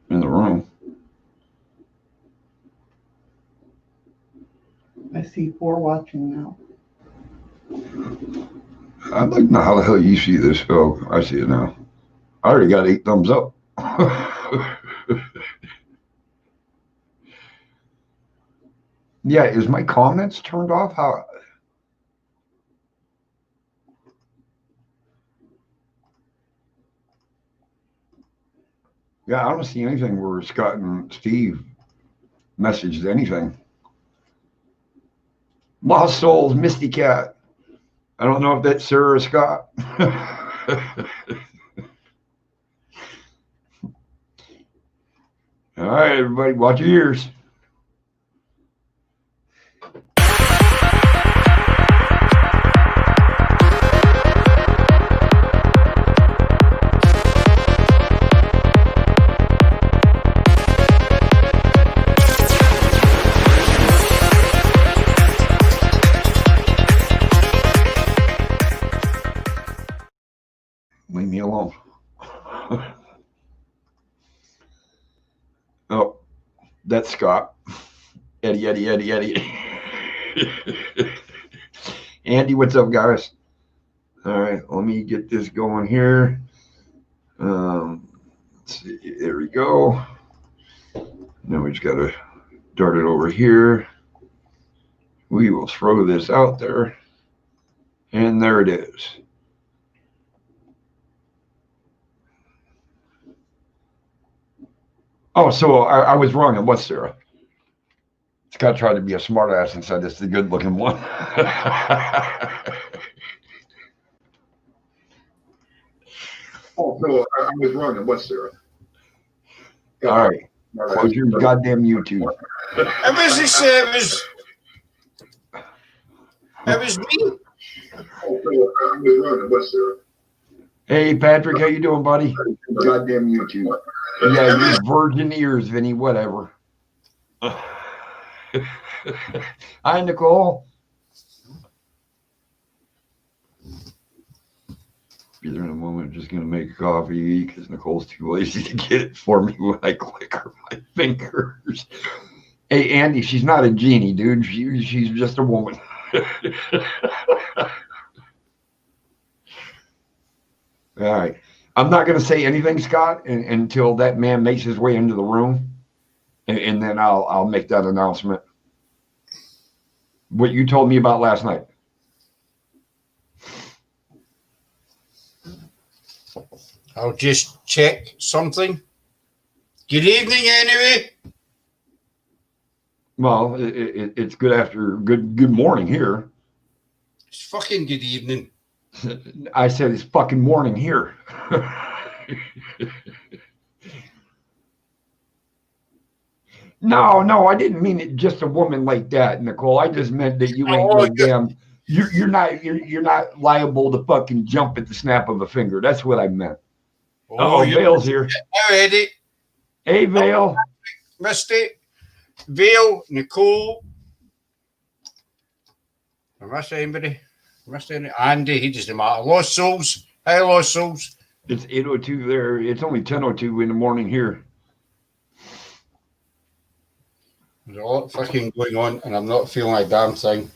in the room. I see 4 watching now. I'd like to know how the hell you see this. Oh, I see it now. I already got 8 thumbs up. Yeah, is my comments turned off? How? Yeah, I don't see anything where Scott and Steve messaged anything. Lost Souls, Misty Cat. I don't know if that's Sarah or Scott. All right, everybody, watch your ears. Leave me alone. Oh, that's Scott. Eddie. Andy, what's up, guys? All right, let me get this going here. Let's see, there we go. Now we just got to dart it over here. We will throw this out there. And there it is. Oh, so I was wrong. It was Sarah. Scott tried to be a smartass and said it's the good-looking one. Oh, so I was wrong. It was Sarah. All right. Close your goddamn YouTube. It was me. Hey, Patrick, how you doing, buddy? Goddamn YouTube. Yeah, you virgin ears, Vinny, whatever. Hi, Nicole. Be there in a moment. Just going to make coffee because Nicole's too lazy to get it for me when I click her my fingers. Hey, Andy, she's not a genie, dude. She's just a woman. All right. I'm not going to say anything, Scott, until that man makes his way into the room, and then I'll make that announcement. What you told me about last night. I'll just check something. Good evening, anyway. Well, it's good morning here. It's fucking good evening. I said it's fucking morning here. No, I didn't mean it just a woman like that, Nicole. I just meant that you ain't no damn. You're not liable to fucking jump at the snap of a finger. That's what I meant. Oh, Vale's here. Eddie. Hey, Vale. Misty, Vale, Nicole. Am I saying anybody? Andy, he doesn't matter. Lost Souls. Hey, Lost Souls. It's 8:02 there. It's only 10:02 in the morning here. There's a lot fucking going on, and I'm not feeling a damn thing.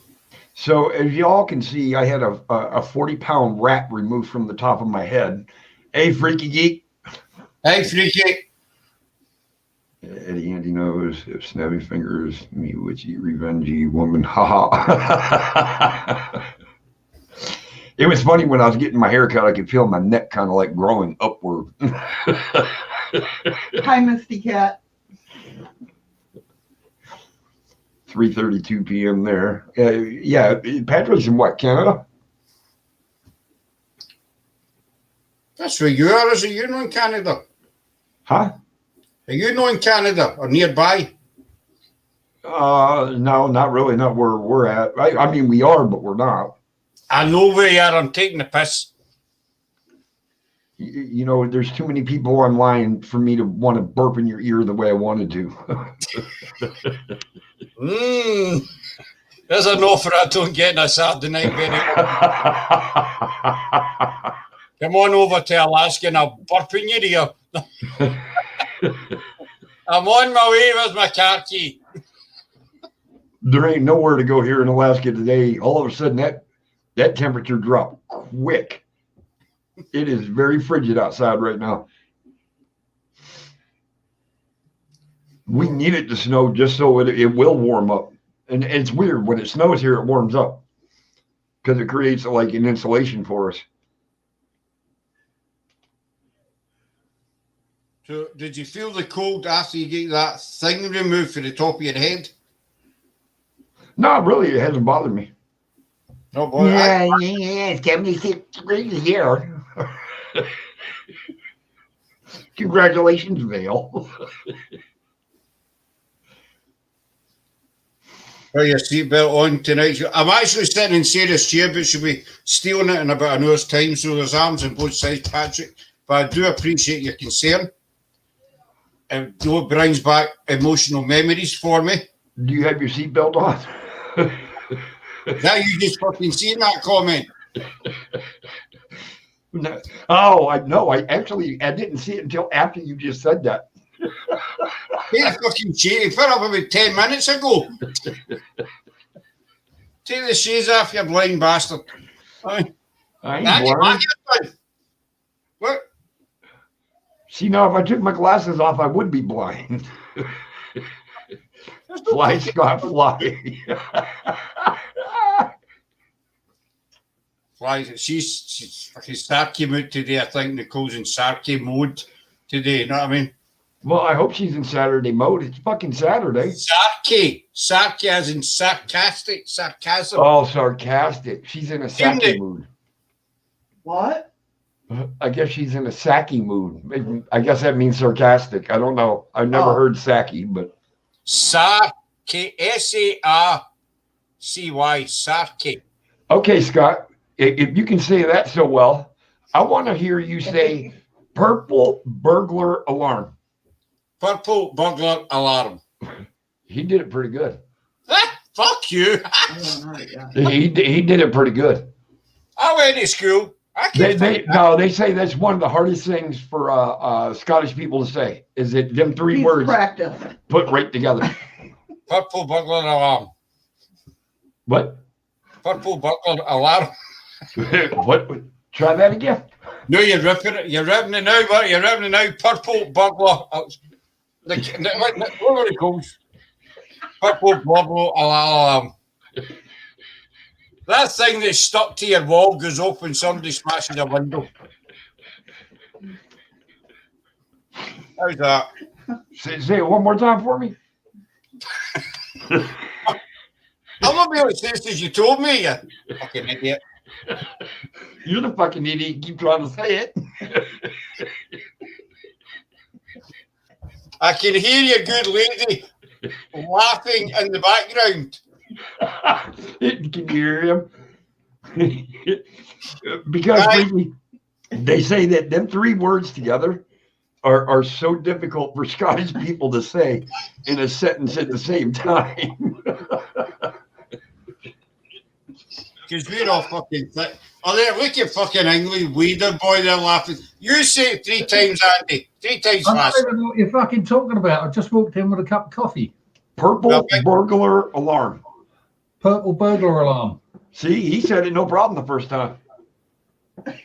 So, as y'all can see, I had a 40-pound rat removed from the top of my head. Hey, Freaky Geek. Hey, Freaky. Eddie Andy knows if snappy fingers, me witchy, revengey woman. Ha. It was funny when I was getting my hair cut, I could feel my neck kind of like growing upward. Hi, Misty Cat. 3:32 p.m. there. Yeah, Patrick's in what, Canada? That's where you are, is it? You're not in Canada. Huh? Are you not in Canada or nearby? No, not really. Not where we're at. I mean, we are, but we're not. I know where you are. I'm taking the piss. You know, there's too many people online for me to want to burp in your ear the way I wanted to. There's an offer I don't get on a Saturday night, Benny. Come on over to Alaska and I'll burp in your ear. I'm on my way. Where's my car key? There ain't nowhere to go here in Alaska today. All of a sudden, that temperature dropped quick. It is very frigid outside right now. We need it to snow just so it will warm up. And it's weird. When it snows here, it warms up because it creates like an insulation for us. So, did you feel the cold after you get that thing removed from the top of your head? No, really, it hasn't bothered me. No, boy. Yeah, it's 76 degrees here. Congratulations, Vale. Put your seatbelt on tonight. I'm actually sitting in Sarah's chair, but she'll be stealing it in about an hour's time, so there's arms on both sides, Patrick. But I do appreciate your concern. It brings back emotional memories for me. Do you have your seatbelt on? Now you just fucking seen that comment. No. Oh, I didn't see it until after you just said that. Hey, fucking cheating. Put up about 10 minutes ago. Take the shades off, you blind bastard. I ain't blind. What? See, now if I took my glasses off, I would be blind. Fly, Scott, fly. Fly. She's fucking Sarky mood today. I think Nicole's in Sarky mode today. You know what I mean? Well, I hope she's in Saturday mode. It's fucking Saturday. Sarky as in sarcastic, sarcasm. Oh, sarcastic. She's in a sacky mood. What? I guess she's in a sacky mood. I guess that means sarcastic. I don't know. I've never heard sacky, but. Sarky, S-A-R-C-Y, Sarky. Okay, Scott, if you can say that so well, I want to hear you say purple burglar alarm. Purple burglar alarm. He did it pretty good. Fuck you. He did it pretty good. I went to school. They say that's one of the hardest things for Scottish people to say is that them three words practice put right together. Purple burglar alarm. What? Purple burglar alarm. What? Try that again. No, you're ripping it. You're ripping it now, but you're ripping it now. Purple burglar. What it goes? Purple burglar alarm. That thing that's stuck to your wall goes up when somebody smashes a window. How's that? Say it one more time for me. I'm not being able to say this as you told me, you fucking idiot. You're the fucking idiot. Keep trying to say it. I can hear your good lady laughing in the background. Can you hear him? Because they say that them three words together are so difficult for Scottish people to say in a sentence at the same time. Because we're all fucking thick. Oh, there, look at fucking England, Weeder boy, they're laughing. You say it 3 times, Andy. 3 times I fast. don't even know what you're fucking talking about. I just walked in with a cup of coffee. Purple burglar alarm. Purple burglar alarm. See, he said it no problem the first time.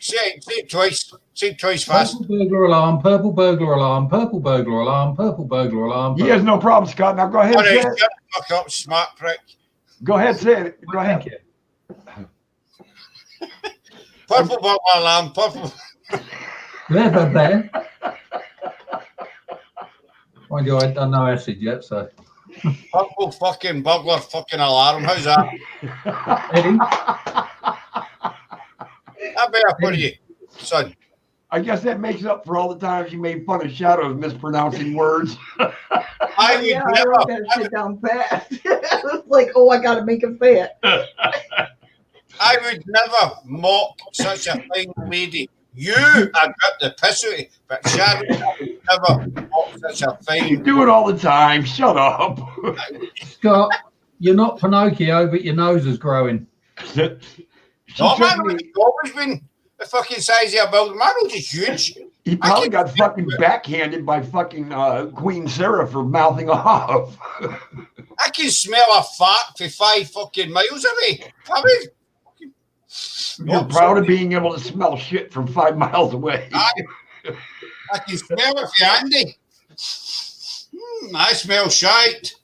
Say it twice. Say it twice fast. Purple burglar alarm, purple burglar alarm, purple burglar alarm, purple burglar alarm. He has no problem, Scott. Now go ahead and say it. Shut the fuck up, smart prick. Go ahead, say it. Go ahead. Thank you. Purple burglar alarm, purple. There. Mind you, I've done no acid yet, so. Purple fucking burglar fucking alarm. How's that? Eddie? That better for you, son. I guess that makes up for all the times you made fun of Shadows mispronouncing words. I wrote that shit down fast. It's like, oh, I gotta make it fat. I would never mock such a fine lady. You, I got the piss out of you, but Shadow, I would never mock such a fine. You do it all the time. Shut up. Scott, you're not Pinocchio, but your nose is growing. No, man, I've always been the fucking size of a building. My nose is huge. He probably got fucking backhanded by fucking Queen Sarah for mouthing off. I can smell a fart for 5 fucking miles away. I mean, You're proud of being able to smell shit from 5 miles away. I can smell it for Andy. I smell shite.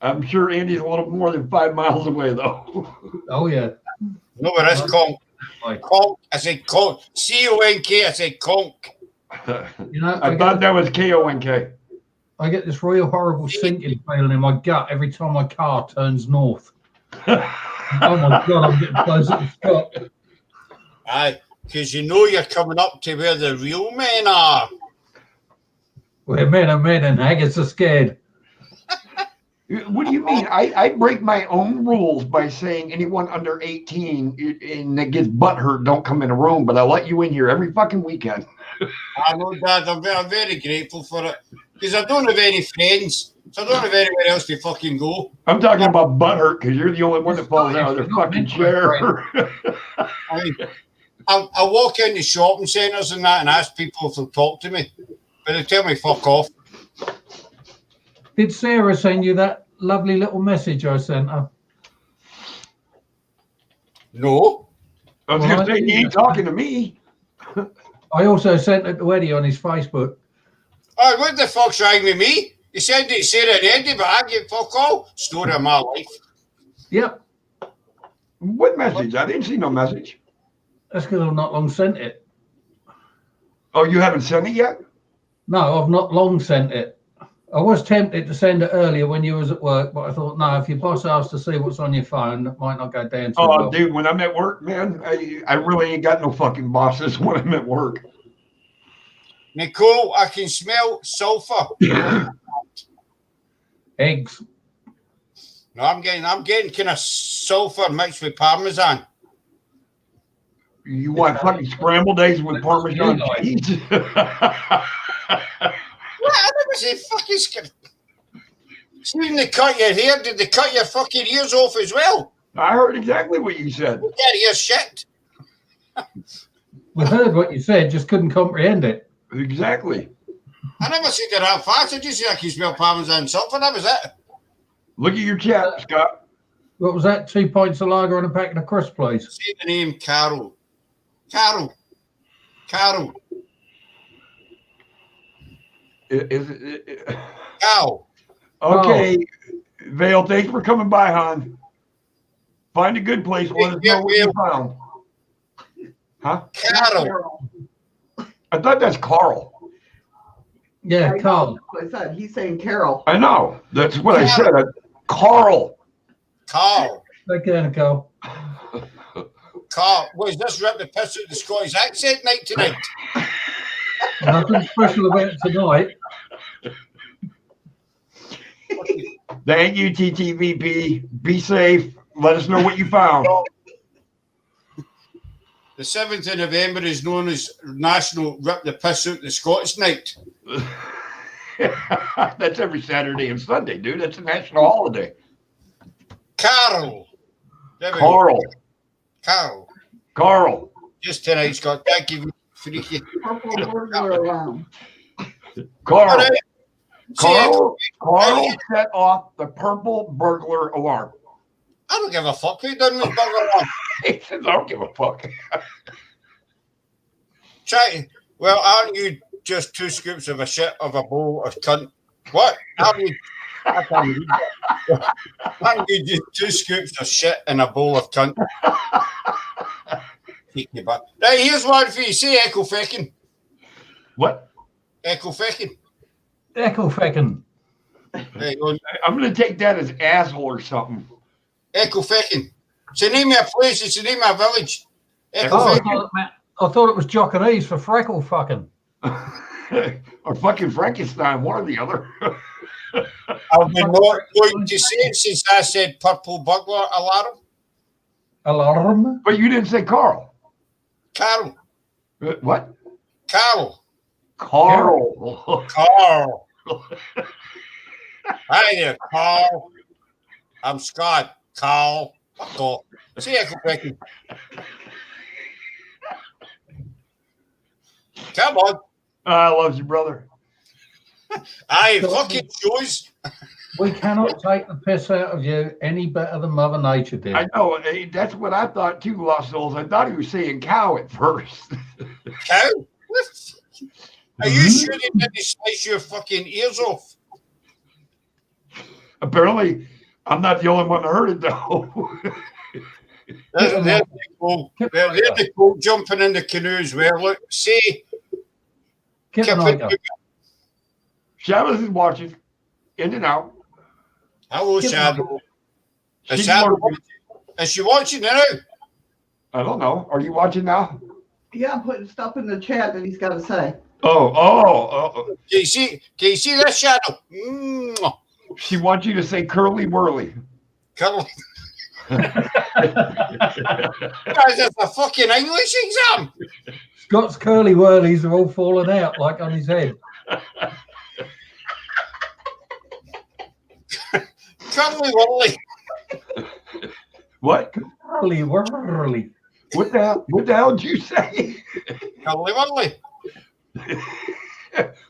I'm sure Andy's a little more than 5 miles away, though. Oh yeah. No, but that's conk. Conk. I said conk. C-O-N-K. I said conk. You know, I thought that was K-O-N-K. I get this real horrible sinking feeling in my gut every time my car turns north. Oh my God, I'm getting closer to Scott. Aye, because you know you're coming up to where the real men are. Where men are men and haggis are scared. What do you mean? I break my own rules by saying anyone under 18 and that gets butthurt don't come in a room, but I let you in here every fucking weekend. I know, Dad. I'm very grateful for it. Because I don't have any friends, so I don't have anywhere else to fucking go. I'm talking about butthurt because you're the only one that falls out of their fucking chair. I mean, I walk into shopping centres and that and ask people if they'll talk to me, but they tell me fuck off. Did Sarah send you that lovely little message I sent her? No. I was going to say, you ain't talking to me. I also sent it to Eddie on his Facebook. Oh, what the fuck's wrong with me? You said it Sarah and Eddie, but I get fuck all. Story of my life. Yep. What message? I didn't see no message. That's because I've not long sent it. Oh, you haven't sent it yet? No, I've not long sent it. I was tempted to send it earlier when you was at work, but I thought, no, if your boss asks to see what's on your phone, that might not go down too well. Dude, when I'm at work, man, I really ain't got no fucking bosses when I'm at work. Nicole, I can smell sulfur. Eggs. No, I'm getting kind of sulfur mixed with parmesan. You want fucking scrambled eggs with Parmesan cheese? What? I never said fucking Didn't they cut your hair? Did they cut your fucking ears off as well? I heard exactly what you said. You can't hear shit. We heard what you said, just couldn't comprehend it. Exactly. I never said that that fast. I just said I can smell parmesan sulfur. That was it. Look at your chat, Scott. What was that? 2 pints of lager and a packet of crisps, please. Say the name Carol. Carol. Carol. Is it? Carol. Okay. Vale, thanks for coming by, hon. Find a good place. Let us know what you found. Huh? Carol. I thought that's Carl. Yeah, Carl. I said he's saying Carol. I know. That's what I said. Carl. Carl. Take care, Nicole. Carl. What is this rip the piss out the Scottish accent night tonight? Nothing special about it tonight. Thank you, TTVP. Be safe. Let us know what you found. The 7th of November is known as National Rip the Piss Out the Scottish Night. That's every Saturday and Sunday, dude. That's a national holiday. Carl. Carl. Carl. Carl. Just tonight, Scott. Thank you. Freaky. Purple burglar alarm. Carl. Carl set off the purple burglar alarm. I don't give a fuck who done with burglar alarm. He says, I don't give a fuck. Well, aren't you just 2 scoops of a shit of a bowl of cunt? What? Aren't you just 2 scoops of shit in a bowl of cunt? Right, here's one for you. Say echo fecking. What? Echo fecking. Echo fecking. Right, I'm going to take that as asshole or something. Echo fecking. It's the name of a place. It's the name of a village. Echo fecking. I thought it was Jockanese for freckle fucking. Or fucking Frankenstein, one or the other. I've been not going to say it since I said purple burglar alarm. Alarm? But you didn't say Carl. Carl. What? Carl. Carl. Carl. Hi there, Carl. I'm Scott. Carl. Fuck off. See you, Becky. Come on. I love you, brother. Aye, fucking shows. We cannot take the piss out of you any better than Mother Nature did. I know. That's what I thought too, Lost Souls. I thought he was saying cow at first. Cow? Are you sure they didn't slice your fucking ears off? Apparently, I'm not the only one that heard it, though. There they go. There they go, jumping in the canoes. Where look, see, Give it like that. Shadows is watching, in and out. Hello, Shadow. Is She's Shadow watching. is she watching now? I don't know. Are you watching now? Yeah, I'm putting stuff in the chat that he's got to say. Oh. Can you see that, Shadow? Mwah. She wants you to say curly whirly. Curly. Guys, that's a fucking English exam. Scott's curly whirlies are all falling out like on his head. Curly whirly. What? Curly whirly. What the hell did you say? Curly whirly.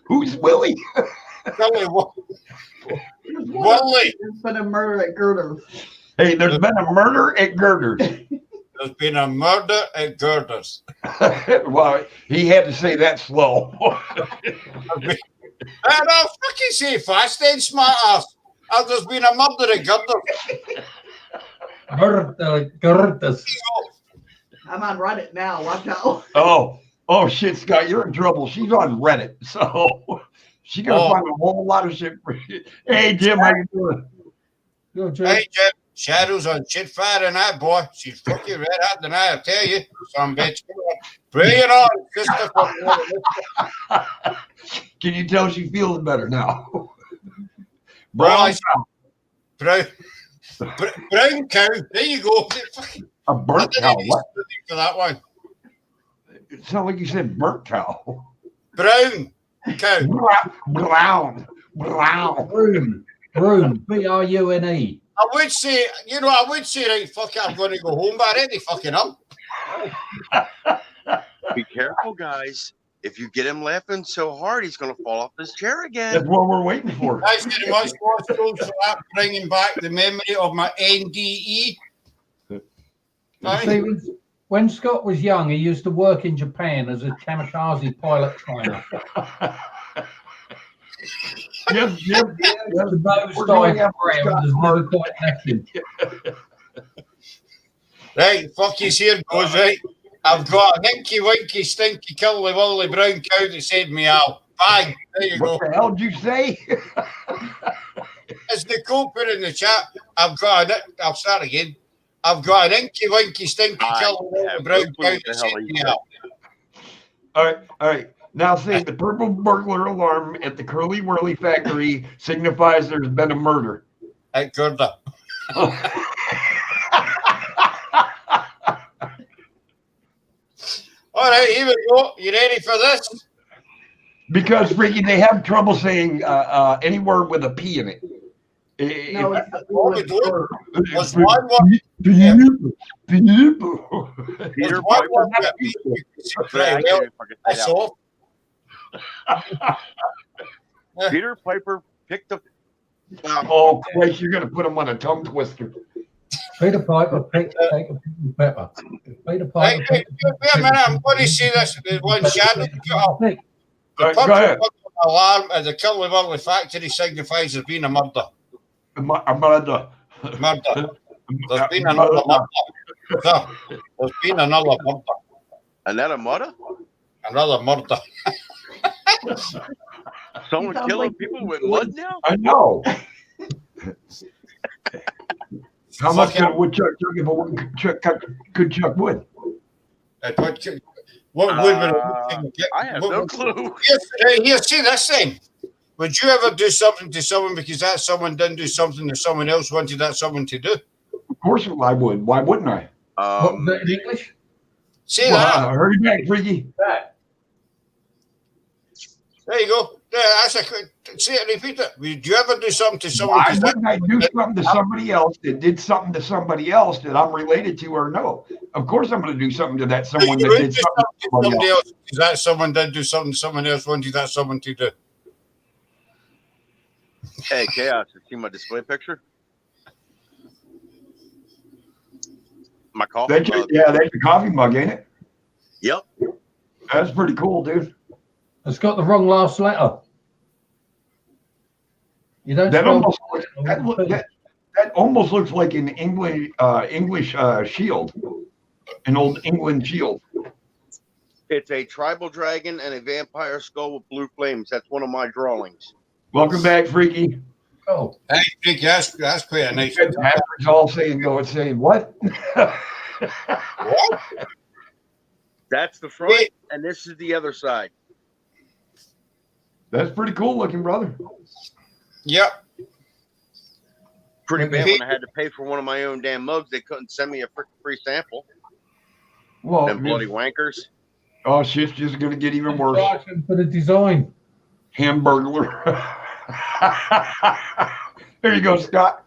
Who's Willie? Curly whirly. There's been a murder at Gertrude's. Hey, there's been a murder at Gertrude's. There's been a murder at Gertrude's. Well, he had to say that slow. I don't fucking say fast then, smart ass. There's been a murder at Gertrude's. Gertrude's. I'm on Reddit now. Watch out. Oh shit, Scott, you're in trouble. She's on Reddit, so she's gonna find a whole lot of shit for you. Hey Jim, how you doing? Good, Jim. Hey, Jim. Shadow's on shit fire than that, boy. She's fucking red hot than I tell you. Some bitch. Bring it on, Christopher. Can you tell she feels better now? Brown cow. Brown cow. There you go. A burnt cow. What? For that one. It sounded like you said burnt cow. Brown cow. Brown. Broom. B-R-U-N-E. I would say, right, fuck it, I'm going to go home, but I already fucking am. Be careful, guys. If you get him laughing so hard, he's going to fall off his chair again. That's what we're waiting for. Thanks very much, for that, bringing back the memory of my NDE. See, when Scott was young, he used to work in Japan as a kamikaze pilot trainer. Jim. The boat started around, there's never quite happened. Right, fuck his here goes, right. I've got an inky winky stinky curly willy brown cow that said meow. Bang, there you go. What the hell did you say? As Nicole put in the chat, I'll start again. I've got an inky winky stinky curly willy brown cow that said meow. All right. Now say the purple burglar alarm at the Curly Whirly factory signifies there's been a murder. At Gerda. All right, here we go. You ready for this? Because freaking they have trouble saying any word with a P in it. No, it's Was one word? Peter One word. Piper. That's all. Peter Piper picked the. Oh, Christ, you're going to put them on a tongue twister. Peter Piper picked a pepper. Peter Piper. Wait a minute, I'm going to see this. There's one shadow. The Go ahead. alarm at the Curly Whirly factory signifies there's been a murder. A murder. Murder. There's been another murder. No, there's been another murder. Another murder? Another murder. Someone killing people with mud now? I know. How much could a woodchuck chuck if a woodchuck could chuck wood? What would I have no clue. Here, see this thing. Would you ever do something to someone because that someone didn't do something that someone else wanted that someone to do? Of course I would. Why wouldn't I? What, in English? See that? Hurry back, Freaky. That. There you go. Yeah, that's a good. Say it, repeat it. Would you ever do something to someone? Why wouldn't I do something to somebody else that did something to somebody else that I'm related to or no? Of course I'm going to do something to that someone You that would did do something to somebody else. else. Is that someone did do something someone else wanted that someone to do? Hey, Chaos, you see my display picture? My coffee That's mug. yeah, that's the coffee mug, ain't it? Yep. That's pretty cool, dude. It's got the wrong last letter. You don't That spell almost looks, that almost looks like an English shield, an old England shield. It's a tribal dragon and a vampire skull with blue flames. That's one of my drawings. Welcome back, Freaky. Oh, Hey, Freaky, that's quite a nice. Bastards all saying what? What? That's the front, and this is the other side. That's pretty cool looking, brother. Yep. Pretty bad when I had to pay for one of my own damn mugs. They couldn't send me a freaking free sample. Well, Them bloody wankers. oh, shit's just gonna get even worse. charging for the design. Hamburglar. There you go, Scott.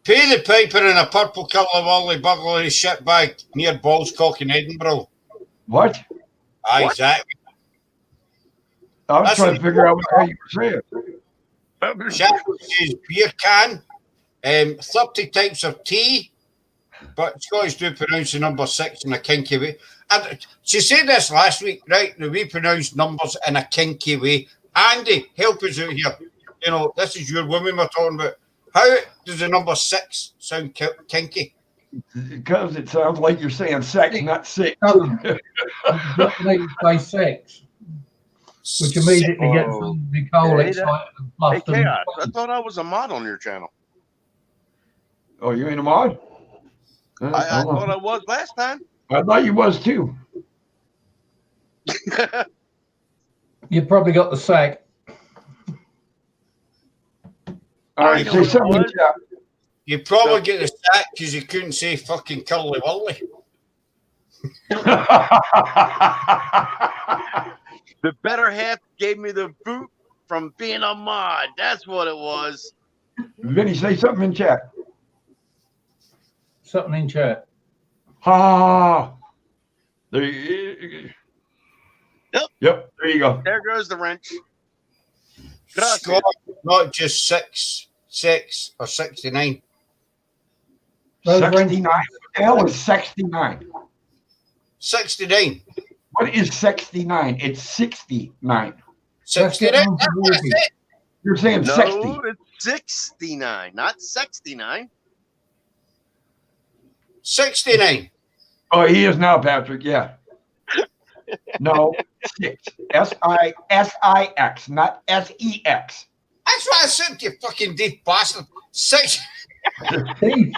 Pay the piper in a purple colour Wally burglary shit bag near Ballscock in Edinburgh. What? Aye, What? exactly. I was That's trying an to figure out what you were saying. Shadow says beer can, 30 types of tea, but Scottish do pronounce the number 6 in a kinky way. And she said this last week, right? That we pronounce numbers in a kinky way. Andy, help us out here. You know, this is your woman we're talking about. How does the number 6 sound kinky? Because it sounds like you're saying sex, not sick. Dominated by sex, which immediately gets Nicole Hey, excited and Hey, flustered. and Chaos, I thought I was a mod on your channel. Oh, you ain't a mod? I thought I was last time. I thought you was too. You probably got the sack. All right, know say what it something. was. You probably get the sack because you couldn't say fucking curly wurly. The better half gave me the boot from being a mod. That's what it was. Vinny, say something in chat. Something in chat. Ha! There you. Yep. There you go. There goes the wrench. Scott, not just 6 or 69. Those 69. What the hell is 69? 69. What is 69? It's 69. 69. That's it. You're saying No, 60. it's 69, not 69. 69. Oh, he is now, Patrick. Yeah. No, 6. S-I-X, not S-E-X. That's what I said to you, fucking deep bastard. 6. Teeth.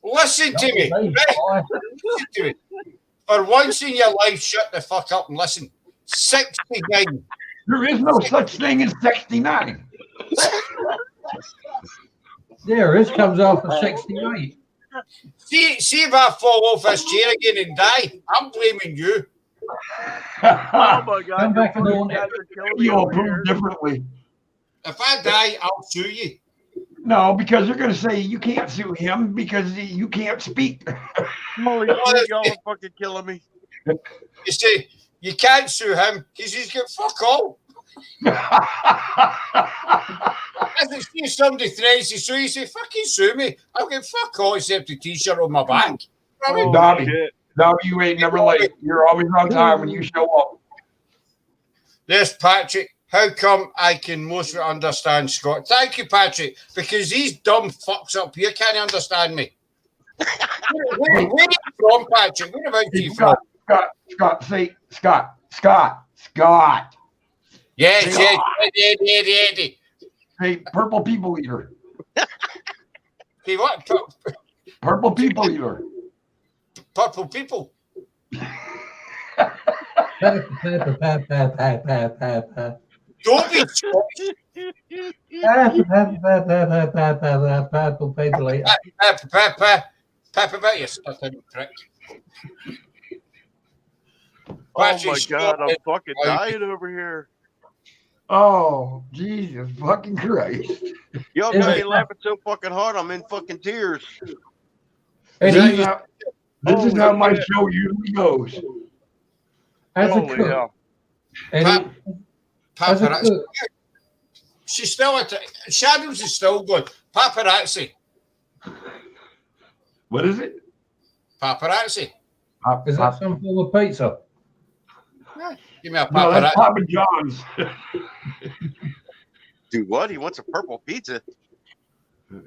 Listen to me. Right? Listen to me. For once in your life, shut the fuck up and listen. 69. There is no such thing as 69. There, this comes off at 68. See if I fall off this chair again and die, I'm blaming you. Oh my God! Come back and own it. You'll prove differently. If I die, I'll sue you. No, because they're going to say you can't sue him because you can't speak. Holy shit, y'all are fucking killing me. You say, you can't sue him because he's got fuck all. As I see somebody threatens to sue, you say, fucking sue me. I'll get fuck all except a t-shirt on my back. Oh, Dobby, shit. Dobby, you ain't never late. You're always on time when you show up. There's Patrick. How come I can mostly understand Scott? Thank you, Patrick, because these dumb fucks up here can't understand me. Where are you from, Patrick? Where about you from? Scott. Yes, Eddie. Hey, purple people eater. Hey, what? Purple people eater. Purple people. Don't be Scottish. Purple people eater. Pepper, you stuttering prick. Oh my God, I'm fucking dying over here. Oh, Jesus fucking Christ. Y'all got me laughing so fucking hard, I'm in fucking tears. This Eddie, is how my show usually goes. as a Holy cook, hell. Eddie, as a Paparazzi. cook, She's still at Shadows is still good. Paparazzi. What is it? Paparazzi. is that some form of pizza? Give me a No, that's paparazzi. Papa John's. Dude, what? He wants a purple pizza.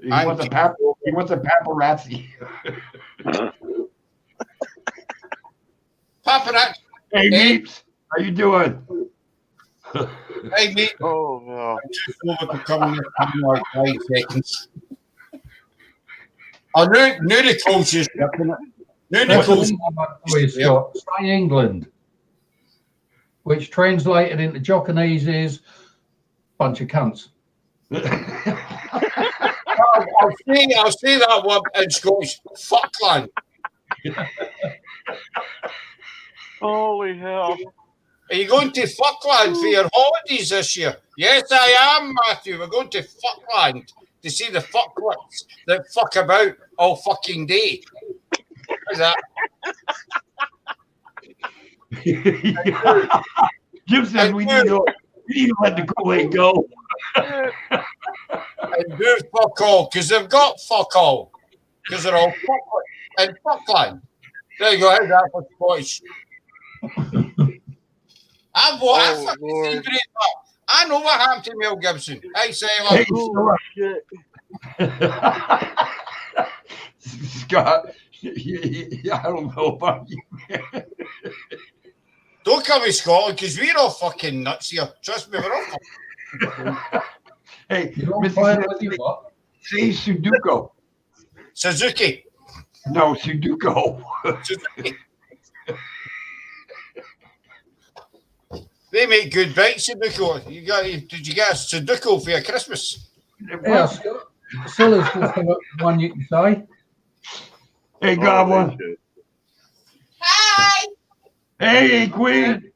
He wants a paparazzi. Paparazzi. Hey, Meeps, how you doing? Hey, mate. Oh no. I'm too forward to coming in like 5 seconds. Oh, new the coach is shipping it. New the That's coach. what I'm about to say, Scott. Say England, which translated into Jockanese is bunch of cunts. I'll say that one in Scottish. Fuckland. Holy hell. Are you going to Fuckland for your holidays this year? Yes, I am, Matthew. We're going to Fuckland to see the fuckwits that fuck about all fucking day. How's that? Jim says we need to let the Kool-Aid go. And do fuck all, because they've got fuck all. Because they're all fuckwit and Fuckland. There you go. How's that for Scottish? I know what happened to Mel Gibson. Hey, Sailor. Hey, Oh, shit. Scott, I don't know about you, man. Don't come to Scotland, because we're all fucking nuts here. Trust me, we're all Hey, You don't Missy find said, with you what? say Sudoku. Suzuki. No, Sudoku. Suzuki. They make good bikes, Sudoku. Did you get a Sudoku for your Christmas? Yeah, Scott. Silla's just the one you can say. Hey, Oh, Goblin. shit. Hi. Hey, Queen.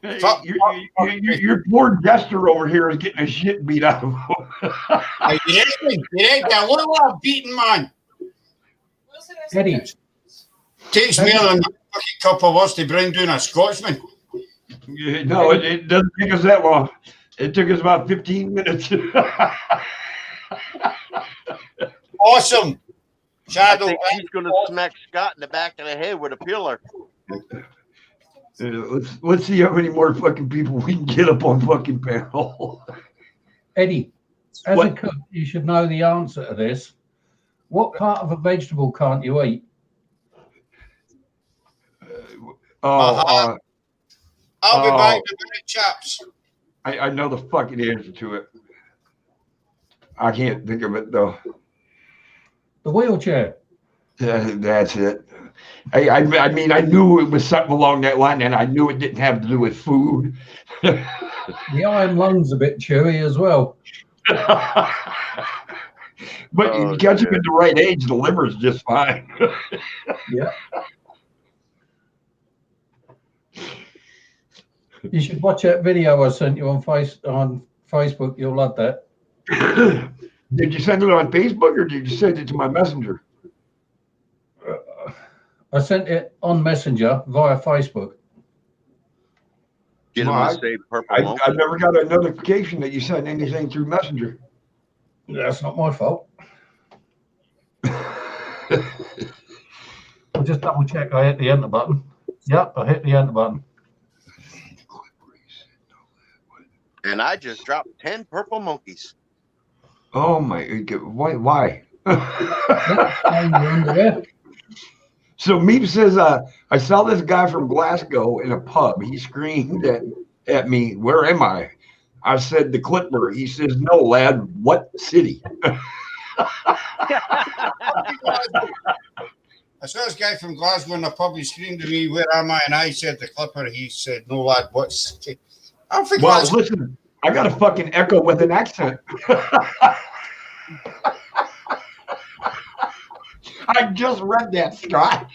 Hey, Fuck. your poor jester over here is getting a shit beat out of him. You ain't that little beaten man. Eddie, Takes more than a fucking couple of us to bring down a Scotsman. No, it doesn't take us that long. It took us about 15 minutes. Awesome. I Shadow. think he's going to smack Scott in the back of the head with a pillar. Let's see how many more fucking people we can get up on fucking panel. Eddie, as What? a cook, you should know the answer to this. What part of a vegetable can't you eat? I'll be back in a minute, chaps. I know the fucking answer to it. I can't think of it though. The wheelchair. That's it. I mean, I knew it was something along that line, and I knew it didn't have to do with food. The iron lung's a bit chewy as well. But you catch him at the right age, the liver's just fine. Yeah. You should watch that video I sent you on Facebook. You'll love that. Did you send it on Facebook or did you send it to my messenger? I sent it on Messenger via Facebook. Get him Well, to say purple I monkey. never got a notification that you sent anything through Messenger. That's not my fault. I'll just double check I hit the enter button. Yep, I hit the enter button. And I just dropped 10 purple monkeys. Oh my! Why? So Meep says, I saw this guy from Glasgow in a pub. He screamed at me, "Where am I?" I said, "The Clipper." He says, "No, lad. What city?" I saw this guy from Glasgow in the pub. He screamed at me, "Where am I?" And I said, "The Clipper." He said, "No, lad. What city?" I'm from Well, Glasgow. listen, I got a fucking echo with an accent. I just read that, Scott.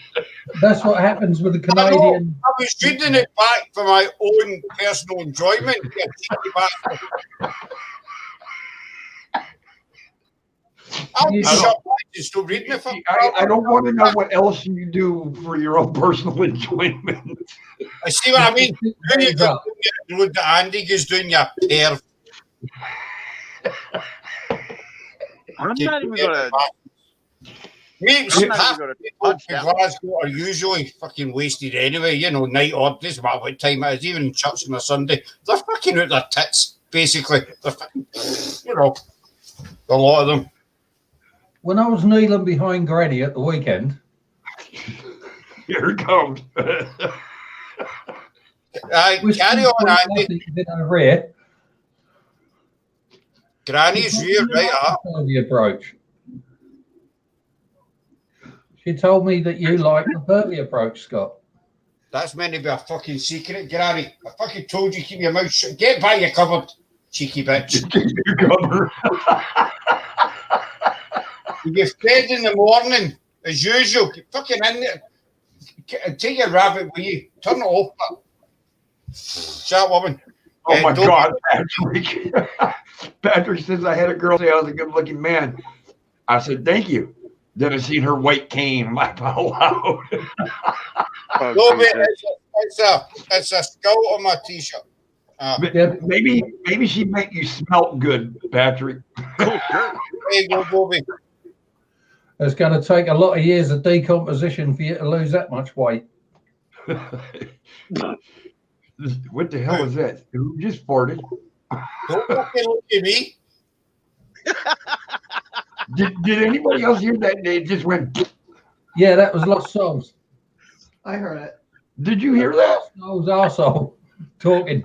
That's what happens with the I know. Canadian. I was reading it back for my own personal enjoyment. You cheeky bastard. I'll be shut up and stop reading it for I don't want to know what else you do for your own personal enjoyment. I see what I mean. Who you got with the Andy is doing your pair. I'm not even gonna. Memes I'm not half even gonna people touch in that. Glasgow are usually fucking wasted anyway. You know, night odd. Doesn't matter what time it is. Even in church on a Sunday, they're fucking out their tits. Basically, they're fucking, you know, a lot of them. When I was kneeling behind Granny at the weekend, Here it comes. Carry on, Andy. over here, Granny's rear, right up. the approach. She told me that you like the Pervy approach, Scott. That's meant to be a fucking secret, Granny. I fucking told you, keep your mouth shut. Get by your cupboard, cheeky bitch. Your cover. You get fed in the morning, as usual. Get fucking in there. Take your rabbit with you. Turn it off. Shut woman. Oh my God, Patrick. Patrick says I had a girl say I was a good looking man. I said, thank you. Then I seen her white cane. Laugh out loud. Oh, No, it's a skull on my t-shirt. Maybe she make you smell good, Patrick. cool shirt. There you go, Bobby. It's going to take a lot of years of decomposition for you to lose that much weight. What the hell is that? Who just farted? Don't fucking look at me. Did anybody else hear that? It just went. Yeah, that was Lost Souls. I heard it. Did you hear that? Souls arsehole talking.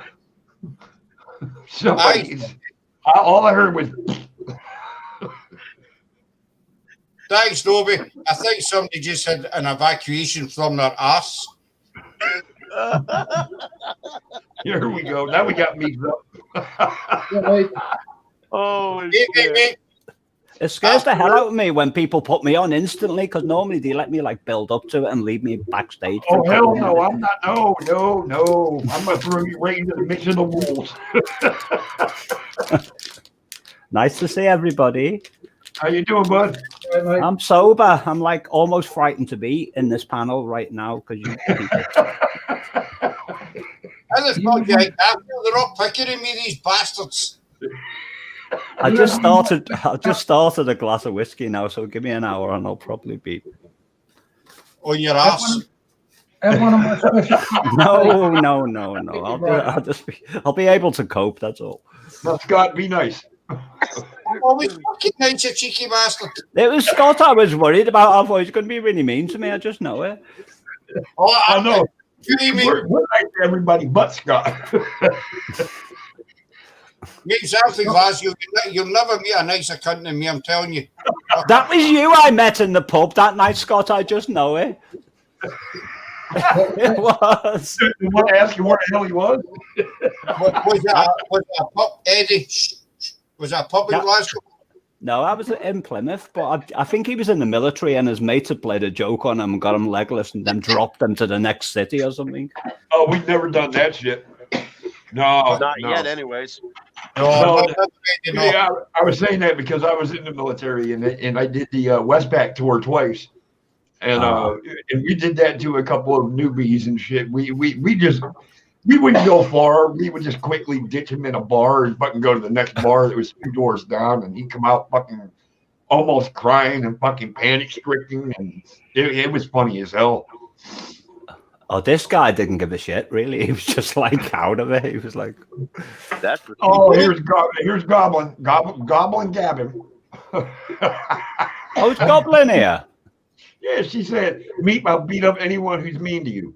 All I heard was. Thanks, Dobby. I think somebody just had an evacuation from their arse. Here we go. Now we got me up. Oh, Hey. It scares the hell out of me when people put me on instantly, because normally they let me like build up to it and leave me backstage. Oh hell no! I'm not. No! I'm gonna throw you right into the mix of the wolves. Nice to see everybody. How you doing, bud? I'm sober. I'm like almost frightened to be in this panel right now because you. I just thought you like that. They're all picking at me, these bastards. I just started a glass of whiskey now, so give me an hour and I'll probably be on your ass. No. I'll be able to cope. That's all. Now, Scott, be nice. Always fucking nice, you cheeky bastard. It was Scott I was worried about. I thought he was going to be really mean to me. I just know it. Oh, I know. We're nice to everybody but Scott. Exactly, Glasgow. You'll never meet a nicer cunt than me, I'm telling you. That was you I met in the pub that night, Scott. I just know it. It was. You want to ask him where the hell he was? Was that a pub, Eddie? Was that a pub in Glasgow? No, I was in Plymouth, but I think he was in the military and his mates had played a joke on him and got him legless and then dropped him to the next city or something. Oh, we've never done that shit. No, not yet, anyways. Yeah, I was saying that because I was in the military and I did the Westpac tour twice, and we did that to a couple of newbies and shit. We wouldn't go far. We would just quickly ditch him in a bar and fucking go to the next bar that was 2 doors down, and he'd come out fucking almost crying and fucking panic stricken, and it was funny as hell. Oh, this guy didn't give a shit, really. He was just like out of it. He was like, "That's." Here's Goblin Gavin. Oh, it's Goblin here. Yeah, she said, I'll beat up anyone who's mean to you.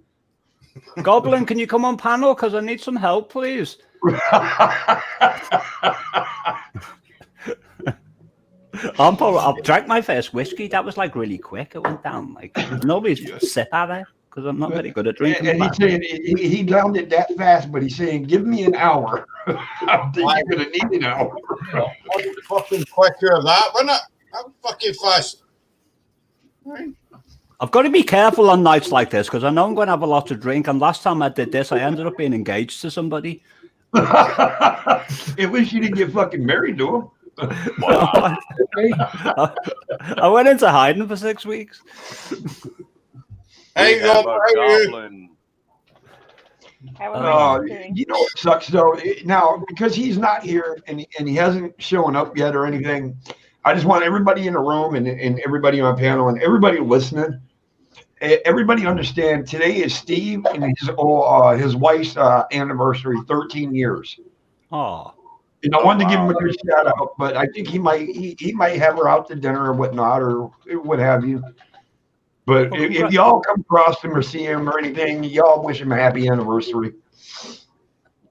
Goblin, can you come on panel? Because I need some help, please. I've drank my first whiskey. That was like really quick. It went down. Like nobody's sip at it because I'm not very good at drinking. And he's saying he downed it that fast, but he's saying, give me an hour. I think you're going to need an hour. Fucking quicker of that, wasn't it? I'm fucking fast. Right. I've got to be careful on nights like this because I know I'm going to have a lot to drink. And last time I did this, I ended up being engaged to somebody. At least you didn't get fucking married to him. I went into hiding for 6 weeks. Hey, We have Rob, a how are you? goblin. You know what sucks though? Now, because he's not here and he hasn't shown up yet or anything, I just want everybody in the room and everybody on panel and everybody listening, everybody understand today is Steve and his wife's anniversary, 13 years. Oh. And I wanted to give him a good shout out, but I think he might have her out to dinner or whatnot or what have you. But if y'all come across him or see him or anything, y'all wish him a happy anniversary.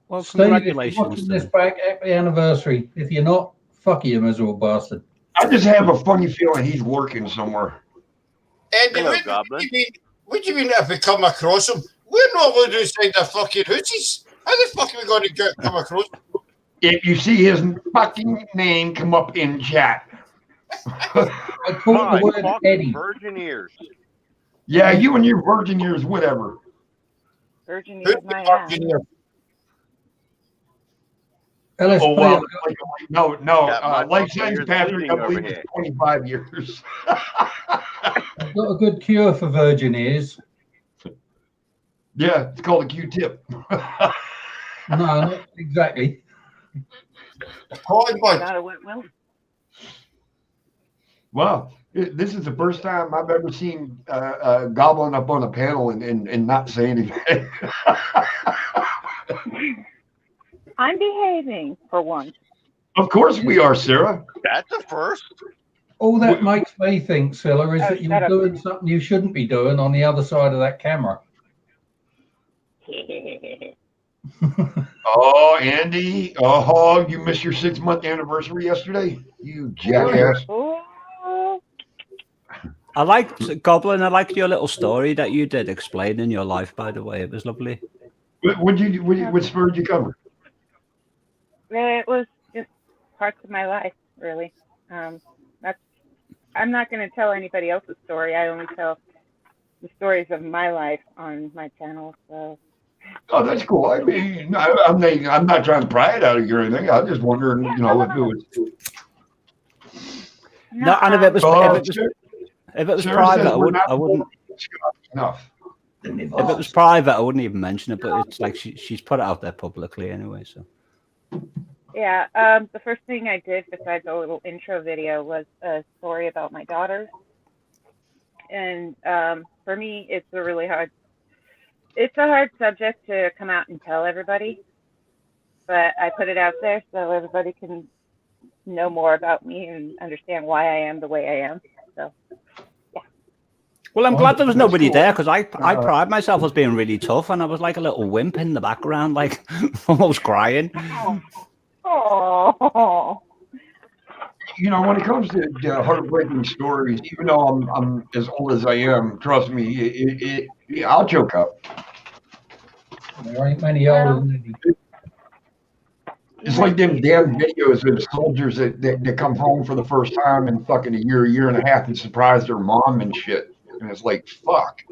Well, Steve, if you're congratulations. watching this back, happy anniversary. If you're not, fuck you, miserable bastard. I just have a funny feeling he's working somewhere. Eddie, Hello, what Goblin. do you mean if we come across him? We're not going to inside the fucking hooties. How the fuck are we going to come across him? If you see his fucking name come up in chat. I caught My the word fucking Eddie. virgin ears. Yeah, you and your virgin years, whatever. Virgin Who's is the my ass. fucking here? LSP, Oh, wow. No. Yeah, my Life fucking sentence, ears Patrick, bleeding I over believe it's here. 25 years. I've got a good cure for virgin ears. Yeah, it's called a Q-tip. No, not exactly. Cotton bud. Not a Whitwell. Wow. This is the first time I've ever seen Goblin up on a panel and not say anything. I'm behaving for once. Of course we are, Sarah. That's a first. All that makes me think, Scylla, is Oh, that shut you're up. doing something you shouldn't be doing on the other side of that camera. Oh, Andy. Oh, you missed your 6-month anniversary yesterday? You jackass. Ooh. I liked Goblin. I liked your little story that you did explaining your life. By the way, it was lovely. What spurred you cover? It was just parts of my life, really. I'm not going to tell anybody else's story. I only tell the stories of my life on my channel. So. Oh, that's cool. I mean, I'm not trying to pry it out of you or anything. I was just wondering, if it was. No, and if it was Sarah private, says I we're not wouldn't. Enough. If it was private, I wouldn't even mention it. But it's like she's put it out there publicly anyway. So. Yeah, the first thing I did besides a little intro video was a story about my daughters. And for me, it's a hard subject to come out and tell everybody. But I put it out there so everybody can know more about me and understand why I am the way I am. So, yeah. Well, I'm glad there was nobody there because I pride myself as being really tough, and I was like a little wimp in the background, like almost crying. Oh. You know, when it comes to heartbreaking stories, even though I'm as old as I am, trust me, I'll choke up. There ain't many older than me. It's like them damn videos of soldiers that come home for the first time in fucking a year and a half and surprise their mom and shit. And it's like, fuck.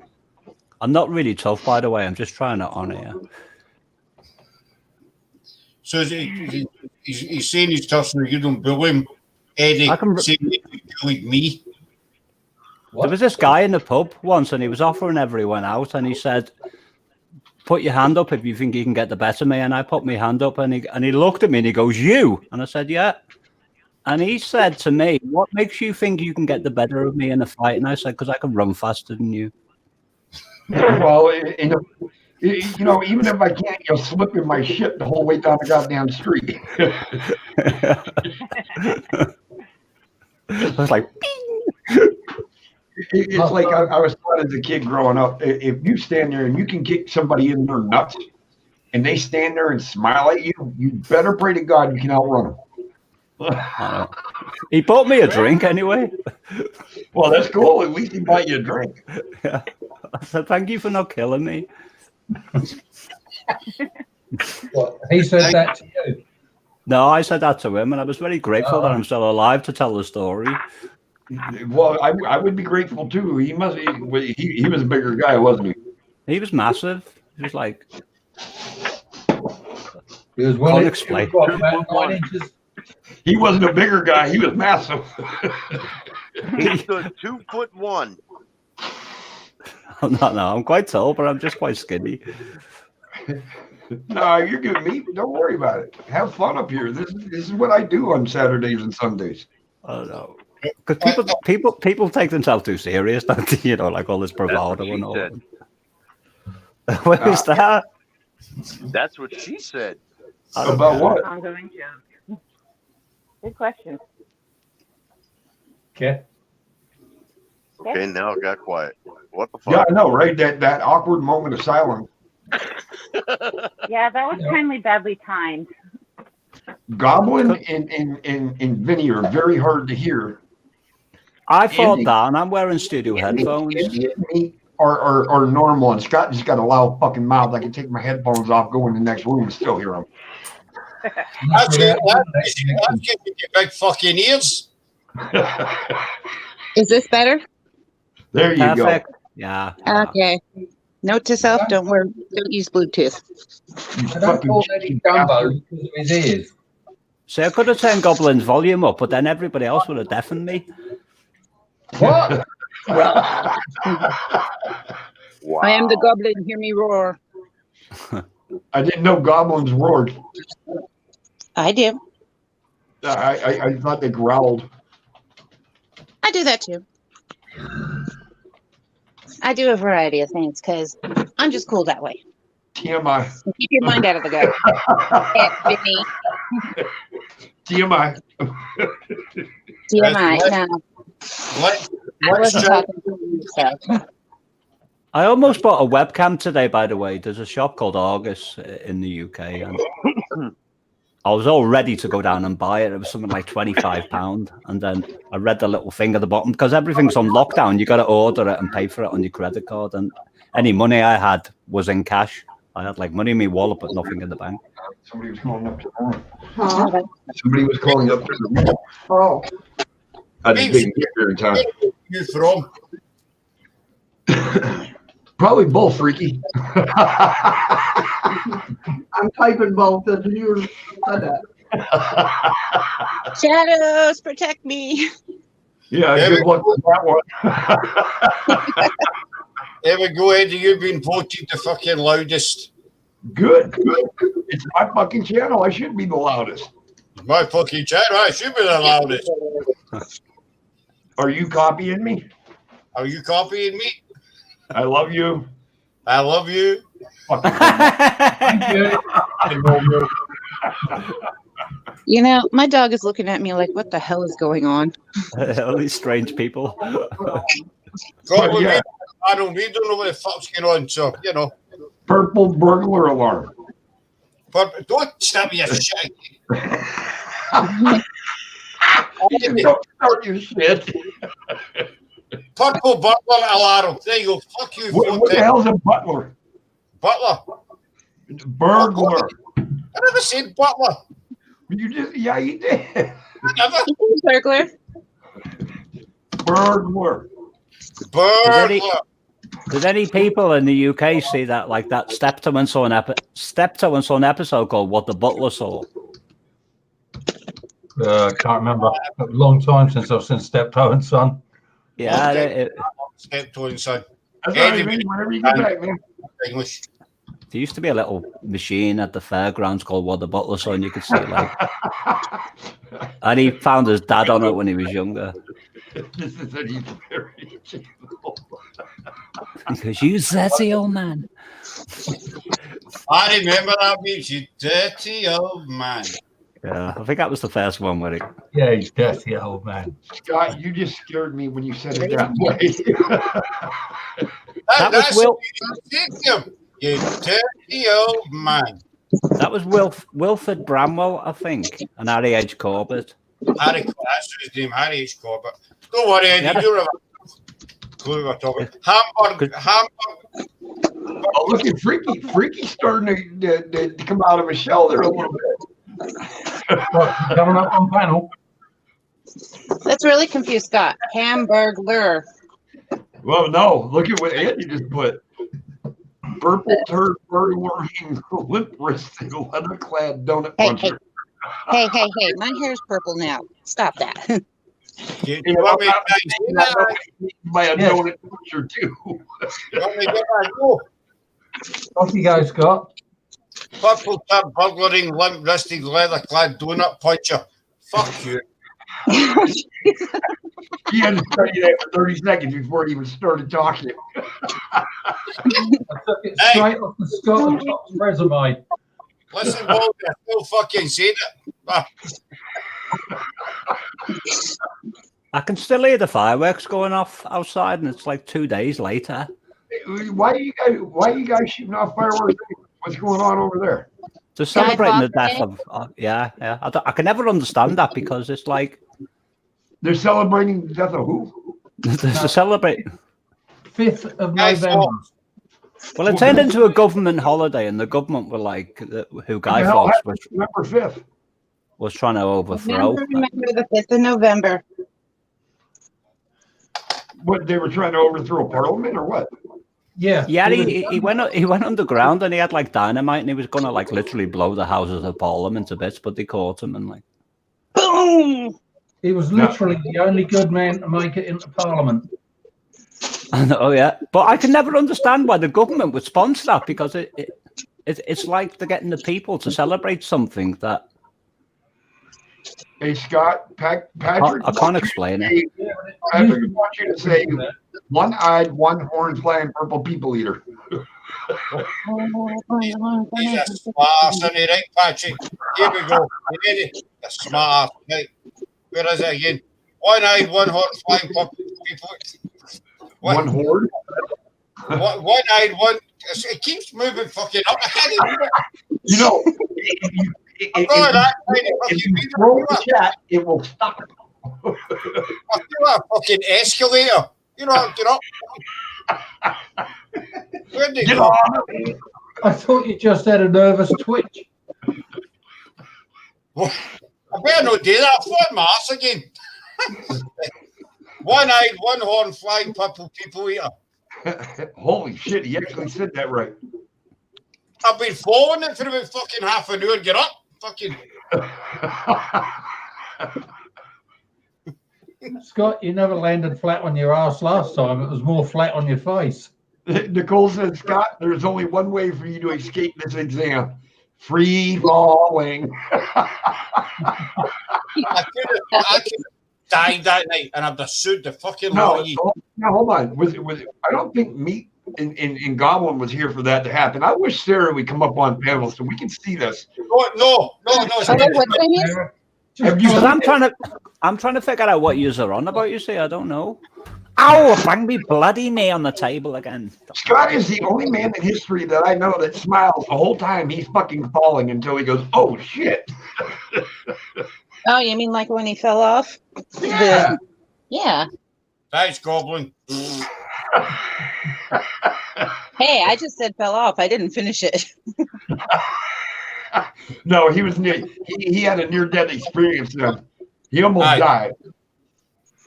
I'm not really tough, by the way. I'm just trying to honor you. So he's saying he's tough, so you don't bully him. Eddie saying you bullied me. There was this guy in the pub once, and he was offering everyone out, and he said, "Put your hand up if you think you can get the better of me." And I put my hand up, and he looked at me, and he goes, "You?" And I said, "Yeah." And he said to me, "What makes you think you can get the better of me in a fight?" And I said, "Because I can run faster than you." Well, even if I can't, you'll slip in my shit the whole way down the goddamn street. I was like, It's like I was taught as a kid growing up. If you stand there and you can kick somebody in their nuts and they stand there and smile at you, you better pray to God you can outrun them. He bought me a drink anyway. Well, that's cool. At least he bought you a drink. Yeah. I said, "Thank you for not killing me." What, he said that to you? No, I said that to him, and I was very grateful that I'm still alive to tell the story. Well, I would be grateful too. He was a bigger guy, wasn't he? He was massive. He was like, He was Can't explain. about 9 inches. He wasn't a bigger guy. He was massive. He stood 2'1". no, I'm quite tall, but I'm just quite skinny. No, you're good, meat. Don't worry about it. Have fun up here. This is what I do on Saturdays and Sundays. I don't know. Because people take themselves too serious, don't they? You know, like all this bravado and all. said. What is that? That's what she said. About what? Ongoing joke. Good question. Okay. Okay, now it got quiet. What the fuck? Yeah, I know, right? That awkward moment of silence. Yeah, that was kindly badly timed. Goblin and Vinny are very hard to hear. I thought Andy- that, and I'm wearing studio headphones. Andy and me are normal, and Scott just got a loud fucking mouth. I can take my headphones off, go in the next room, and still hear him. That's it. That's getting your big fucking ears. Is this better? There you Perfect. Yeah. Okay. Note to self: don't use Bluetooth. go. You I don't call Eddie Dumbo because of his ears. See, I could have turned Goblin's volume up, but then everybody else would have deafened me. What? Wow. I am the goblin. Hear me roar. I didn't know goblins roared. I do. I thought they growled. I do that too. I do a variety of things because I'm just cool that way. TMI. So keep your mind out of the gutter. Vinny. TMI. TMI. No, I wasn't talking to myself. I almost bought a webcam today, by the way. There's a shop called Argus in the UK, and I was all ready to go down and buy it. It was something like £25, and then I read the little thing at the bottom because everything's on lockdown. You got to order it and pay for it on your credit card, and any money I had was in cash. I had like money in my wallet, but nothing in the bank. Somebody was calling up to the room. Huh? Somebody was calling up to the room. Oh, I didn't get here in time. You from? Probably both, Freaky. I'm typing both as you said that. Shadows, protect me. Yeah, good luck with that one. There we go, Eddie. You've been voted the fucking loudest. Good. It's my fucking channel. I should be the loudest. My fucking channel. I should be the loudest. Are you copying me? Are you copying me? I love you. I love you. Fucking Thank you. You know, my dog is looking at me like, what the hell is going on? All these strange people. Probably yeah. I don't know what the fuck's going on, so, you know. Purple burglar alarm. But don't stop your shit. Don't start your shit. Purple butler alarm. There you go. Fuck you. What the hell's a butler? Butler. Burglar. I never said butler. You did. Never. Burglar. Burglar. Burglar. Did any people in the UK see that, like that Steptoe and Son episode called "What the Butler Saw"? Can't remember. A long time since I've seen Steptoe and Son. Yeah, Okay. Steptoe and Son. That's all right, whenever you get back, man. English. there used to be a little machine at the fairgrounds called "What the Butler Saw," and you could see it like. And he found his dad on it when he was younger. This is an very Because you dirty old man. I remember that beach, you dirty old man. Yeah, I think that was the first one where it. Yeah, he's dirty old man. Scott, you just scared me when you said it that way. That's Will. You dirty old man. That was Wilfred Bramwell, I think, and Harry H. Corbett. Harry, that's his name, Harry H. Corbett. Don't worry, Eddie, Yeah. you're a clue we're talking. Hamburg. Oh, look at Freaky. Freaky's starting to come out of his shell there a little bit. Coming up on panel. That's really confused, Scott. Hamburglar. Well, no. Look at what Andy just put. Purple turd burglar-eating limp-wristed leather-clad donut Hey, puncher. Hey, my hair's purple now. Stop that. You want me to By a Yes. donut puncher too. you want me to get that go? Off you go, Scott. Purple tub burglaring, limp-wristed, leather-clad donut puncher. Fuck you. He had to study that for 30 seconds before he even started talking. I took it straight off the Scott and Top's resume. Listen, Bob, I still fucking said it. I can still hear the fireworks going off outside, and it's like 2 days later. Why are you guys shooting off fireworks? What's going on over there? They're celebrating the Guy death of yeah. I can never understand that because it's like They're celebrating the death of who? to celebrate. 5th of Guy November. Fawkes. Well, it turned into a government holiday, and the government were like, who Guy The hell Fawkes happened November 5th. was trying to overthrow. Remember the 5th of November. What, they were trying to overthrow Parliament or what? Yeah. Yeah, he went underground, and he had like dynamite, and he was gonna like literally blow the Houses of Parliament to bits, but they caught him and like. Boom! He was literally the only good man to make it into Parliament. Oh yeah, but I can never understand why the government would sponsor that because it's like they're getting the people to celebrate something that Hey, Scott, Patrick. I can't explain it. Patrick wants you to say one-eyed, one-horned, flying purple people eater. He's a smart, isn't he, right, Patrick? Here we go. You ready? A smart, right? Where is it again? One-eyed, one-horn, flying purple people. One horde? One-eyed, one. It keeps moving fucking up. I can't even read it. You know, if you throw the chat, it will stop. I feel a fucking escalator. You know, get up. Where did Get go? on. I thought you just had a nervous twitch. I better not do that. I'm flying my ass again. One-eyed, one-horn, flying purple people eater. Holy shit, he actually said that right. I've been following it for about fucking half an hour. Get up. Fucking. Scott, you never landed flat on your ass last time. It was more flat on your face. Nicole said, Scott, there's only one way for you to escape this exam. Free falling. I could have died that night and I'd have sued the fucking No, lawyer. hold on. Was it? I don't think Meat in Goblin was here for that to happen. I wish Sarah would come up on panel so we can see this. No. Because I'm trying to figure out what yous are on about. You see, I don't know. Ow! Bang me bloody knee on the table again. Scott is the only man in history that I know that smiles the whole time he's fucking falling until he goes, "Oh shit!" Oh, you mean like when he fell off? Yeah. Yeah. Thanks, Goblin. Hey, I just said fell off. I didn't finish it. No, he was near. He had a near-death experience. Then he almost died.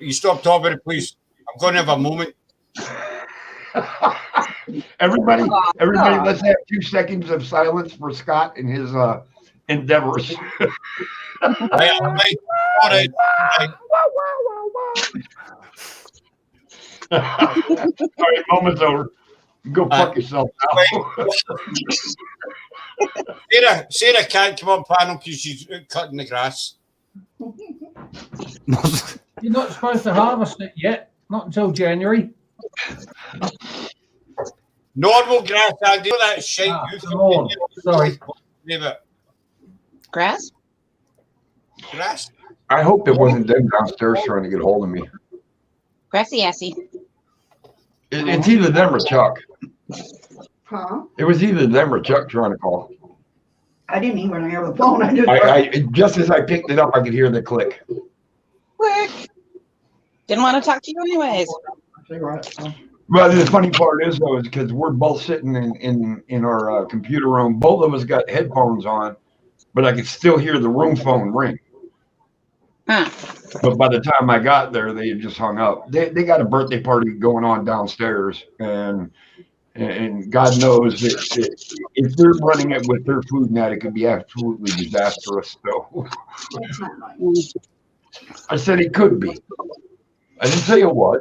You stop talking, please. I'm going to have a moment. Everybody, let's have 2 seconds of silence for Scott and his endeavors. All right. All right, moment's over. Go fuck yourself now. Sarah can't come on panel because she's cutting the grass. You're not supposed to harvest it yet. Not until January. Normal grass, I do that shit. Lawn. Sorry. Grass? Grass? I hope it wasn't them downstairs trying to get hold of me. Grassy assy. It's either them or Chuck. Huh? It was either them or Chuck trying to call. I didn't even hear the phone. I just I just as I picked it up, I could hear the click. Quick. Didn't want to talk to you anyways. Well, the funny part is though, is because we're both sitting in our computer room. Both of us got headphones on, but I could still hear the room phone ring. Huh. But by the time I got there, they had just hung up. They got a birthday party going on downstairs, and God knows that if they're running it with their food net, it could be absolutely disastrous. So That's not nice. I said it could be. I didn't say it was.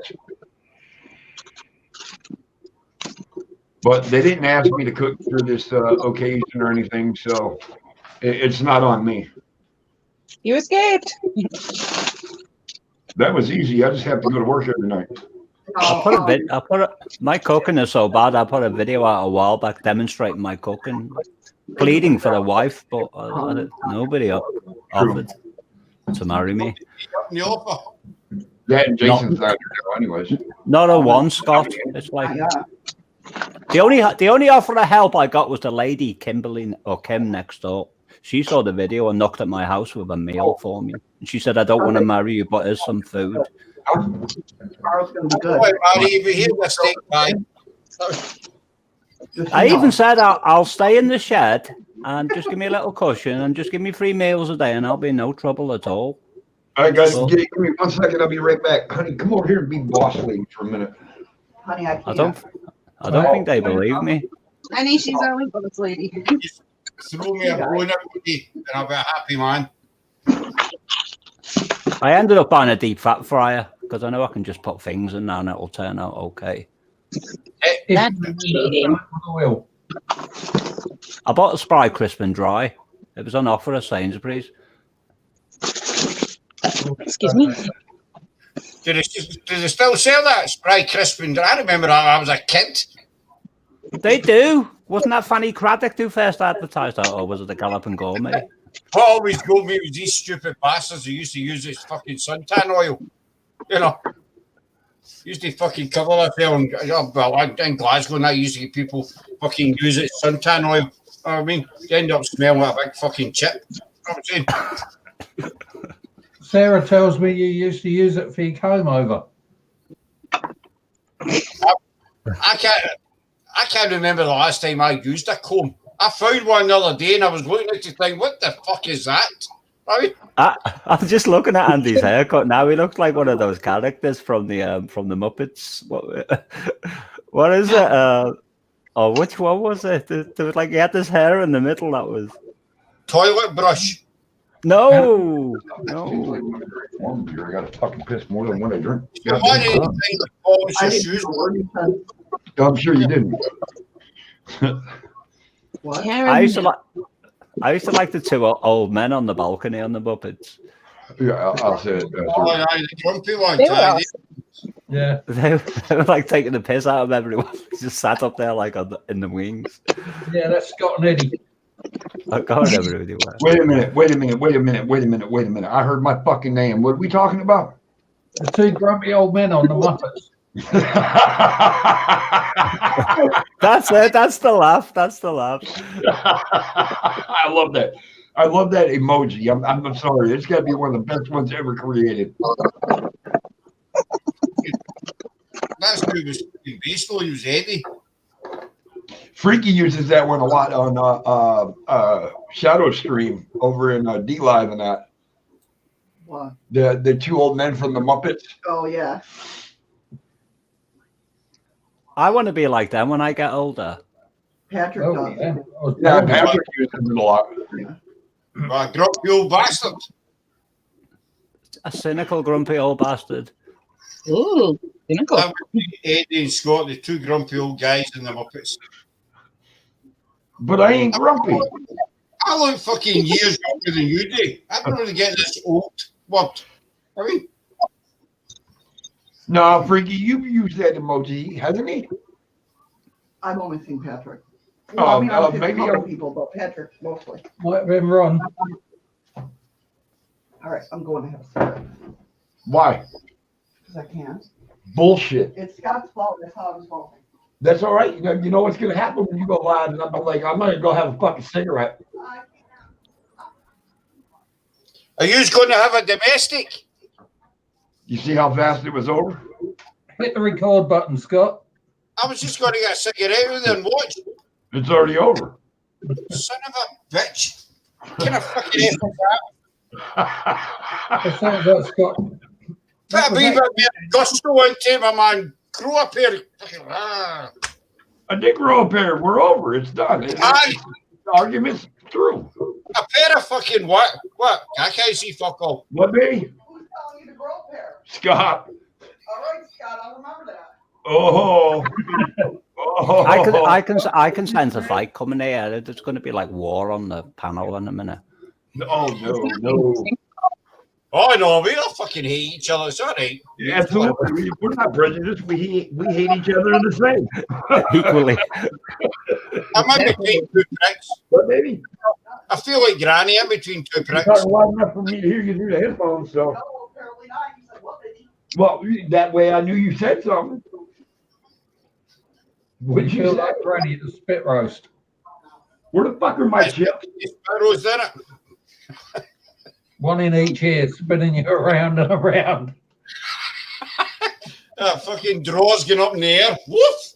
But they didn't ask me to cook for this occasion or anything, so it's not on me. You escaped. That was easy. I just have to go to work every night. My cooking is so bad. I put a video out a while back demonstrating my cooking, pleading for a wife, but nobody offered to marry me. That and Jason's not here anyways. Not a one, Scott. It's like the only offer of help I got was the lady Kimberly or Kim next door. She saw the video and knocked at my house with a meal for me. And she said, "I don't want to marry you, but here's some food." Tomorrow's gonna be good. I even said I'll stay in the shed and just give me a little cushion and just give me 3 meals a day and I'll be in no trouble at all. All right, guys, give me 1 second. I'll be right back. Honey, come over here and be boss lady for a minute. Honey, I can't. I don't think they believe me. Honey, she's our boss lady. Throw me a bone every and I'll be a happy man. I ended up buying a deep fat fryer because I know I can just put things in there and it'll turn out okay. That's cheating. I bought a Spry Crisp and Dry. It was on offer at Sainsbury's. Excuse me. Do they still sell that Spry Crisp and Dry? I remember I was a kid. They do. Wasn't that Fanny Craddock who first advertised that, or was it the Galloping Gourmet? What always got me was these stupid bastards who used to use this fucking suntan oil. You know, used to fucking cover themselves. In Glasgow, and I used to get people fucking use it suntan oil. You know what I mean? You end up smelling like a big fucking chip. You know what I'm saying? Sarah tells me you used to use it for your comb over. I can't remember the last time I used a comb. I found one the other day and I was looking at it think, what the fuck is that? Right? I'm just looking at Andy's haircut now. He looks like one of those characters from the Muppets. What is it? Which one was it? There was like he had this hair in the middle. That was toilet brush. No. I got to fucking piss more than when I drink. I'm sure you didn't. What? I used to like the 2 old men on the balcony on the Muppets. Yeah, I'll say it. The grumpy one. Yeah. They were like taking the piss out of everyone. Just sat up there like in the wings. Yeah, that's Scott and Eddie. I can't remember who they were. Wait a minute. I heard my fucking name. What are we talking about? The 2 grumpy old men on the Muppets. That's it. That's the laugh. I love that. I love that emoji. I'm sorry. It's got to be one of the best ones ever created. That's who was baseball. He was Eddie. Freaky uses that one a lot on Shadow Stream over in D Live and that. What? The 2 old men from the Muppets. Oh yeah. I want to be like them when I get older. Patrick does. Yeah, Patrick uses it a lot. Grumpy old bastard. A cynical, grumpy old bastard. Ooh, cynical. That would be Eddie and Scott, the 2 grumpy old guys in the Muppets. But I ain't grumpy. I look fucking years younger than you do. I don't really get this old word. I mean, No, Freaky, you've used that emoji, hasn't he? I've only seen Patrick. Well, I mean, I've seen maybe a couple people, but Patrick mostly. Might have been Ron. All right, I'm going to have a cigarette Why? because I can't. Bullshit. It's Scott's fault. That's how I was voting. That's all right. You know what's going to happen when you go live, and I'm like, I'm going to go have a fucking cigarette. are you going to have a domestic? You see how fast it was over? Hit the record button, Scott. I was just going to get a cigarette with and watch. It's already over. Son of a bitch. Can I fucking F that? It sounds like Scott. That'd be about me. Gusto one time, my man. Grow up here. I did grow up here. We're over. It's done. Aye. The argument's through. A pair of fucking what? What? I can't see fuck all. What, baby? Who's telling you to grow up here? Scott. All right, Scott, I'll remember that. Oh. I can sense a fight coming here. There's going to be like war on the panel in a minute. Oh, no. Oh no, we all fucking hate each other. It's all right. Yeah, absolutely. We're not prejudiced. We hate each other the same. Equally. I'm in between two pricks. What, baby? I feel like Granny in between two You're pricks. talking loud enough for me to hear you through the headphones, so. No, apparently not. You said what, baby? Well, that way I knew you said something. What'd You you feel say? like ready to spit roast. Where the fuck are my chips? It's sparrows in it. One in each ear, spinning you around and around. That fucking draw's going up in the air. Woof!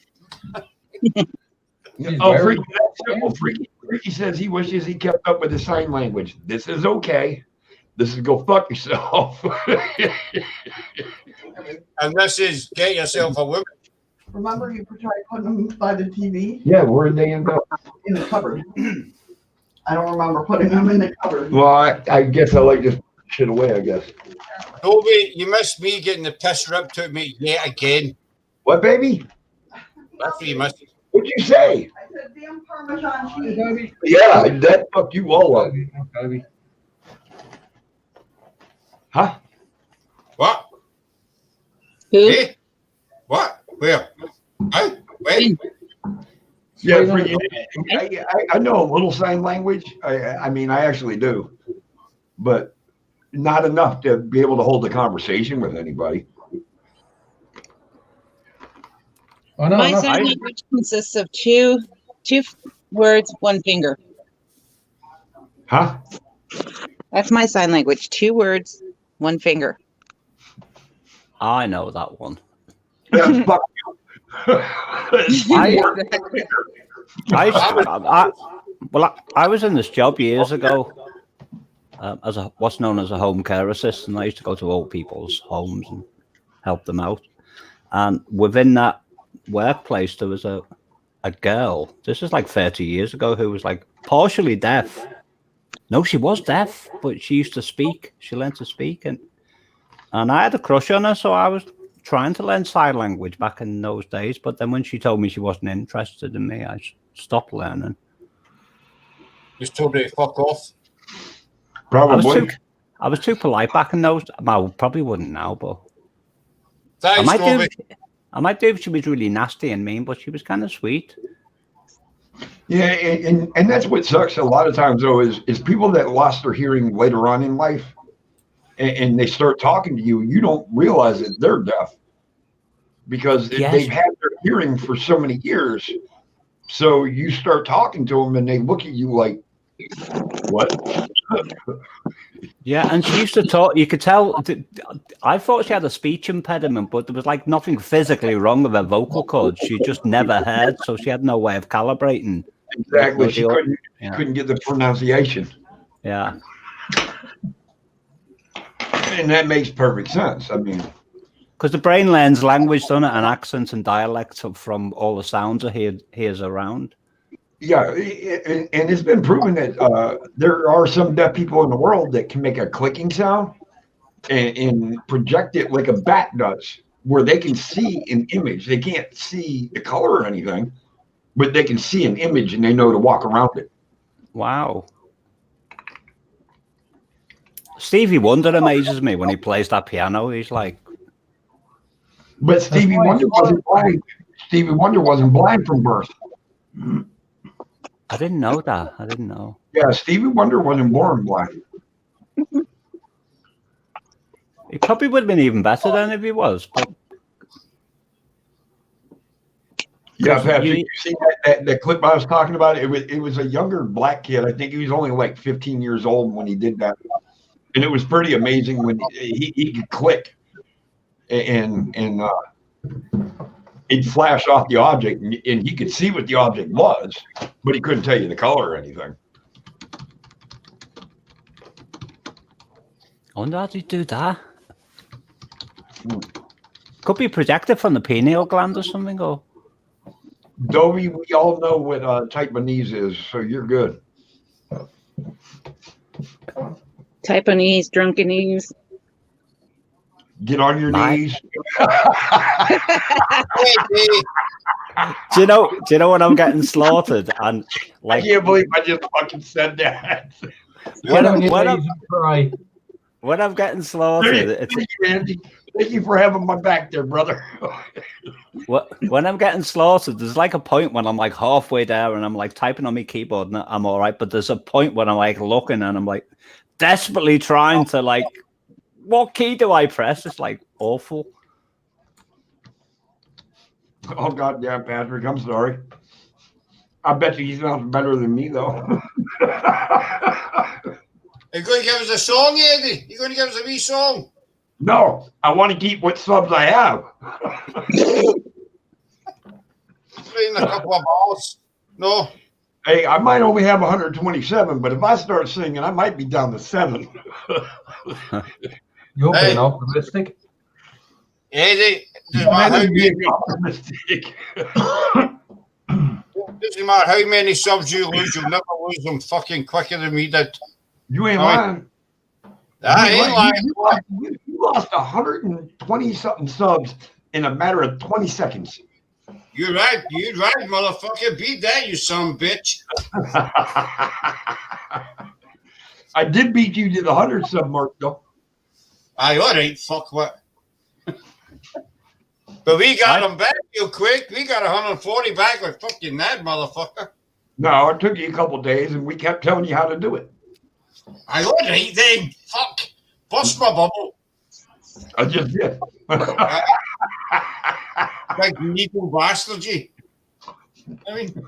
Oh, Freaky says he wishes he kept up with the sign language. This is okay. This is go fuck yourself. And this is get yourself a woman. Remember you tried putting them by the TV Yeah, where'd they end up? in the cupboard? I don't remember putting them in the cupboard. Well, I guess I like this shit away, I guess. Toby, you missed me getting the piss ripped out of me yet again. What, baby? That's what you missed. What'd you say? I said damn Parmesan cheese. Yeah, that fucked you all up. Toby. Huh? What? Who? Hey? What? Where? Huh? Wait. Yeah, Freaky, I know a little sign language. I mean, I actually do. But not enough to be able to hold a conversation with anybody. I know. My I know. sign language consists of two words, one finger. Huh? That's my sign language. 2 words, 1 finger. I know that one. Yeah, fuck you. I was in this job years ago as what's known as a home care assistant. I used to go to old people's homes and help them out. And within that workplace, there was a girl. This is like 30 years ago, who was like partially deaf. No, she was deaf, but she used to speak. She learned to speak, and I had a crush on her, so I was trying to learn sign language back in those days. But then when she told me she wasn't interested in me, I stopped learning. Just told her to fuck off. Probably. I was too polite back in those. Well, probably wouldn't now, but Thanks, I might do Toby. if she was really nasty and mean, but she was kind of sweet. Yeah, and that's what sucks a lot of times, though, is people that lost their hearing later on in life, and they start talking to you, you don't realize that they're deaf because they've had their hearing for so many years. So you start talking to them, and they look at you like, what? Yeah, and she used to talk. You could tell. I thought she had a speech impediment, but there was like nothing physically wrong with her vocal cords. She just never heard, so she had no way of calibrating. Exactly. She couldn't get the pronunciation. Yeah. And that makes perfect sense. I mean, because the brain learns language, doesn't it, and accents and dialects from all the sounds it hears around. Yeah, and it's been proven that there are some deaf people in the world that can make a clicking sound and project it like a bat does, where they can see an image. They can't see the color or anything, but they can see an image and they know to walk around it. Wow. Stevie Wonder amazes me when he plays that piano. He's like... But Stevie Wonder wasn't blind. Stevie Wonder wasn't blind from birth. I didn't know that. I didn't know. Yeah, Stevie Wonder wasn't born blind. He probably would have been even better than if he was. But... Yeah, Patrick, you see that clip I was talking about? It was a younger black kid. I think he was only like 15 years old when he did that. And it was pretty amazing when he could click and he'd flash off the object and he could see what the object was, but he couldn't tell you the color or anything. I wonder how do you do that? Could be projected from the pineal gland or something, or Dobie, we all know what type of knees is, so you're good. Taiwanese, drunkenese. Get on your knees. do you know when I'm getting slaughtered and like I can't believe I just fucking said that. when I'm getting slaughtered, it's, Thank you, Andy. Thank you for having my back there, brother. when I'm getting slaughtered, there's like a point when I'm like halfway there and I'm like typing on my keyboard and I'm all right, but there's a point when I'm like looking and I'm like desperately trying to like, what key do I press? It's like awful. Oh God, yeah, Patrick, I'm sorry. I bet you he's not better than me though. Are you going to give us a song, Eddie? You going to give us a wee song? No, I want to keep what subs I have. Playing a couple of balls. No. Hey, I might only have 127, but if I start singing, I might be down to 7. You're being optimistic. Eddie, doesn't matter how many subs you lose, you'll never lose them fucking quicker than we did. You ain't lying. I ain't lying. You lost 120 something subs in a matter of 20 seconds. You're right, motherfucker. Beat that, you son of a bitch. I did beat you to the 100 sub mark, though. Aye, all right, fuck what. But we got them back real quick. We got 140 back with fucking that motherfucker. No, it took you a couple days, and we kept telling you how to do it. Aye, all right then. Fuck. Bust my bubble. I just did. Like needle bastard, you. I mean,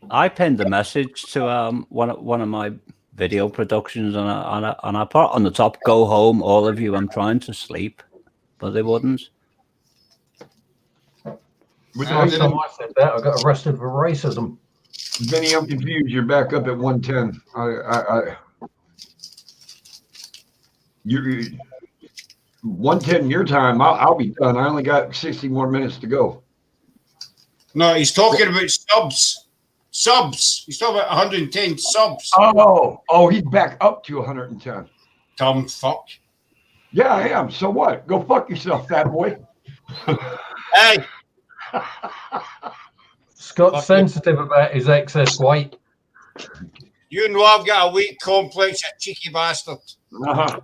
I pinned a message to one of my video productions, and I put on the top, "Go home, all of you. I'm trying to sleep," but they wouldn't. Every time I said that, I got arrested for racism. Vinny, I'm confused. You're back up at 110. You're 110 your time. I'll be done. I only got 60 more minutes to go. no, he's talking about subs. Subs. He's talking about 110 subs. Oh, he's back up to 110. Dumb fuck. Yeah, I am. So what? Go fuck yourself, fat boy. Hey. Scott's sensitive about his excess weight. You know I've got a weight complex, you cheeky bastard. Uh-huh.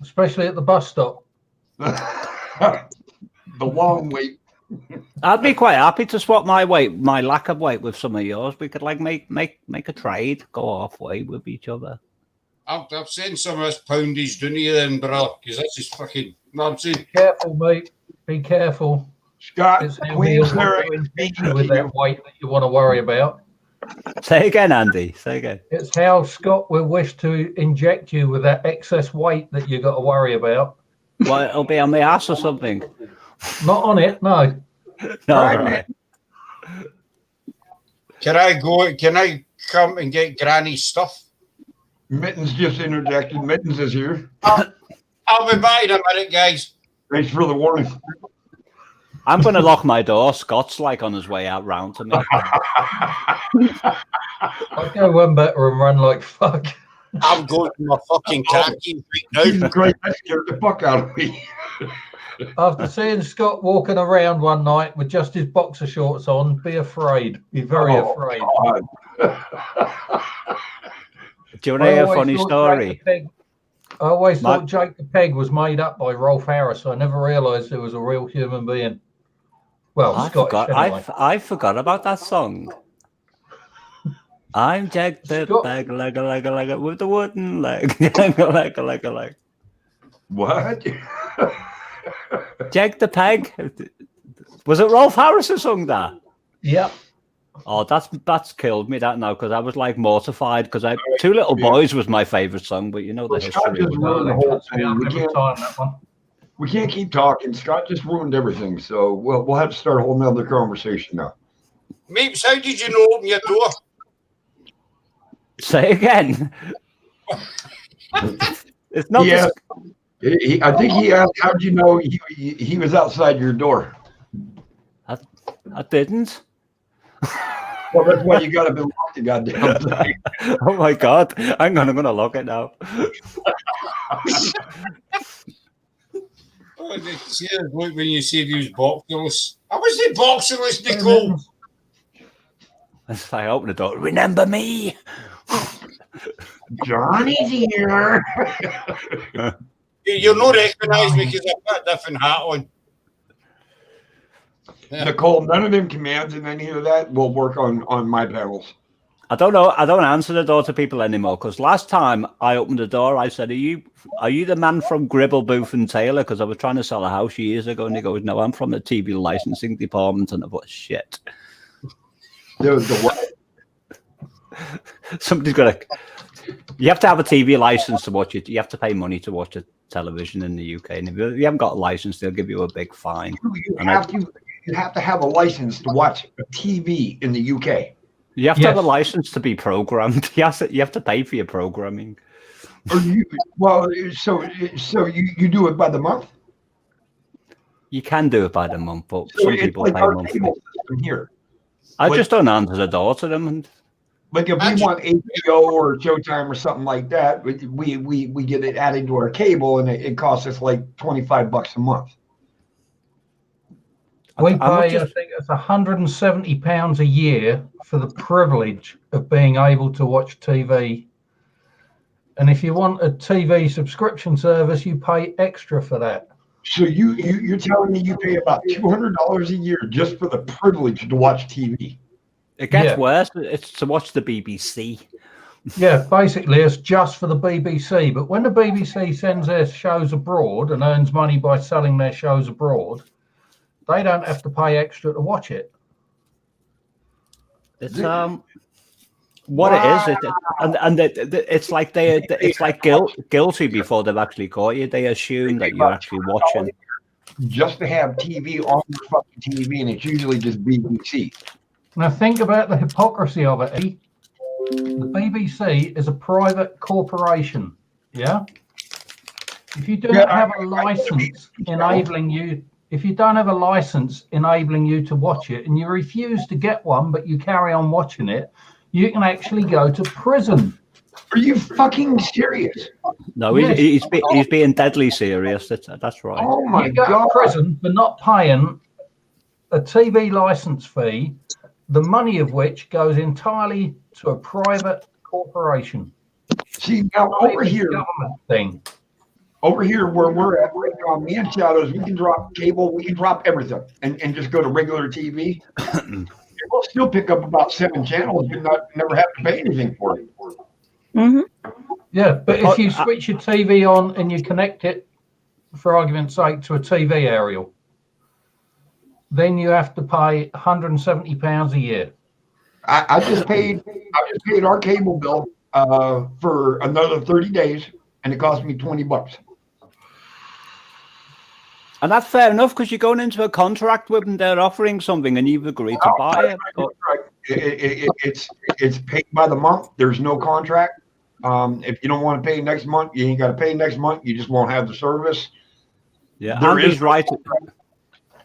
Especially at the bus stop. The long wait. I'd be quite happy to swap my lack of weight, with some of yours. We could like make a trade, go halfway with each other. I've seen some of this poundage down here then, bro, because this is fucking nonsense. Be careful, mate. Be careful. Scott, It's how Queen he'll Sarah, want to inject you with that weight that you want to worry about. Say again, Andy. Say again. It's how Scott will wish to inject you with that excess weight that you got to worry about. Well, it'll be on my ass or something. Not on it, no. No, Right. Can I come and get Granny's stuff? Mittens just interjected. Mittens is here. I'll be back in a minute, guys. Thanks for the warning. I'm going to lock my door. Scott's like on his way out round to me. I'll go one better and run like fuck. I'm going to my fucking khaki right Jesus now. Christ, that scared the fuck out of me. After seeing Scott walking around one night with just his boxer shorts on, be afraid. Be very afraid. God. Do you want to hear a funny story? I always thought Jake the Peg was made up by Rolf Harris. I never realised it was a real human being. Well, Scottish anyway. I forgot about that song. I'm Jack the Peg, leg, with the wooden leg. leg. What? Jack the Peg. Was it Rolf Harris who sung that? Yeah. Oh, that's killed me that now, because I was like mortified, because Two Little Boys was my favourite song, but you know the Scott history. just ruined the whole thing. We can't keep talking. Scott just ruined everything. So we'll have to start a whole nother conversation now. Meeps, how did you know open your door? Say again. It's not. Yeah. Just, I think he asked, how'd you know he was outside your door? I didn't. Well, that's why you got to be locked the goddamn thing. Oh my God! I'm gonna lock it now. Oh, look, when you said he was boxerless. I was the boxerless, Nicole. As I open the door, remember me? Johnny's here. You'll not recognise me because I've got a different hat on. Yeah. Nicole, none of them commands and any of that will work on my panels. I don't know. I don't answer the door to people anymore because last time I opened the door, I said, "Are you the man from Gribble, Booth and Taylor?" Because I was trying to sell a house years ago, and he goes, "No, I'm from the TV licensing department." And I thought, "Shit." The what? Somebody's got to. You have to have a TV license to watch it. You have to pay money to watch a television in the UK, and if you haven't got a license, they'll give you a big fine. You have to have a license to watch a TV in the UK. You have to have a license to be programmed. You have to pay for your programming. So you do it by the month? You can do it by the month, but So some it's people like pay our monthly. cable system here. I Like- just don't answer the door to them. And Like if we want HBO or Showtime or something like that, we get it added to our cable, and it costs us like $25 a month. We How much pay, is- I think it's £170 a year for the privilege of being able to watch TV. And if you want a TV subscription service, you pay extra for that. So you're telling me you pay about $200 a year just for the privilege to watch TV? it gets Yeah. worse. It's to watch the BBC. Yeah, basically it's just for the BBC. But when the BBC sends their shows abroad and earns money by selling their shows abroad, they don't have to pay extra to watch it. It's what it is, it's like it's like guilty before they've actually caught you. They assume that you're actually watching. Just to have TV on your fucking TV, and it's usually just BBC. Now think about the hypocrisy of it, eh? The BBC is a private corporation, yeah? If you don't have a license enabling you, if you don't have a license enabling you to watch it and you refuse to get one, but you carry on watching it, you can actually go to prison. Are you fucking serious? No, Yes. he's being deadly serious. That's right. Oh my You go God. to prison for not paying a TV license fee, the money of which goes entirely to a private corporation. See, now Not over even a here government thing. where we're at right now, me and Shadows, we can drop cable, we can drop everything and just go to regular TV. And we'll still pick up about 7 channels and never have to pay anything for it. Yeah, but if you switch your TV on and you connect it, for argument's sake, to a TV aerial, then you have to pay £170 a year. I just paid our cable bill for another 30 days, and it cost me $20. And that's fair enough because you're going into a contract with them. They're offering something, and you've agreed to buy it. But It's paid by the month. There's no contract. If you don't want to pay next month, you ain't got to pay next month. You just won't have the service. yeah, There Andy's is- right.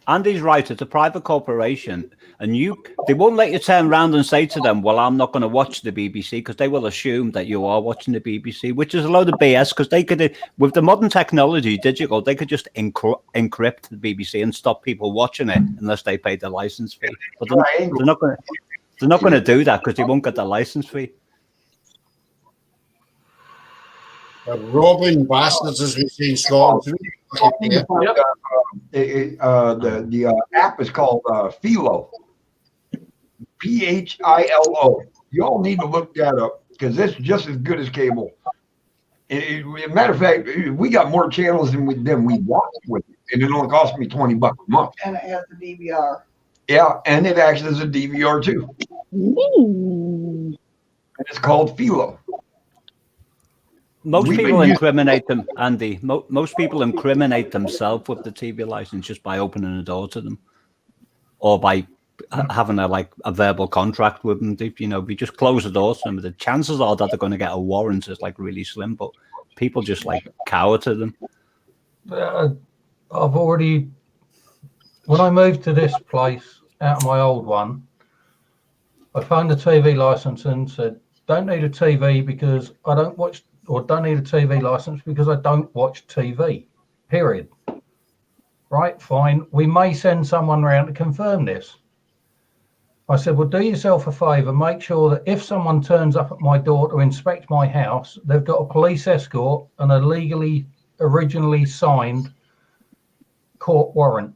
Andy's right. It's a private corporation, and they won't let you turn around and say to them, "Well, I'm not going to watch the BBC," because they will assume that you are watching the BBC, which is a load of BS. Because they could, with the modern technology, digital, they could just encrypt the BBC and stop people watching it unless they pay the license fee. But they're not going to. They're not going to do that because they won't get the license fee. Robbing bastards, as we say in Scotland. Yeah. The app is called Philo. PHILO. You all need to look that up because it's just as good as cable. Matter of fact, we got more channels than we watch with it, and it only cost me $20 a month. And it has the DVR. Yeah, and it acts as a DVR too. And it's called Philo. Most We've people been incriminate them, Andy. Most people incriminate themselves with the TV license just by opening the door to them, or by having a verbal contract with them. If you just close the door to them, the chances are that they're going to get a warrant is like really slim. But people just like cower to them. I've already, when I moved to this place out of my old one, I found a TV license and said, don't need a TV because I don't watch, or don't need a TV license because I don't watch TV, period. Right, fine. We may send someone around to confirm this. I said, well, do yourself a favour, make sure that if someone turns up at my door to inspect my house, they've got a police escort and a legally, originally signed court warrant.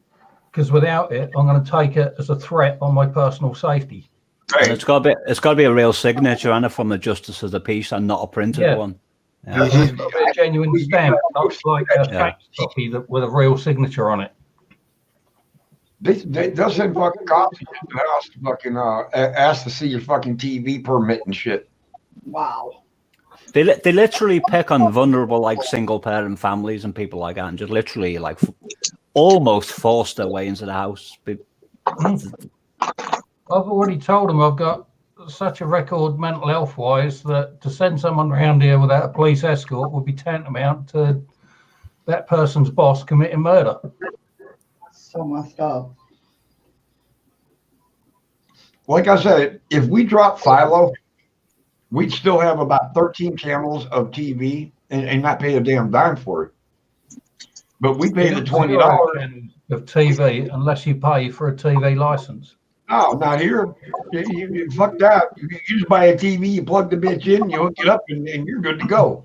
Because without it, I'm going to take it as a threat on my personal safety. Right. And it's got to be a real signature, Anna, from the Justice of the Peace, and not a printed one. Yeah. It's got to be a genuine stamp, not like a fax copy with a real signature on it. They doesn't fucking cops in the house fucking ask to see your fucking TV permit and shit. Wow. They literally pick on vulnerable like single parent families and people like that, and just literally like almost force their way into the house. I've already told them I've got such a record mental health wise that to send someone around here without a police escort would be tantamount to that person's boss committing murder. So messed up. Like I said, if we drop Philo, we'd still have about 13 channels of TV and not pay a damn dime for it. But we pay the $20 of TV unless you pay for a TV license. No, not here. You fuck that. You just buy a TV, you plug the bitch in, you hook it up, and you're good to go.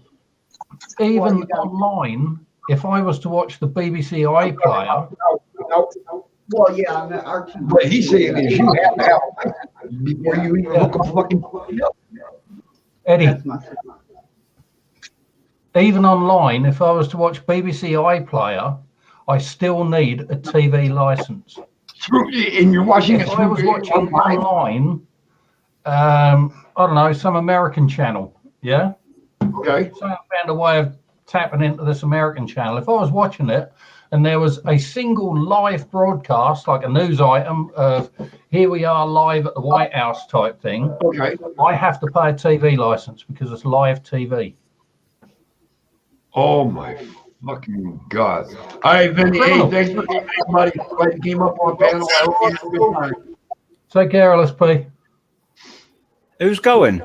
Even online, if I was to watch the BBC iPlayer. Well, yeah, on the RTV. What he's saying is you have to have it before you even hook a fucking up. Eddie, even online, if I was to watch BBC iPlayer, I still need a TV license. And you're watching it. If I was watching online, I don't know, some American channel, yeah? Okay. So I found a way of tapping into this American channel. If I was watching it and there was a single live broadcast, like a news item of here we are live at the White House type thing, okay, I have to pay a TV license because it's live TV. Oh my fucking God. All right, Vinny, hey, thanks for everybody who came up on panel. I hope you had a good time. Take care, LSP. Who's going?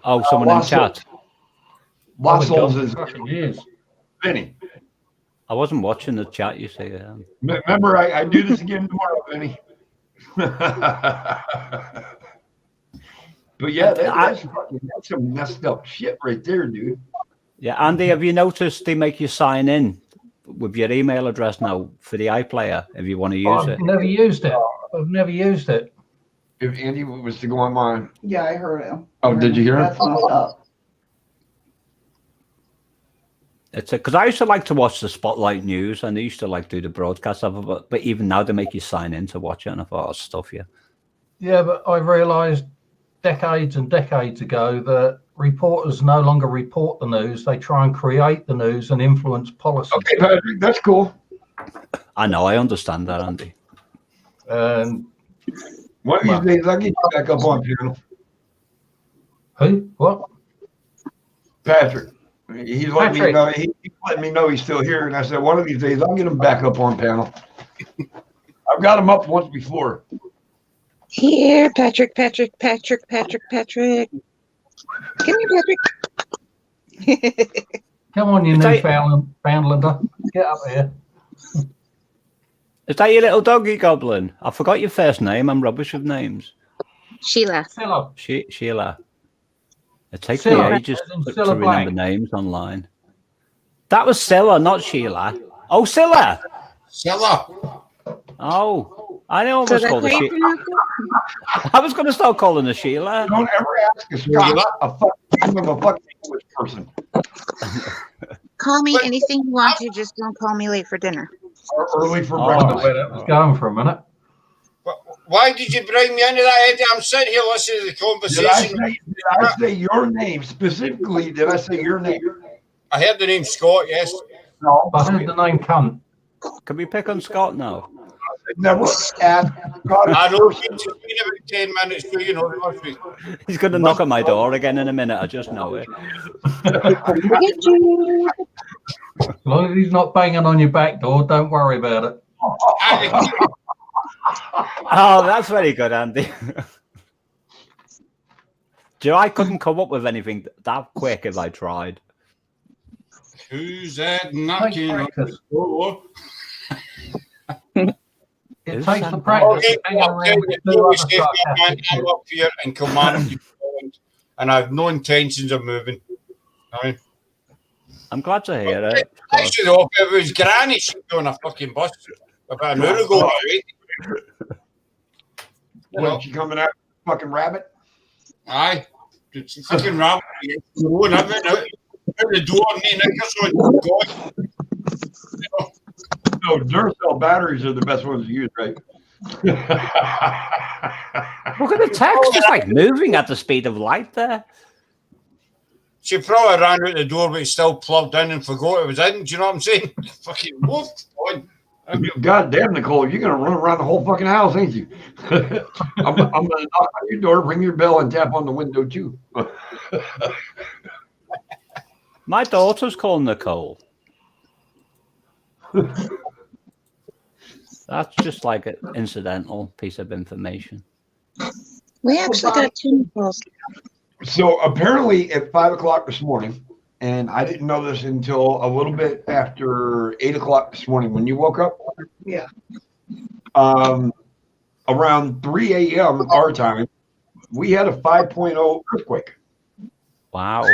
Oh, someone in chat. Wassels is years. Vinny. I wasn't watching the chat, you see. Remember, I do this again tomorrow, Vinny. But yeah, that's some messed up shit right there, dude. Yeah, Andy, have you noticed they make you sign in with your email address now for the iPlayer if you want to use it? I've never used it. If Andy was to go online. Yeah, I heard him. Oh, did you hear him? That's messed up. It's because I used to like to watch the Spotlight News and they used to like do the broadcast of it, but even now they make you sign in to watch it, and I thought, oh, stuff you. Yeah, but I realised decades and decades ago that reporters no longer report the news; they try and create the news and influence policy. Okay, Patrick, that's cool. I know, I understand that, Andy. One of these days, I'll get you back up on panel. Who? What? Patrick. He's letting me know. He's letting me know he's still here, and I said one of these days I'll get him back up on panel. I've got him up once before. Here, Patrick. Come here, Patrick. Come on, you Newfoundlander. Get up here. Is that your little doggy, Goblin? I forgot your first name. I'm rubbish with names. Sheila. Sheila. It takes me ages to remember names online. That was Scylla, not Sheila. Oh, Scylla. Oh, I know I was called her Sheila. I was going to start calling her Sheila. Don't ever ask a Scott a fucking English person. Call me anything you want to, just don't call me late for dinner. Or early for breakfast. Where that was going for a minute. Why did you bring me into that, Eddie? I'm sitting here listening to the conversation. Did I say your name specifically? Did I say your name? I heard the name Scott, yes. No. I heard the name cunt. Can we pick on Scott now? never asked. God, I know it's been about 10 minutes, so you know, it must be. He's going to knock on my door again in a minute. I just know it. As long as he's not banging on your back door, don't worry about it. Oh, that's very good, Andy. Do you know, I couldn't come up with anything that quick if I tried. Who's that knocking on the door? It takes the practice. I'm up here and command you, and I have no intentions of moving. I I'm glad to hear it. Actually, though, if it was Granny, she'd be on a fucking bus about an hour ago, right? When she coming out, fucking rabbit? Aye. It's a fucking rabbit. Going up and out the door, and No, Duracell batteries are the best ones to use, right? Look at the text. It's like moving at the speed of light there. She probably ran out the door, but it's still plugged in and forgot it was in. Do you know what I'm saying? Fucking woof. God damn, Nicole, you're going to run around the whole fucking house, ain't you? I'm going to knock on your door, ring your bell, and tap on the window, too. My daughter's called Nicole. That's just like an incidental piece of information. We actually got 2 Nicoles. So apparently at 5 o'clock this morning, and I didn't know this until a little bit after 8 o'clock this morning when you woke up. Yeah. Around 3 a.m. our time, we had a 5.0 earthquake. Wow.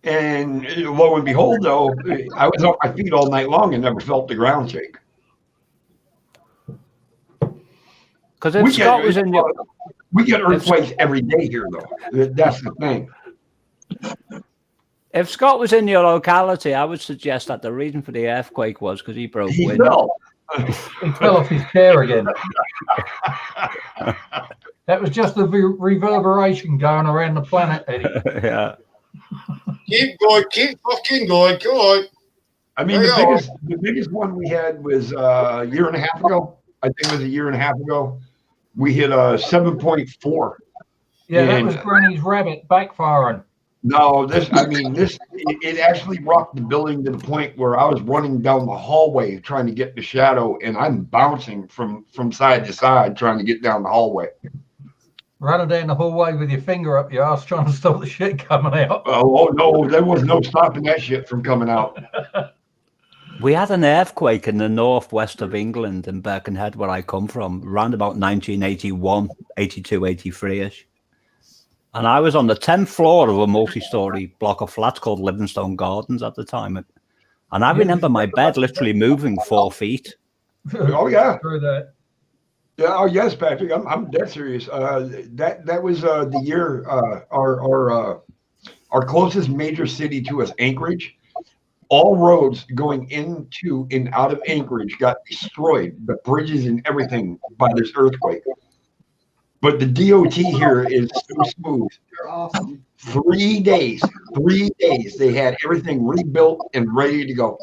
And lo and behold, though, I was on my feet all night long and never felt the ground shake. Because if Scott was in your... We get earthquakes every day here, though. That's the thing. If Scott was in your locality, I would suggest that the reason for the earthquake was because he broke He wind. fell. He fell off his chair again. That was just the reverberation going around the planet, Eddie. Yeah. Keep going, keep fucking going, come on. I mean, the biggest one we had was a year and a half ago. I think it was a year and a half ago. We hit a 7.4. Yeah, that was Granny's rabbit backfiring. No, it actually rocked the building to the point where I was running down the hallway trying to get the shadow, and I'm bouncing from side to side trying to get down the hallway. Running down the hallway with your finger up your ass trying to stop the shit coming out. Oh no, there was no stopping that shit from coming out. We had an earthquake in the northwest of England in Birkenhead, where I come from, around about 1981, 82, 83-ish. And I was on the 10th floor of a multi-story block of flats called Livingstone Gardens at the time. And I remember my bed literally moving 4 feet. Oh, yeah. Through that. Yeah, oh, yes, Patrick. I'm dead serious. That was the year our closest major city to us, Anchorage. All roads going into and out of Anchorage got destroyed, the bridges and everything, by this earthquake. But the DOT here is so smooth. They're awesome. 3 days, they had everything rebuilt and ready to go.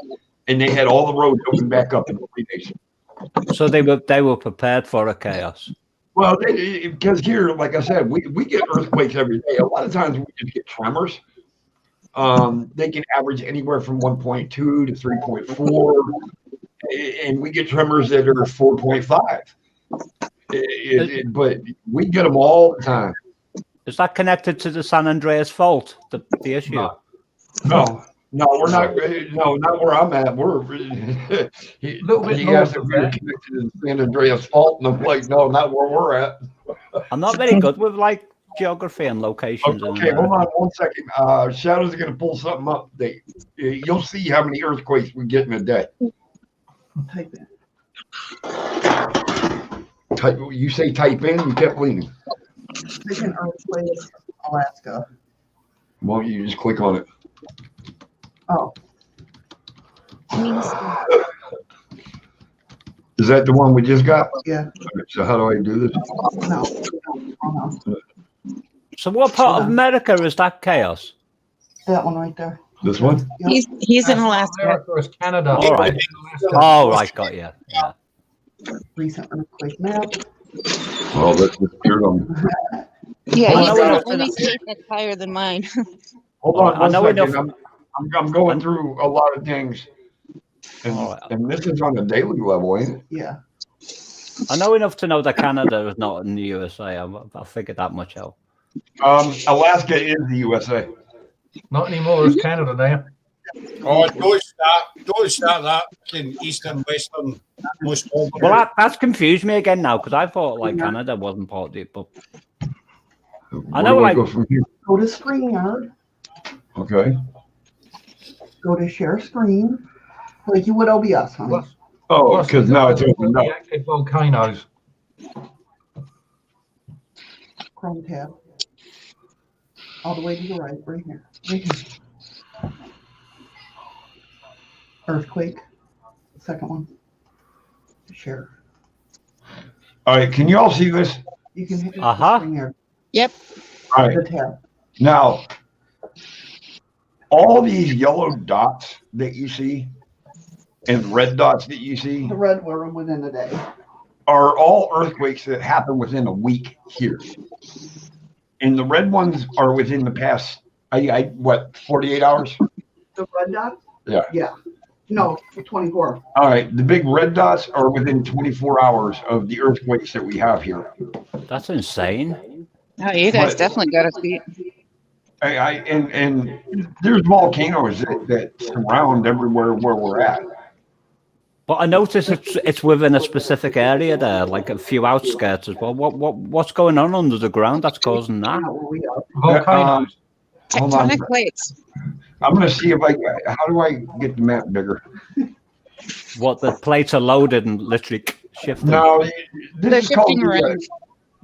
And they had all the roads open back up in 3 days. So they were prepared for a chaos. Well, because here, like I said, we get earthquakes every day. A lot of times we just get tremors. They can average anywhere from 1.2 to 3.4, and we get tremors that are 4.5. But we get them all the time. Is that connected to the San Andreas fault, the issue? No, we're not. No, not where I'm at. We're he asked if we were connected to the San Andreas fault, and I'm like, no, not where we're at. I'm not very good with like geography and locations. Okay, hold on 1 second. Shadow's are going to pull something up. You'll see how many earthquakes we get in a day. Type in. You say type in, you kept leaning. Type in earthquake, Alaska. Why don't you just click on it? Oh. Is that the one we just got? Yeah. So how do I do this? No. So what part of America is that chaos? That one right there. This one? He's in Alaska. America is Canada. All right. Oh, right, got you. Yeah. Recent earthquake map. Well, let's just hear them. Yeah, Well, I you know said enough let me to see if that's higher than mine. Hold All on right, I one know second. enough. I'm going through a lot of things, All right. and this is on a daily level, ain't it? Yeah. I know enough to know that Canada is not in the USA. I figured that much out. Alaska is the USA. Not anymore. It's Canada now. Oh, don't start that in East and Western most Well, probably. that's confused me again now because I thought like Canada wasn't part of it, but I know Where do I like go from here? Go to StreamYard. Okay. Go to share screen. Like you would OBS, honey. Oh, Plus, because now it's opened up. the active volcanoes. Chrome tab. All the way to the right, right here. Right here. Earthquake. Second one. Share. All right. Can you all see this? You can hit the Uh-huh. StreamYard. Yep. All right. The tab. Now, all these yellow dots that you see and red dots that you see The red were within a day. are all earthquakes that happen within a week here. And the red ones are within the past, what, 48 hours? The red dots? Yeah. Yeah. No, 24. All right. The big red dots are within 24 hours of the earthquakes that we have here. that's insane. Oh, you guys But- definitely got us beat. And there's volcanoes that surround everywhere where we're at. But I noticed it's within a specific area there, like a few outskirts as well. What's going on under the ground that's causing that? Not where we are. Volcanoes. Hold on. Tectonic plates. I'm gonna see if how do I get the map bigger? What the plates are loaded and literally shifting. No, They're this is called shifting around.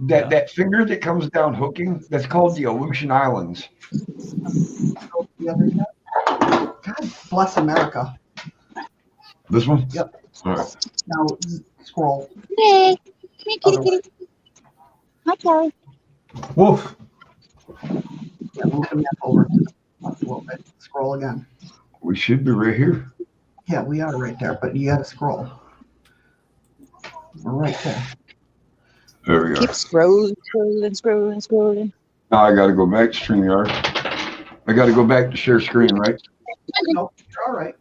that finger that comes down hooking. That's called the Aleutian Islands. The other tab. God bless America. This one? Yep. All right. Now scroll. Hey, hey, kitty, Other kitty. Okay. Woof. Yeah, move the map over a little bit. Scroll again. We should be right here. Yeah, we are right there, but you got to scroll. We're right there. There we Keep are. scrolling, scrolling, scrolling, scrolling. Now I got to go back to StreamYard. I got to go back to share screen, right? Nope, you're all right.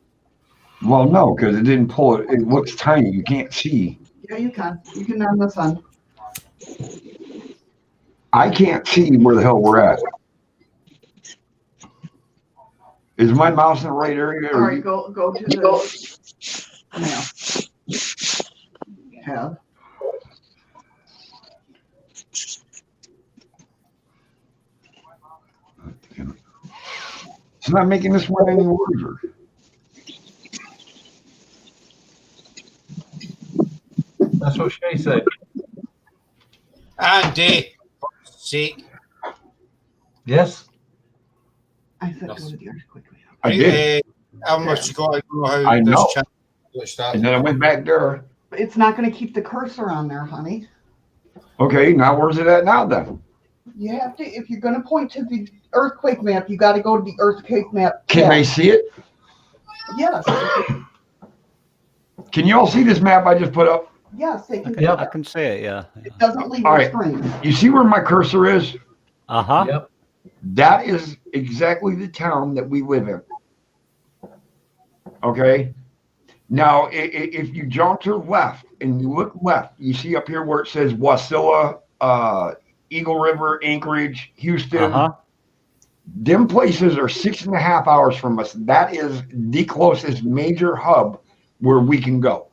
Well, no, because it didn't pull it. It looks tiny. You can't see. Yeah, you can. You can on the sun. I can't see where the hell we're at. Is my mouse in the right area? All right, go to the now. Tab. It's not making this one any larger. That's what she said. Andy, for sake. Yes. I said go to the earthquake. I did. How much got to know how I know. this channel started. And then I went back there. But it's not going to keep the cursor on there, honey. Okay, now where's it at now then? You have to, if you're going to point to the earthquake map, you got to go to the earthquake map. Can I see it? Yes. Can you all see this map I just put up? Yes, they can. Yep. I can see it, yeah. It doesn't leave All your right. screen. You see where my cursor is? Uh-huh. Yep. That is exactly the town that we live in. Okay. Now, if you jump to the left and you look left, you see up here where it says Wasilla, Eagle River, Anchorage, Houston. Uh-huh. Them places are 6.5 hours from us. That is the closest major hub where we can go.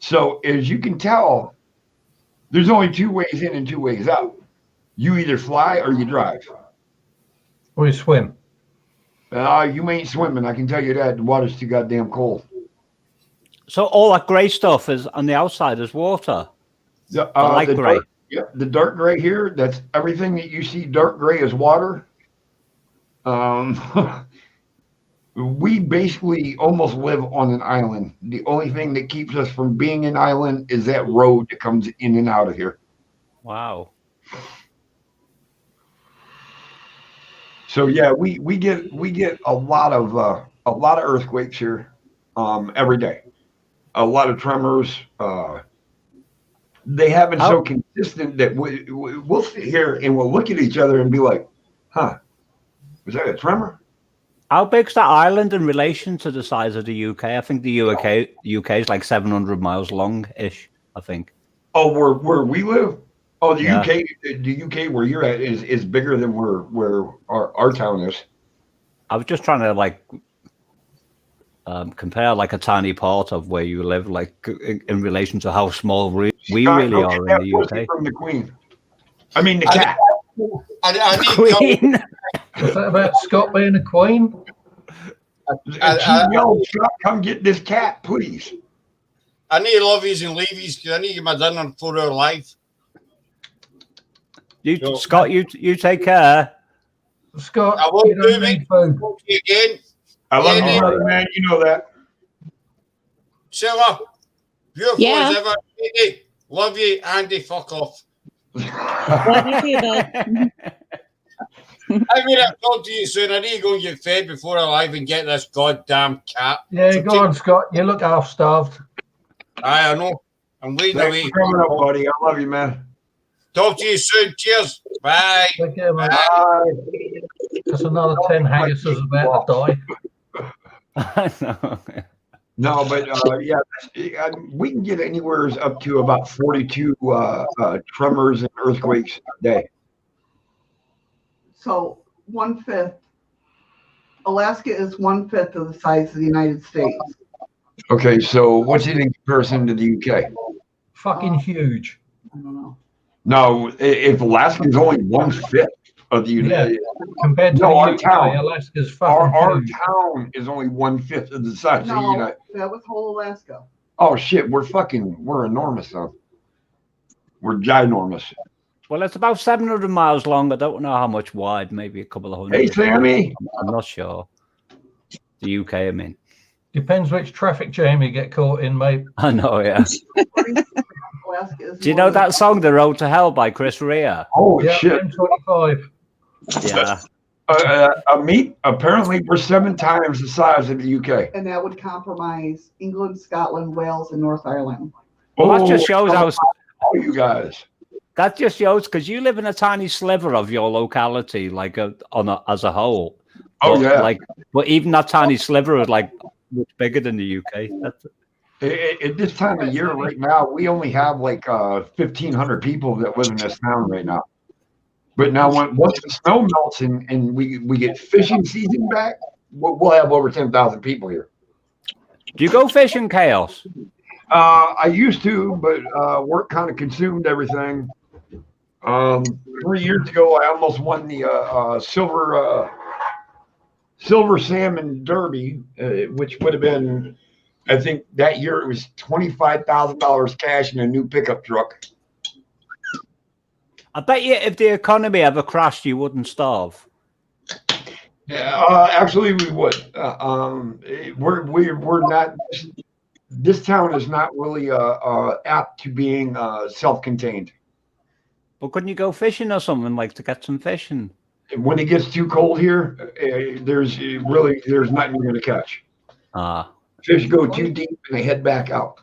So as you can tell, there's only 2 ways in and 2 ways out. You either fly or you drive. Or you swim. You ain't swimming. I can tell you that. The water's too goddamn cold. So all that grey stuff is on the outside is water. The light grey. The dark gray here, that's everything that you see dark gray is water. We basically almost live on an island. The only thing that keeps us from being an island is that road that comes in and out of here. Wow. So yeah, we get a lot of earthquakes here every day. a lot of tremors. They have been so consistent that we'll sit here and we'll look at each other and be like, huh, was that a tremor? How big's that island in relation to the size of the UK? I think the UK is like 700 miles long-ish, I think. Oh, where we live? Oh, Yeah. the UK where you're at is bigger than where our town is. I was just trying to like compare like a tiny part of where you live, like in relation to how small we really are in the UK. From the Queen. I mean the cat. Queen. What's that about Scott being a queen? Scott, come get this cat, please. I need lovies and leavies because I need to get my dinner on 4 Hour Live. Scott, you take care. Scott, I won't you don't do need it. food. Talk to you again. I love you, brother, man. You know that. Sarah, beautiful Yeah. as ever. Katie, love you. Andy, fuck off. Love you too, bud. I'm going to talk to you soon. I need to go and get fed before I live and get this goddamn cat. Yeah, So go on, Scott. You look half starved. I know. I'm waiting Thanks away. for coming up, buddy. I love you, man. Talk to you soon. Cheers. Bye. Take care, mate. Bye. There's another 10 Haggises about to die. No, but yeah, we can get anywhere up to about 42 tremors and earthquakes a day. So 1/5. Alaska is 1/5 of the size of the United States. Okay, so what's it in comparison to the UK? Fucking huge. I don't know. No, if Alaska is only 1/5 of the United Compared to our the UK, town. Alaska's fucking our huge. town is only 1/5 of the size of the No, United. that was whole Alaska. Oh shit, we're enormous though. We're ginormous. Well, it's about 700 miles long. I don't know how much wide, maybe a couple of hundred. Hey, Sammy. I'm not sure. The UK, I mean. Depends which traffic jam you get caught in, mate. I know, yeah. Alaska is Do you know that song, The Road to Hell by Chris Rea? Oh Yeah, shit. M25. Yeah. Apparently we're 7 times the size of the UK. And that would compromise England, Scotland, Wales, and North Ireland. Well, that just shows how. All you guys. That just shows because you live in a tiny sliver of your locality, like as a whole. Oh But, yeah. But even that tiny sliver is like much bigger than the UK. At this time of year right now, we only have like 1,500 people that live in this town right now. But now once the snow melts and we get fishing season back, we'll have over 10,000 people here. Do you go fishing, Chaos? I used to, but work kind of consumed everything. 3 years ago, I almost won the silver salmon derby, which would have been, I think that year it was $25,000 cash in a new pickup truck. I bet you if the economy ever crashed, you wouldn't starve. Yeah, actually, we would. We're not. This town is not really apt to being self-contained. But couldn't you go fishing or something like to get some fishing? When it gets too cold here, there's nothing you're going to catch. Fish go too deep and they head back out.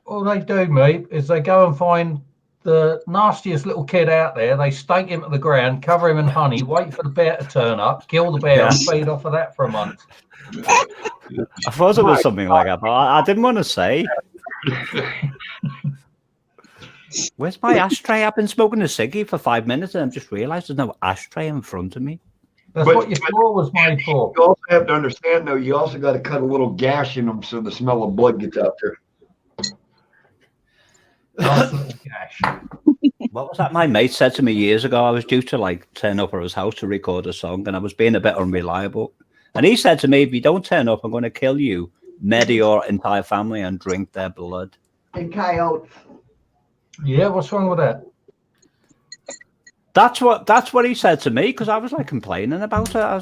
All they do, mate, is they go and find the nastiest little kid out there. They stake him to the ground, cover him in honey, wait for the bear to turn up, kill the bear, and feed off of that for a month. I thought it was something like that, but I didn't want to say. Where's my ashtray? I've been smoking a ciggy for 5 minutes and I've just realised there's no ashtray in front of me. That's what your floor was made for. You also have to understand, though, you also got to cut a little gash in them so the smell of blood gets out there. Nice little gash. What was that my mate said to me years ago? I was due to like turn up at his house to record a song and I was being a bit unreliable. And he said to me, if you don't turn up, I'm going to kill you, murder your entire family and drink their blood. And coyotes. Yeah, what's wrong with that? That's what he said to me because I was like complaining about it. I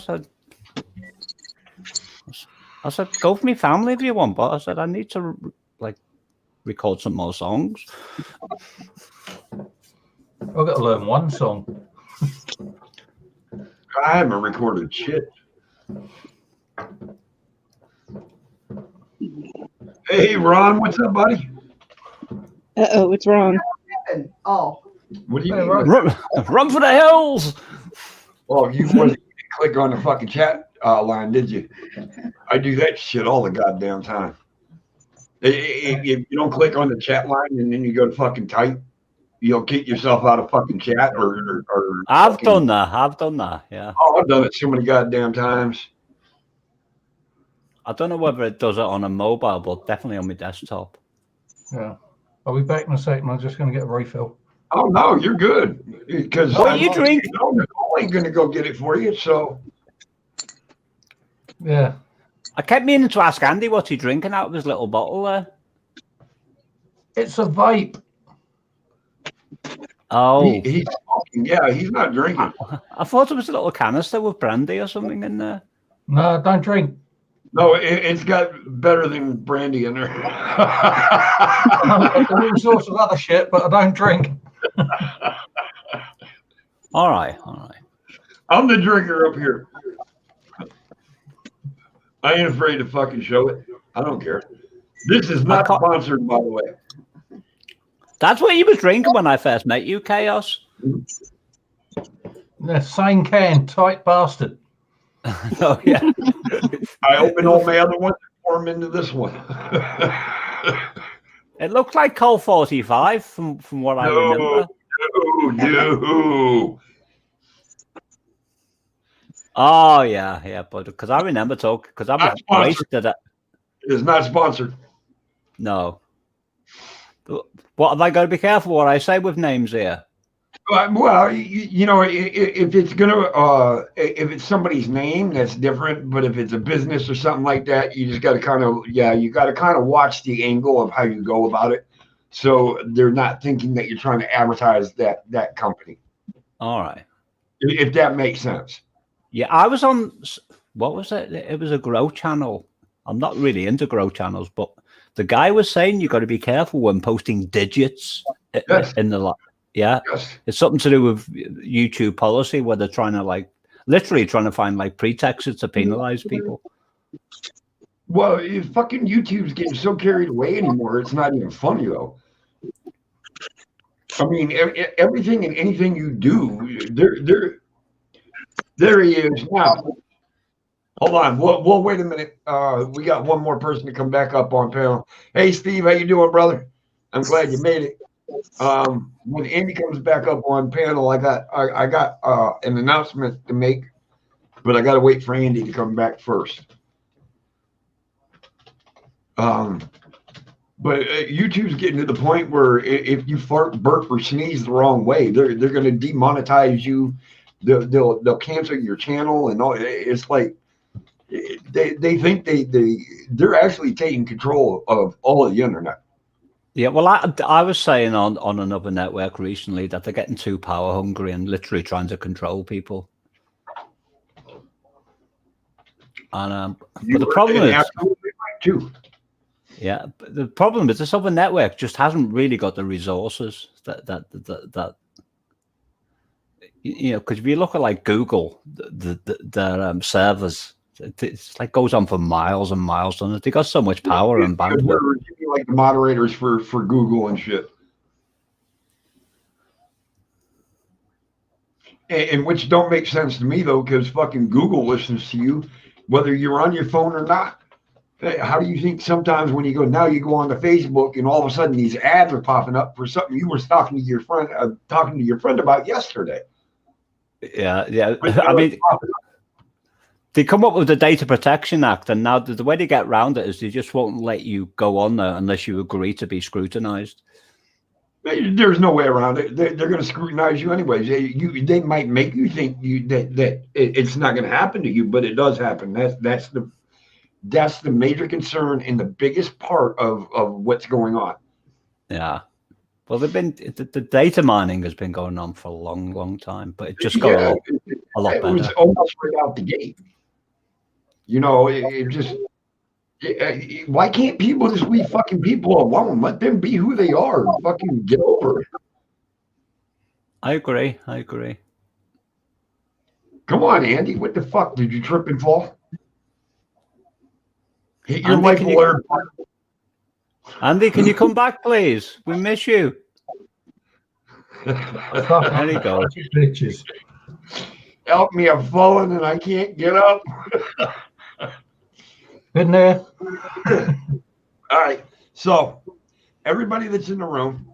said, go for me family if you want, but I said I need to like record some more songs. I've got to learn one song. I haven't recorded shit. Hey, Ron, what's up, buddy? Uh-oh, what's wrong? Oh, What do you Hey, mean? Ron. Run for the hills! Well, you wasn't click on the fucking chat line, did you? I do that shit all the goddamn time. If you don't click on the chat line and then you go to fucking type, you'll kick yourself out of fucking chat or I've fucking, done that. I've done that. Yeah. Oh, I've done it so many goddamn times. I don't know whether it does it on a mobile, but definitely on my desktop. Yeah. I'll be back in a second. I'm just going to get a refill. Oh no, you're good. Because What you drink? Nicole ain't gonna go get it for you. So Yeah. I kept meaning to ask Andy what's he drinking out of his little bottle there. It's a vape. Oh, he's smoking. Yeah, he's not drinking. I thought it was a little canister with brandy or something in there. No, don't drink. No, it's got better than brandy in there. All sorts of other shit, but I don't drink. All right, all right. I'm the drinker up here. I ain't afraid to fucking show it. I don't care. This is not sponsored, by the way. That's what you was drinking when I first met you, Chaos. The same can, tight bastard. Oh yeah. I opened all my other ones and pour them into this one. It looked like Col 45 from what I remember. No. Oh yeah, but because I remember talking, because I was wasted at. It is not sponsored. No. What have I got to be careful what I say with names here? Well, you know, if it's gonna, if it's somebody's name, that's different. But if it's a business or something like that, you just got to kind of, you got to kind of watch the angle of how you go about it, so they're not thinking that you're trying to advertise that company. All right. If that makes sense. Yeah, I was on. What was it? It was a grow channel. I'm not really into grow channels, but the guy was saying you got to be careful when posting digits in the. Yeah, yes. It's something to do with YouTube policy where they're trying to literally trying to find pretexts to penalize people. Well, if fucking YouTube's getting so carried away anymore, it's not even funny though. I mean, everything and anything you do, there he is now. Hold on, we'll wait a minute. We got one more person to come back up on panel. Hey, Steve, how you doing, brother? I'm glad you made it. When Andy comes back up on panel, I got an announcement to make, but I got to wait for Andy to come back first. But YouTube's getting to the point where if you fart, burp, or sneeze the wrong way, they're going to demonetize you. They'll cancel your channel and all. It's like they think they're actually taking control of all of the internet. Yeah, well, I was saying on another network recently that they're getting too power hungry and literally trying to control people. And but the problem is, absolutely right too. Yeah, but the problem is this other network just hasn't really got the resources that you know, because if you look at Google, their servers. It's goes on for miles and miles, and they got so much power and bandwidth. Like the moderators for Google and shit, and which don't make sense to me though, because fucking Google listens to you, whether you're on your phone or not. How do you think sometimes when you go on to Facebook and all of a sudden these ads are popping up for something you were talking to your friend about yesterday? Yeah. I mean. They come up with the Data Protection Act, and now the way they get around it is they just won't let you go on there unless you agree to be scrutinized. There's no way around it. They're going to scrutinize you anyways. They might make you think that it's not going to happen to you, but it does happen. That's the major concern and the biggest part of what's going on. Yeah. Well, the data mining has been going on for a long time, but it just got a lot better. It was almost right out the gate. You know, why can't people just leave fucking people alone? Let them be who they are. Fucking get over it. I agree. Come on, Andy. What the fuck? Did you trip and fall? Hit your life alert. Andy, can you come back, please? We miss you. There he goes. Bitches. Help me, I've fallen and I can't get up. Been there. All right. So everybody that's in the room,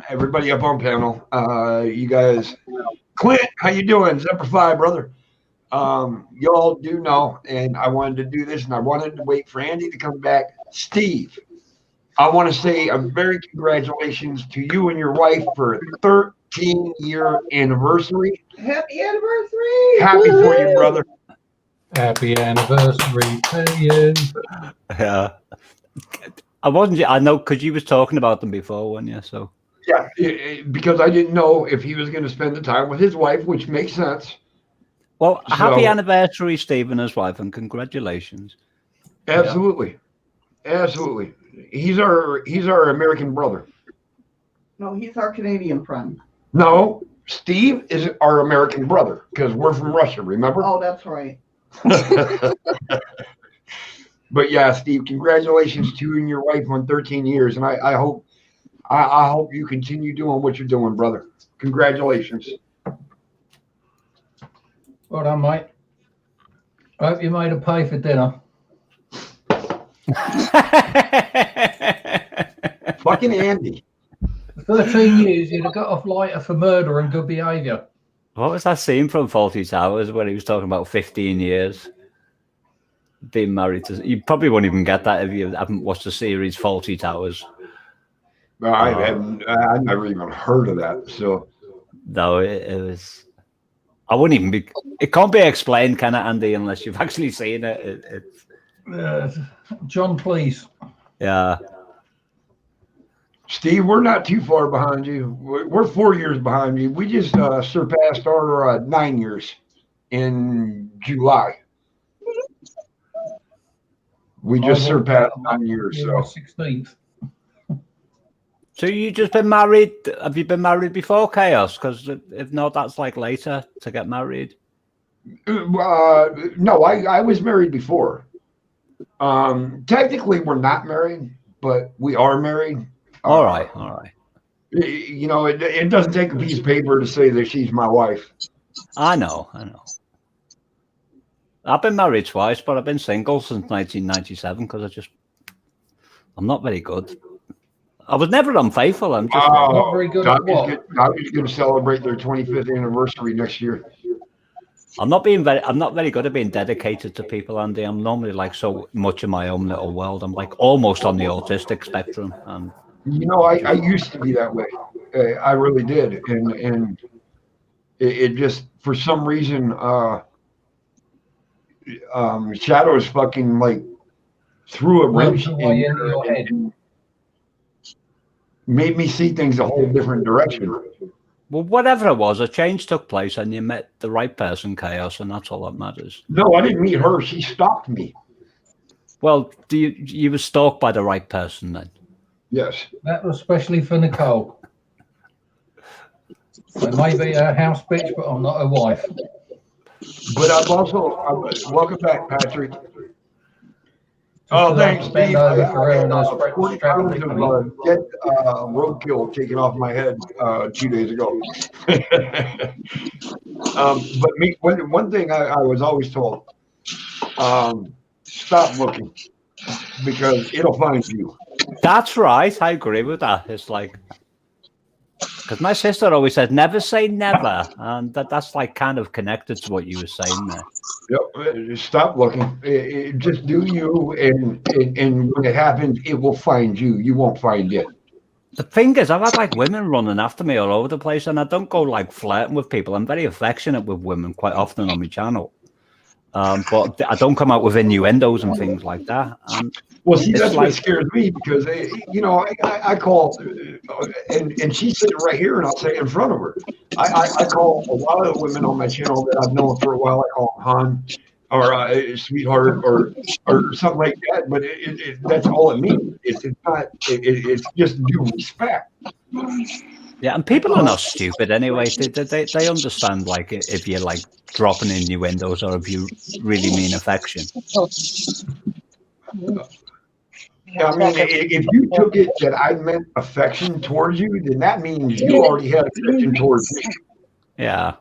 everybody up on panel, you guys, Clint, how you doing? Semper Fi, brother. Y'all do know, and I wanted to do this, and I wanted to wait for Andy to come back. Steve, I want to say a very congratulations to you and your wife for a 13-year anniversary. Happy anniversary! Happy for you, brother. Happy anniversary to you. Yeah. I know, because you was talking about them before, weren't you? So. Yeah, because I didn't know if he was going to spend the time with his wife, which makes sense. Well, happy anniversary, Steve and his wife, and congratulations. Absolutely. Yeah. Absolutely. He's our American brother. No, he's our Canadian friend. No, Steve is our American brother because we're from Russia, remember? Oh, that's right. But yeah, Steve, congratulations to you and your wife on 13 years. And I hope you continue doing what you're doing, brother. Congratulations. Well done, mate. Hope you made her pay for dinner. Fucking Andy. 13 years, you'd have got off lighter for murder and good behaviour. What was that scene from Fawlty Towers when he was talking about 15 years being married to? You probably won't even get that if you haven't watched the series Fawlty Towers. I've never even heard of that. So no, it was. I wouldn't even be. It can't be explained, can it, Andy, unless you've actually seen it. John, please. Yeah. Steve, we're not too far behind you. We're 4 years behind you. We just surpassed our 9 years in July. We just surpassed 9 years. So 16th. So you just been married? Have you been married before Chaos? Because if not, that's like later to get married. No, I was married before. Technically, we're not married, but we are married. All right. You know, it doesn't take a piece of paper to say that she's my wife. I know. I've been married twice, but I've been single since 1997 because I'm not very good. I was never unfaithful. I'm just not very good at what? Dobby's going to celebrate their 25th anniversary next year. I'm not very good at being dedicated to people, Andy. I'm normally like so much in my own little world. I'm like almost on the autistic spectrum. And you know, I used to be that way. I really did, and it just for some reason, Shadows fucking like threw a wrench in your head. And made me see things a whole different direction. Well, whatever it was, a change took place and you met the right person, Chaos, and that's all that matters. No, I didn't meet her. She stalked me. Well, you were stalked by the right person then? Yes. That was especially for Nicole. I may be a house bitch, but I'm not a wife. But I've also, welcome back, Patrick. Oh, thanks, Steve. 40 pounds of dead roadkill taken off my head 2 days ago. But one thing I was always told, stop looking because it'll find you. That's right. I agree with that. It's like, because my sister always said, never say never. And that's like kind of connected to what you were saying there. Yep. Stop looking. Just do you. And when it happens, it will find you. You won't find it. The thing is, I've had like women running after me all over the place, and I don't go like flirting with people. I'm very affectionate with women quite often on my channel. But I don't come out with innuendos and things like that. Well, see, that's what scares me because, you know, I call, and she's sitting right here, and I'll say in front of her. I call a lot of the women on my channel that I've known for a while. I call them hon or sweetheart or something like that. But that's all it means. It's not. It's just due respect. Yeah, and people are not stupid anyway. They understand like if you're like dropping innuendos or if you really mean affection. I mean, if you took it that I meant affection towards you, then that means you already had affection towards me. Yeah.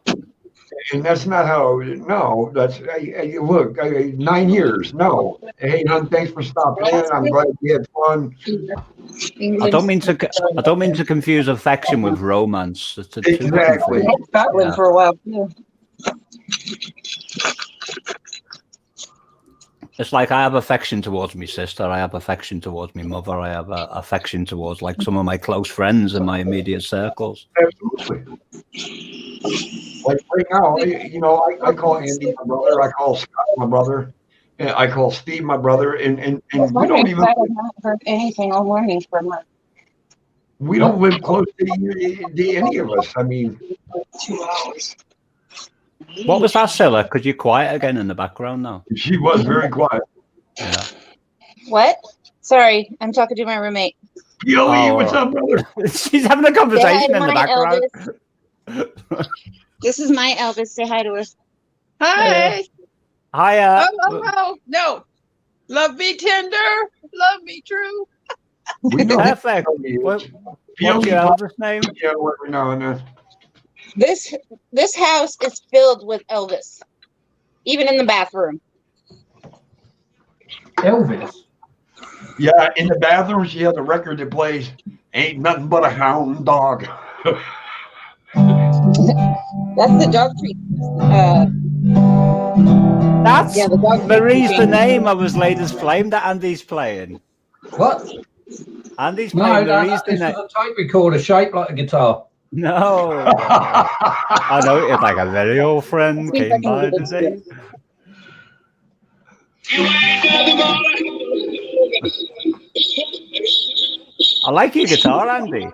And that's not how. No, that's look. 9 years. No. Hey, hon, thanks for stopping in. I'm glad you had fun. I don't mean to confuse affection with romance. It's a Exactly. Scotland for a while too. It's like I have affection towards my sister. I have affection towards my mother. I have affection towards like some of my close friends in my immediate circles. Absolutely. Like right now, you know, I call Andy my brother. I call Scott my brother. And I call Steve my brother. And we don't even. I have not heard anything all morning from her. We don't live close to any of us. I mean, 2 hours. What was that, Scylla? Could you quiet again in the background now? she was very quiet. Yeah. What? Sorry, I'm talking to my roommate. Yo, what's up, brother? She's having a conversation in the background. Elvis. This is my Elvis. Say hi to her. Hi. Hiya. Oh, no. Love me tender. Love me true. We know. Perfect. What's your Elvis name? Yeah, every now and then. This house is filled with Elvis, even in the bathroom. Elvis. Yeah, in the bathroom, she has a record that plays "Ain't Nothing But a Hound Dog." That's the dog treat. That's the dog Marie's the name of his latest flame that Andy's playing. What? Andy's No, playing this Marie's is a tape recorder shaped like a guitar. No. I know it's like a very old friend came by today. I like your guitar, Andy.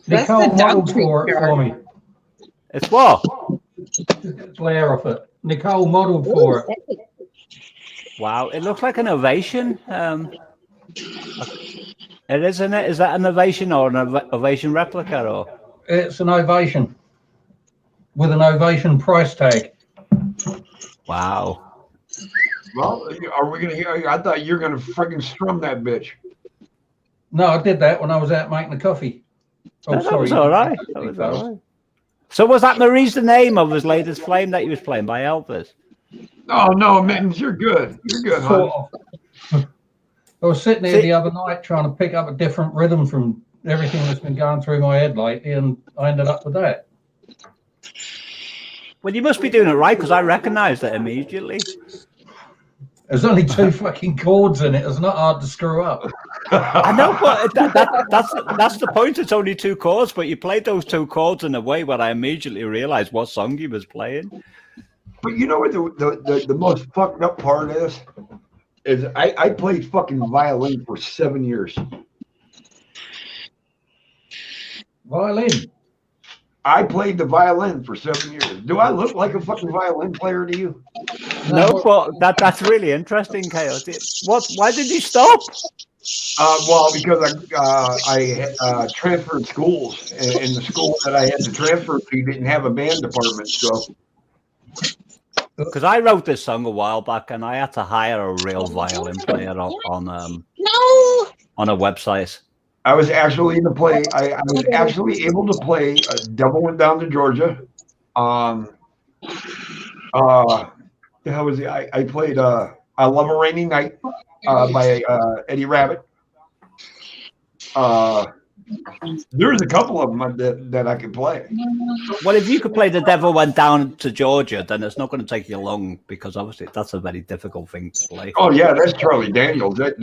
Nicole modelled for it for me. It's what? Glare off it. Nicole modelled for it. Wow, it looks like an ovation. It is, isn't it? Is that an ovation or an ovation replica? Or It's an ovation with an ovation price tag. Wow. Well, are we gonna hear? I thought you were gonna friggin' strum that bitch. No, I did that when I was out making the coffee. Oh, that sorry. was all right. That was all right. So was that Marie's the name of his latest flame that he was playing by Elvis? Oh no, Mittens, you're good. You're good, Sort huh? of. I was sitting here the other night trying to pick up a different rhythm from everything that's been going through my head lately, and I ended up with that. Well, you must be doing it right because I recognized it immediately. There's only 2 fucking chords in it. It's not hard to screw up. I know, but that's the point. It's only 2 chords, but you played those 2 chords in a way where I immediately realized what song he was playing. But you know what the most fucked up part is I played fucking violin for 7 years. Violin? I played the violin for 7 years. Do I look like a fucking violin player to you? No, but that's really interesting, Chaos. Why did you stop? Well, because I transferred schools, and the school that I had to transfer to didn't have a band department, so. Because I wrote this song a while back, and I had to hire a real violin player on a website. I was actually able to play Devil Went Down to Georgia. The hell was it? I played I Love a Rainy Night by Eddie Rabbit. There's a couple of them that I could play. Well, if you could play The Devil Went Down to Georgia, then it's not going to take you long because obviously that's a very difficult thing to play. Oh yeah, that's Charlie Daniels. That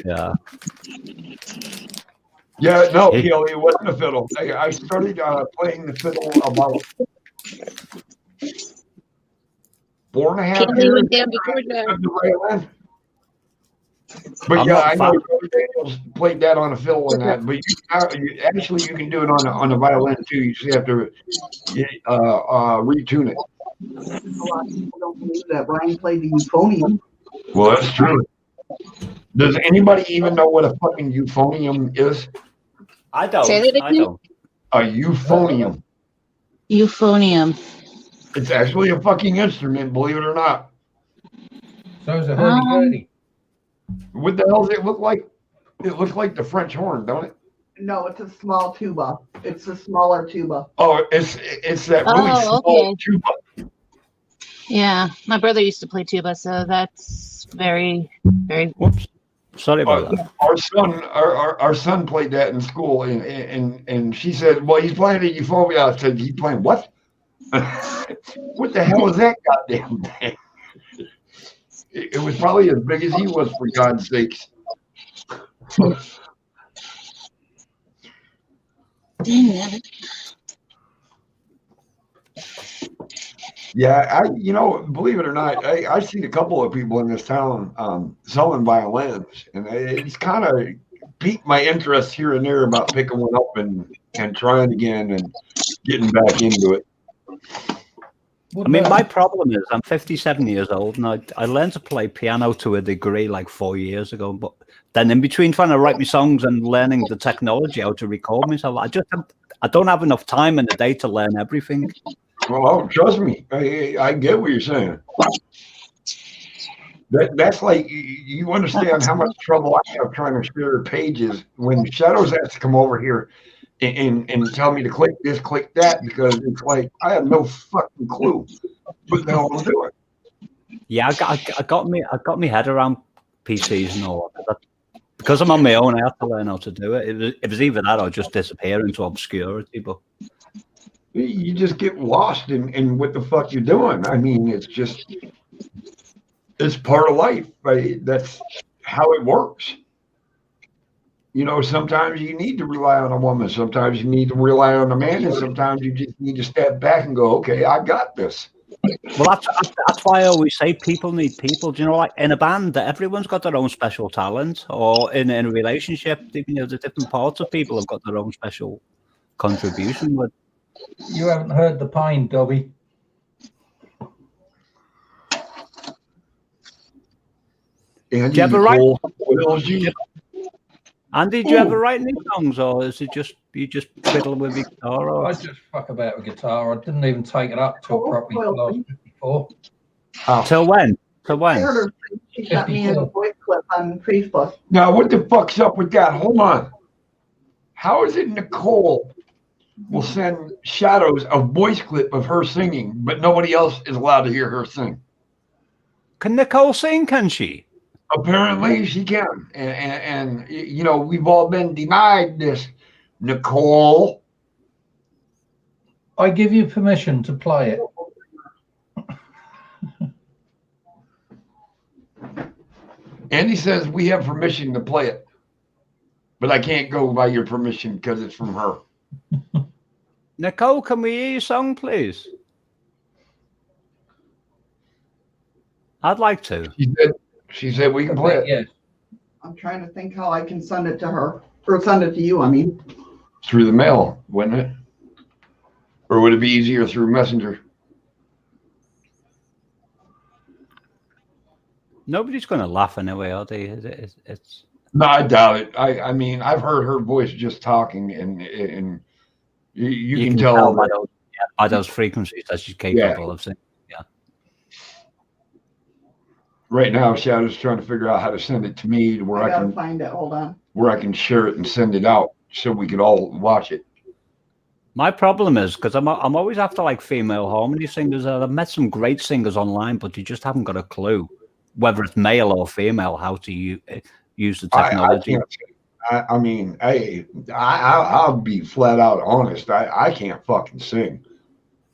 yeah. Yeah, no, Keely, it wasn't a fiddle. I started playing the fiddle about 4.5 years. But yeah, I know Charlie Daniels played that on a fiddle and that. But you can do it on a violin too. You just have to retune it. A lot of people don't believe that Brian played the euphonium. Well, that's true. Does anybody even know what a fucking euphonium is? I don't. Say that again? I don't. A euphonium. Euphonium. It's actually a fucking instrument, believe it or not. So is a hurdy-gurdy. What the hell does it look like? It looks like the French horn, don't it? No, it's a small tuba. It's a smaller tuba. Oh, it's that really Oh, small okay. tuba. Yeah, my brother used to play tuba, so that's very, very. Whoops. Sorry about that. Our son played that in school, and she said, "Well, he's playing a Euphoria." I said, "He's playing what? What the hell is that goddamn thing?" It was probably as big as he was, for God's sakes. Yeah, believe it or not, I've seen a couple of people in this town selling violins, and it's kind of piqued my interest here and there about picking one up and trying again and getting back into it. I mean, my problem is I'm 57 years old, and I learned to play piano to a degree like 4 years ago. But then in between trying to write me songs and learning the technology how to record myself, I don't have enough time in the day to learn everything. Well, trust me, I get what you're saying. That's like, you understand how much trouble I have trying to share pages when Shadows has to come over here and tell me to click this, click that, because it's like I have no fucking clue what the hell I'm doing. Yeah, I got me head around PCs and all that. Because I'm on my own, I have to learn how to do it. It was either that or just disappear into obscurity. But you just get lost in what the fuck you're doing. I mean, it's part of life. Right? That's how it works. Sometimes you need to rely on a woman. Sometimes you need to rely on a man, and sometimes you just need to step back and go, "Okay, I got this." Well, that's why I always say people need people. Do you know, like in a band, everyone's got their own special talent, or in a relationship, the different parts of people have got their own special contribution. But you haven't heard the pain, Dobby. Andy, did you ever write? Andy, did you ever write any songs, or is it just you just fiddle with the guitar? Or? I just fuck about with guitar. I didn't even take it up till probably last 54. Till when? Till when? I heard her. She sent me a voice clip on Facebook. Now, what the fuck's up with that? Hold on. How is it Nicole will send Shadows a voice clip of her singing, but nobody else is allowed to hear her sing? Can Nicole sing? Can she? Apparently she can, and we've all been denied this, Nicole. I give you permission to play it. Andy says we have permission to play it, but I can't go by your permission because it's from her. Nicole, can we hear your song, please? I'd like to. She said we can play it. Yes. I'm trying to think how I can send it to her, or send it to you, I mean. Through the mail, wouldn't it? Or would it be easier through Messenger? Nobody's going to laugh anyway, are they? It's... No, I doubt it. I mean, I've heard her voice just talking, and you can tell by those frequencies that she's capable of singing. Right now, Shadow's trying to figure out how to send it to me to where I can find it. Hold on. Where I can share it and send it out so we could all watch it. My problem is because I'm always after like female harmony singers. I've met some great singers online, but you just haven't got a clue whether it's male or female how to use the technology. I mean, I'll be flat out honest. I can't fucking sing.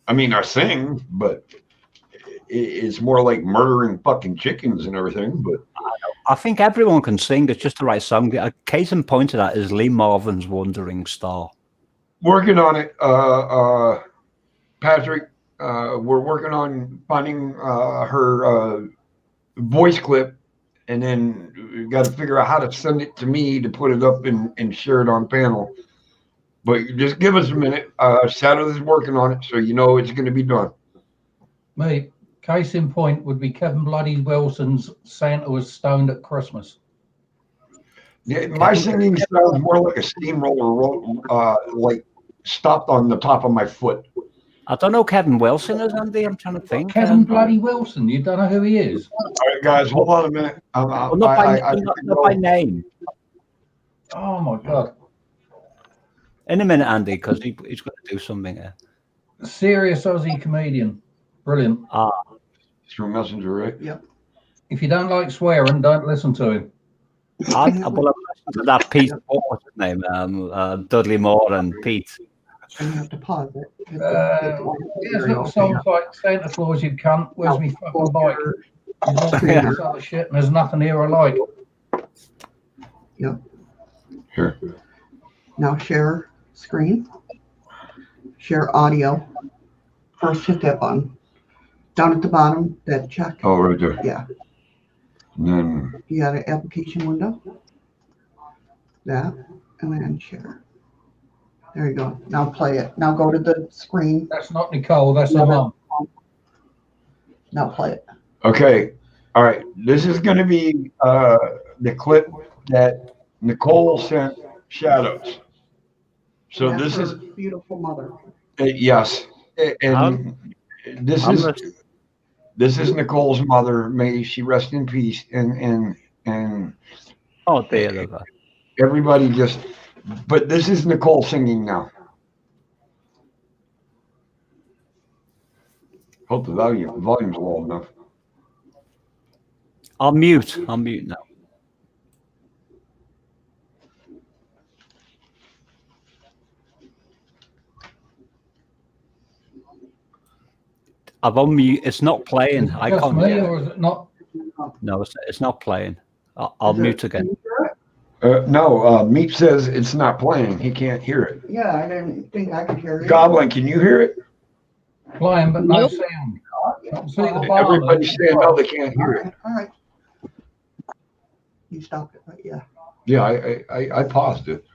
I mean, I sing, but it's more like murdering fucking chickens and everything. But I think everyone can sing. It's just the right song. A case in point to that is Lee Marvin's "Wandering Star." Working on it, Patrick. We're working on finding her voice clip, and then we got to figure out how to send it to me to put it up and share it on panel. But just give us a minute. Shadow is working on it, so it's going to be done. Mate. Case in point would be Kevin Bloody Wilson's "Santa Was Stoned at Christmas." Yeah, my singing sounds more like a steamroller, like stopped on the top of my foot. I don't know Kevin Wilson is, Andy. I'm trying to think. Kevin bloody Wilson. You don't know who he is? All right, guys, hold on a minute. Well, not by name. Oh my God. In a minute, Andy, because he's going to do something here. Serious Aussie comedian. Brilliant. Through Messenger, right? Yep. If you don't like swearing, don't listen to him. Well, I've listened to that Pete, what's his name? Dudley Moore and Pete. And you have to pause it. There's little songs like Santa Claus, you cunt, where's me fucking bike? There's all this other shit, and there's nothing here I like. Yep. Here. Now share screen. Share audio. First hit that button. Down at the bottom, that check. Oh, right there. Yeah. And then You got an application window. That. And then share. There you go. Now play it. Now go to the screen. That's not Nicole, that's her mum. Now play it. okay. All right. This is going to be the clip that Nicole sent Shadows. So That's this her is beautiful mother. yes, and this is Nicole's mother. May she rest in peace. And Oh, dear. everybody just. But this is Nicole singing now. Hope the volume's low enough. I'll mute now. I've unmute. It's not playing. I Just can't me, hear or is it not? No, it's not playing. I'll mute again. No, Meep says it's not playing. He can't hear it. Yeah, I didn't think I could hear it. Goblin, can you hear it? Playing, but no sound. See the bar, Everybody's saying no, they can't hear it. All right. You stopped it, right? Yeah. Yeah, I paused it.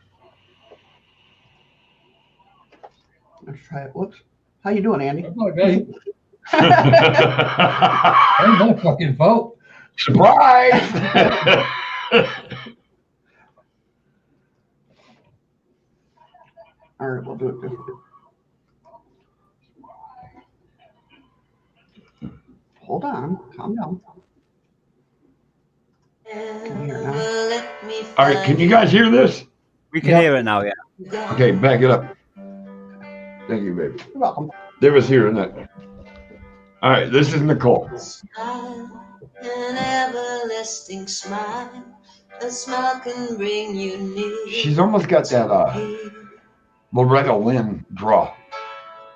Let's try it. Whoops. How you doing, Andy? Ain't no fucking fault. Surprise! All right, we'll do it this way. Hold on. Calm down. Can you hear it now? All right, can you guys hear this? We can hear it now, yeah. Okay, back it up. Thank you, baby. You're welcome. They was hearing that. All right, this is Nicole. An everlasting smile. A smile can bring you near. She's almost got that Loretta Lynn draw.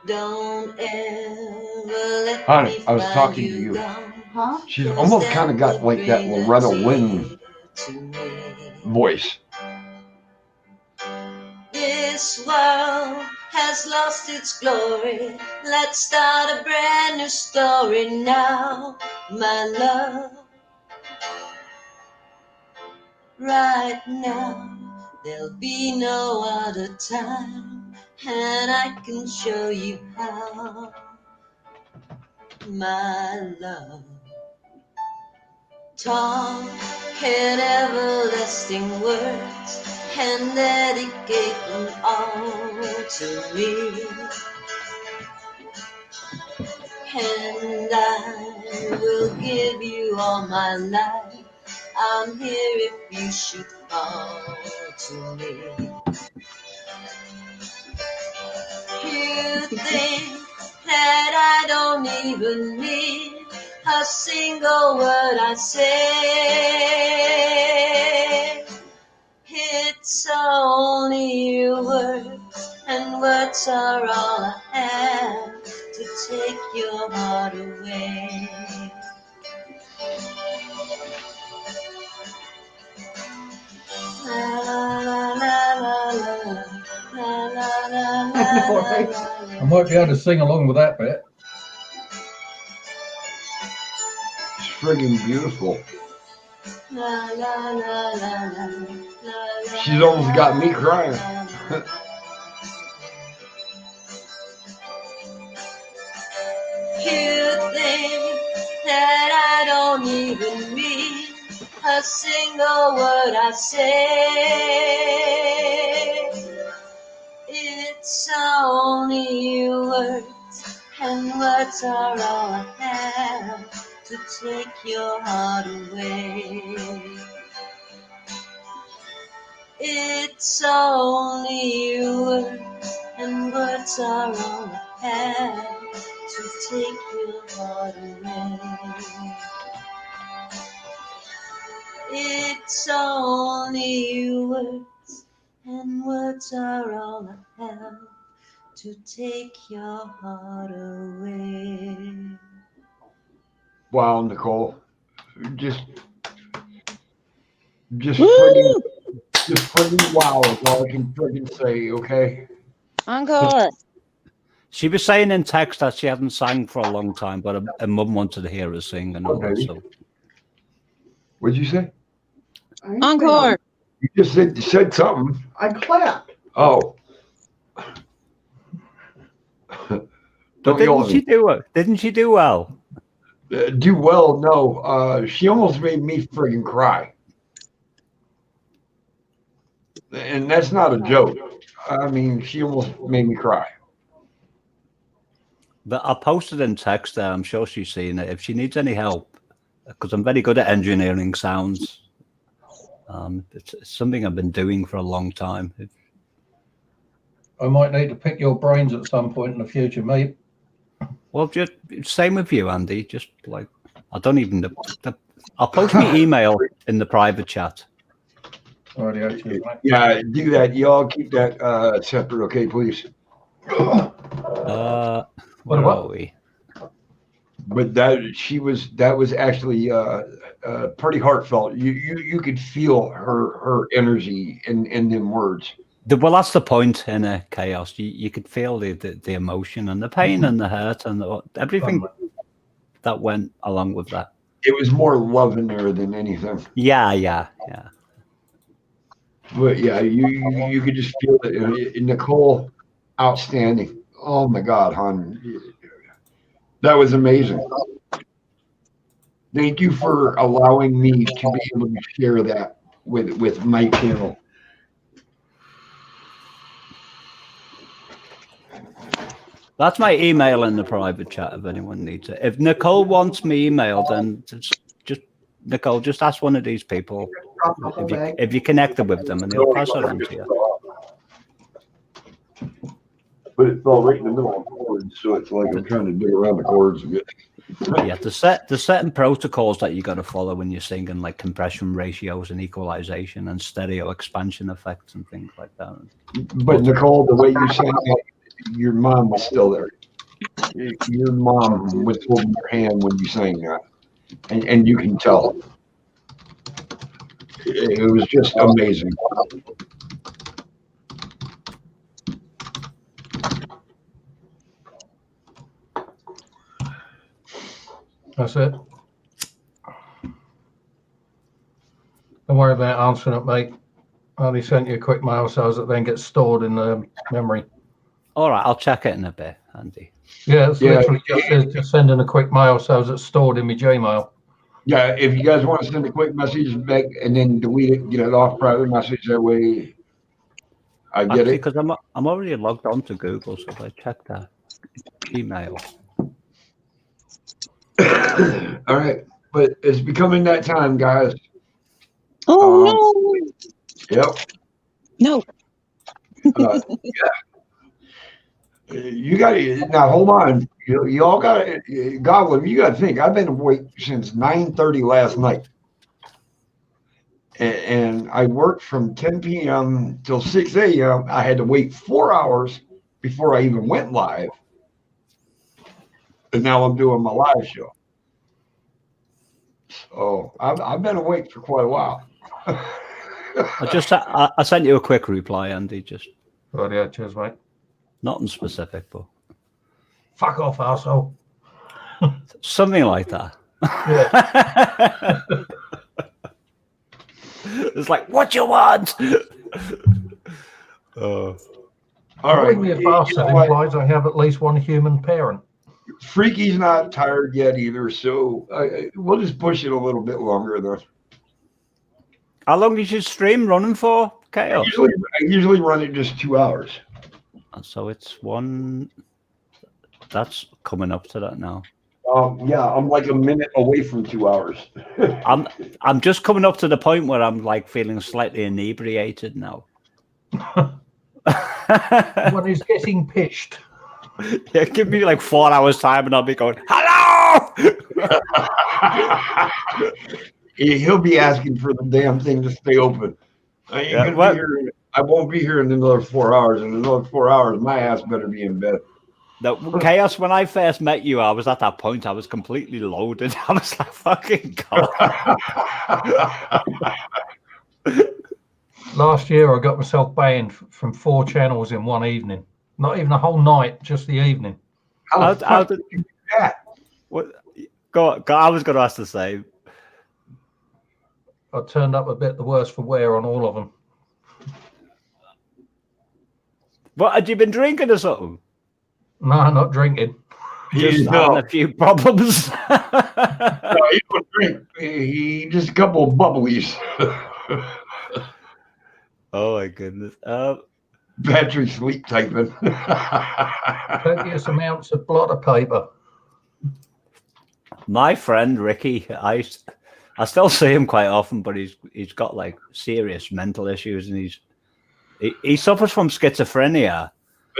Don't ever let Honey, me I was find talking to you you. gone. Huh? She's almost kind of got like that Loretta Lynn voice. This world has lost its glory. Let's start a brand new story now, my love. Right now, there'll be no other time, and I can show you how, my love. Talk in everlasting words and dedicate them all to me. And I will give you all my life. I'm here if you should fall to me. You think that I don't even need a single word I say. It's only your words, and words are all I have to take your heart away. La la la la la la la la. I might be able to sing along with that bit. It's friggin' beautiful. She's almost got me crying. You think that I don't even mean a single word I say. It's only your words, and words are all I have to take your heart away. It's only words, and words are all I have to take your heart away. It's only words, and words are all I have to take your heart away. Wow, Nicole. Just Woo! friggin' wow is all I can friggin' say, okay? Encore. She was saying in text that she hadn't sang for a long time, but her mum wanted to hear her sing and all that. So, what'd you say? Encore. You just said something. I clapped. Oh. but didn't she do it? Didn't she do well? Do well? No. She almost made me friggin' cry. And that's not a joke. I mean, she almost made me cry. But I posted in text there. I'm sure she's seen it. If she needs any help, because I'm very good at engineering sounds. It's something I've been doing for a long time. I might need to pick your brains at some point in the future, mate. Well, just same with you, Andy. Just like I don't even know. I'll post my email in the private chat. Yeah, do that. Y'all keep that separate, okay, please. Where are we? But that was actually pretty heartfelt. You could feel her energy in them words. Well, that's the point in a chaos. You could feel the emotion and the pain and the hurt and everything that went along with that. It was more love in there than anything. Yeah. But yeah, you could just feel it. Nicole, outstanding. Oh my God, hon. That was amazing. Thank you for allowing me to be able to share that with my channel. That's my email in the private chat if anyone needs it. If Nicole wants me emailed, then just Nicole, just ask one of these people if you connected with them and they'll pass it on to you. But it fell right in the middle of the cords, so it's like I'm trying to dig around the cords a bit. Yeah, there's certain protocols that you got to follow when you're singing, like compression ratios and equalization and stereo expansion effects and things like that. But Nicole, the way you sang that, your mom was still there. Your mom was holding your hand when you sang that, and you can tell. It was just amazing. That's it. Don't worry about answering it, mate. I only sent you a quick mail so it then gets stored in the memory. All right, I'll check it in a bit, Andy. Yeah, it's literally just sending a quick mail so it's stored in my Gmail. Yeah, if you guys want to send a quick message back and then delete it, get it off private message, that way I get it. Because I'm already logged on to Google, so if I check that email. All right, but it's becoming that time, guys. Oh no! Yep. No. Yeah. You got to now. Hold on. You all got to, Goblin. You got to think. I've been awake since 9:30 last night, and I worked from 10 p.m. till 6 a.m. I had to wait 4 hours before I even went live, and now I'm doing my live show. So I've been awake for quite a while. I sent you a quick reply, Andy. Just yeah, cheers, mate. Nothing specific, but fuck off, arsehole. Something like that. Yeah. It's like, what you want? All right. Calling me a bastard implies I have at least one human parent. Freaky's not tired yet either, so we'll just push it a little bit longer though. How long is your stream running for, Chaos? I usually run it just 2 hours. So it's 1 That's coming up to that now. Yeah, I'm like a minute away from 2 hours. I'm just coming up to the point where I'm like feeling slightly inebriated now. When he's getting pitched. Yeah, give me like 4 hours time and I'll be going, hello! He'll be asking for the damn thing to stay open. I ain't gonna be here. I won't be here in another 4 hours. In another 4 hours, my ass better be in bed. No, Chaos, when I first met you, I was at that point. I was completely loaded. I was like, fucking God. Last year, I got myself banned from 4 channels in one evening. Not even a whole night, just the evening. How did you do that? What? God, I was going to ask the same. I turned up a bit the worse for wear on all of them. What, had you been drinking or something? No, not drinking. Just having a few problems. No, he don't drink. He just a couple of bubblies. Oh my goodness. Battery sleep typing. Copious amounts of blotter paper. My friend Ricky, I still see him quite often, but he's got like serious mental issues, and he suffers from schizophrenia.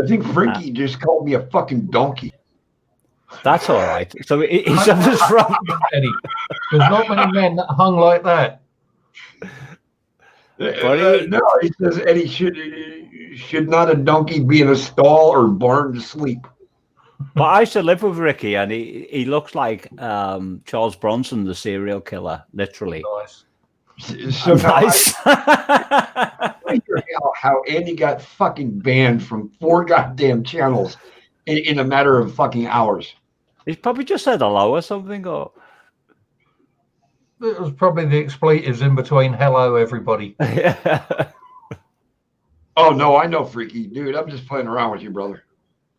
I think Frankie just called me a fucking donkey. That's all right. So he suffers from Eddie. There's not many men that hung like that. No, he says Eddie should not a donkey be in a stall or barn to sleep. But I used to live with Ricky, and he looks like Charles Bronson, the serial killer, literally. Nice. So nice. I wonder how Andy got fucking banned from 4 goddamn channels in a matter of fucking hours. He's probably just said hello or something, or it was probably the expletives in between hello everybody. Oh no, I know, Freaky. Dude, I'm just playing around with you, brother.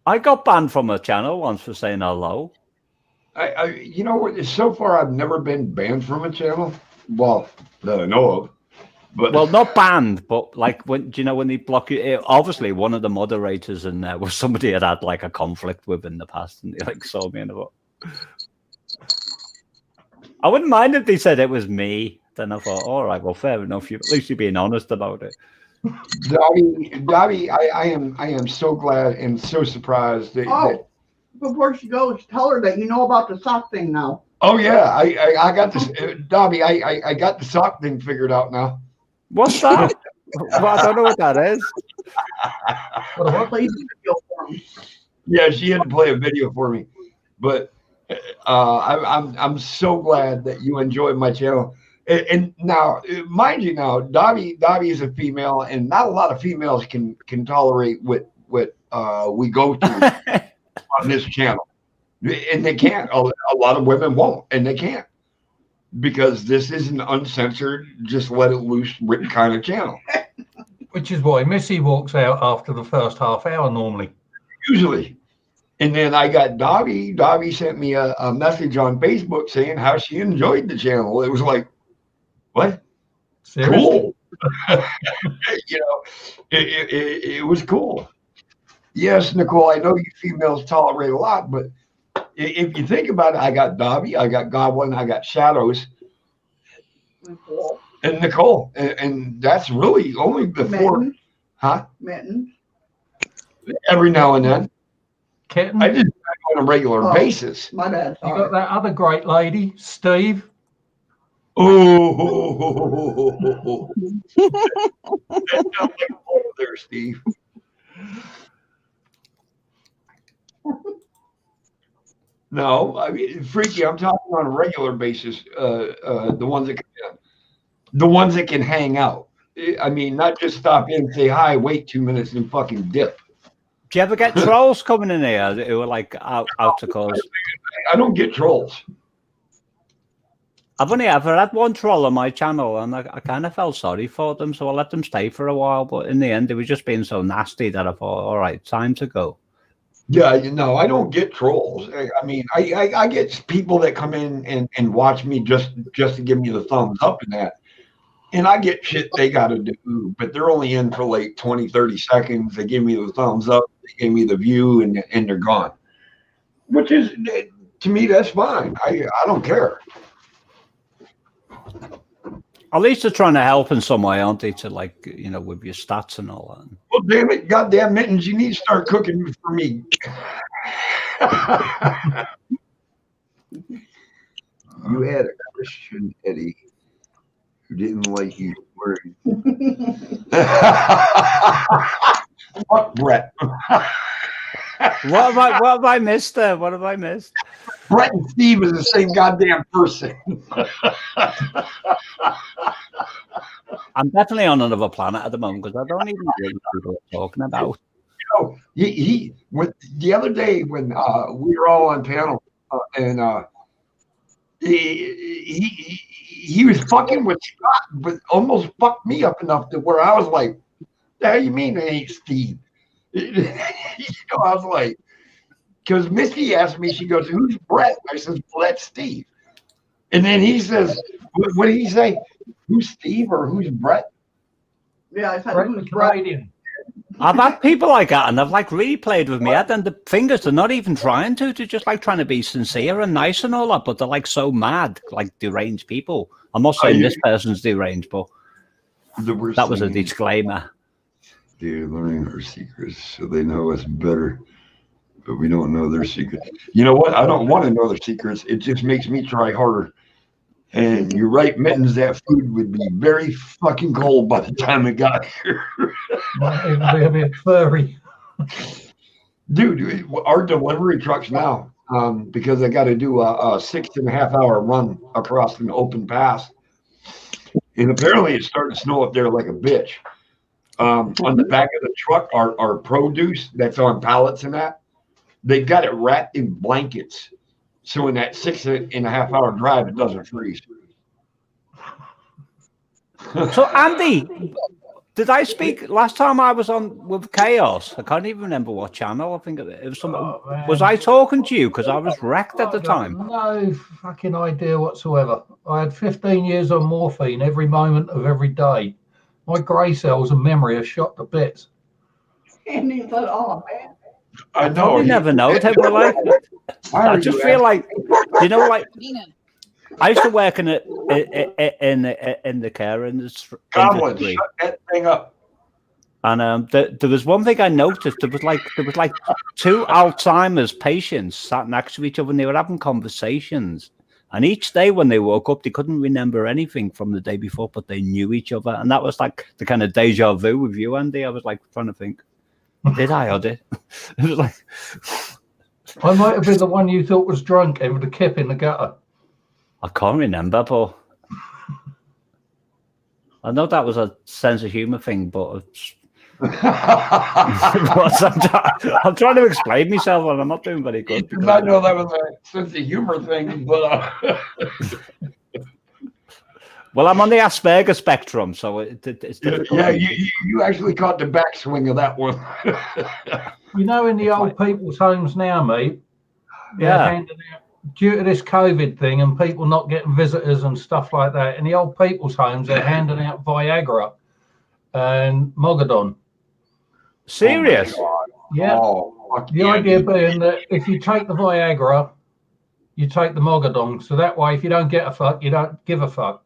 I got banned from a channel once for saying hello. You know what? So far, I've never been banned from a channel. Well, that I know of. But well, not banned, but like when they block you. Obviously, one of the moderators in there was somebody had like a conflict with in the past, and they like saw me in a book. I wouldn't mind if they said it was me. Then I thought, all right, well, fair enough. At least you're being honest about it. Dobby, I am so glad and so surprised that before she goes, tell her that you know about the sock thing now. Oh yeah, I got this, Dobby. I got the sock thing figured out now. What's that? Well, I don't know what that is. Yeah, she had to play a video for me, but I'm so glad that you enjoyed my channel. And now, mind you, now Dobby is a female, and not a lot of females can tolerate what we go through on this channel, and they can't. A lot of women won't, and they can't, because this is an uncensored, just let it loose kind of channel. Which is why Missy walks out after the first half hour normally. Usually. And then I got Dobby. Dobby sent me a message on Facebook saying how she enjoyed the channel. It was like, what? Seriously? Cool. You know, it was cool. Yes, Nicole, I know you females tolerate a lot, but if you think about it, I got Dobby, I got Goblin, I got Shadows, and Nicole, and that's really only the 4. Huh? Mittens. Every now and then. Kitten. I just on a regular basis. My bad. You got that other great lady, Steve. Oh, that sounds like a hole there, Steve. No, I mean, Freaky, I'm talking on a regular basis. The ones that can hang out. I mean, not just stop in, say hi, wait 2 minutes, and fucking dip. Do you ever get trolls coming in here who are like out to cause? I don't get trolls. I've only ever had one troll on my channel, and I kind of felt sorry for them, so I let them stay for a while. But in the end, they were just being so nasty that I thought, all right, time to go. Yeah, you know, I don't get trolls. I mean, I get people that come in and watch me just to give me the thumbs up and that. And I get shit they got to do, but they're only in for like 20, 30 seconds. They give me the thumbs up, they give me the view, and they're gone. Which is, to me, that's fine. I don't care. At least they're trying to help in some way, aren't they? To like, you know, with your stats and all that. Well, damn it, goddamn Mittens, you need to start cooking for me. You had a Christian Eddie who didn't like you wearing. Fuck Brett. What have I missed there? What have I missed? Brett and Steve is the same goddamn person. I'm definitely on another planet at the moment because I don't even know what people are talking about. You know, he went the other day when we were all on panel and he was fucking with Scott, but almost fucked me up enough to where I was like, "The hell you mean it ain't Steve?" You know, I was like, because Misty asked me, she goes, "Who's Brett?" I says, "Well, that's Steve." And then he says, "What did he say? Who's Steve or who's Brett?" Yeah, I said, Brett who's the Brett? Canadian. I've had people like that, and they've like really played with me head, and the fingers, they're not even trying to. They're just like trying to be sincere and nice and all that, but they're like so mad, like deranged people. I'm not saying this person's deranged, but that was a disclaimer. They're learning our secrets so they know us better, but we don't know their secrets. You know what? I don't want to know their secrets. It just makes me try harder. And you're right, Mittens, that food would be very fucking cold by the time it got here. Might even be a bit furry. Dude, our delivery trucks now, because I got to do a 6.5 hour run across an open pass. And apparently it's starting to snow up there like a bitch. On the back of the truck, our produce that's on pallets and that, they've got it wrapped in blankets. So in that 6.5 hour drive, it doesn't freeze. So Andy, did I speak last time I was on with Chaos? I can't even remember what channel. I think it was some. Was I talking to you? Because I was wrecked at the time. No fucking idea whatsoever. I had 15 years on morphine every moment of every day. My grey cells and memory are shot to bits. And he said, "Oh man." I know. We never know. We're like, I just feel like, you know, like I used to work in the care industry. Shut that thing up. And there was one thing I noticed. There was like two Alzheimer's patients sat next to each other, and they were having conversations. And each day when they woke up, they couldn't remember anything from the day before, but they knew each other. And that was like the kind of deja vu with you, Andy. I was like trying to think, did I or did? It was like I might have been the one you thought was drunk and with a kip in the gutter. I can't remember, but I know that was a sense of humor thing, but it's... I'm trying to explain myself and I'm not doing very good. I know that was a sense of humor thing, but well, I'm on the Asperger spectrum, so it's difficult. Yeah, you actually caught the backswing of that one. You know, in the old people's homes now, mate, handing out, due to this COVID thing and people not getting visitors and stuff like that, in the old people's homes, they're handing out Viagra and Mogadon. Serious? Yeah. The idea being that if you take the Viagra, you take the Mogadon. So that way, if you don't get a fuck, you don't give a fuck.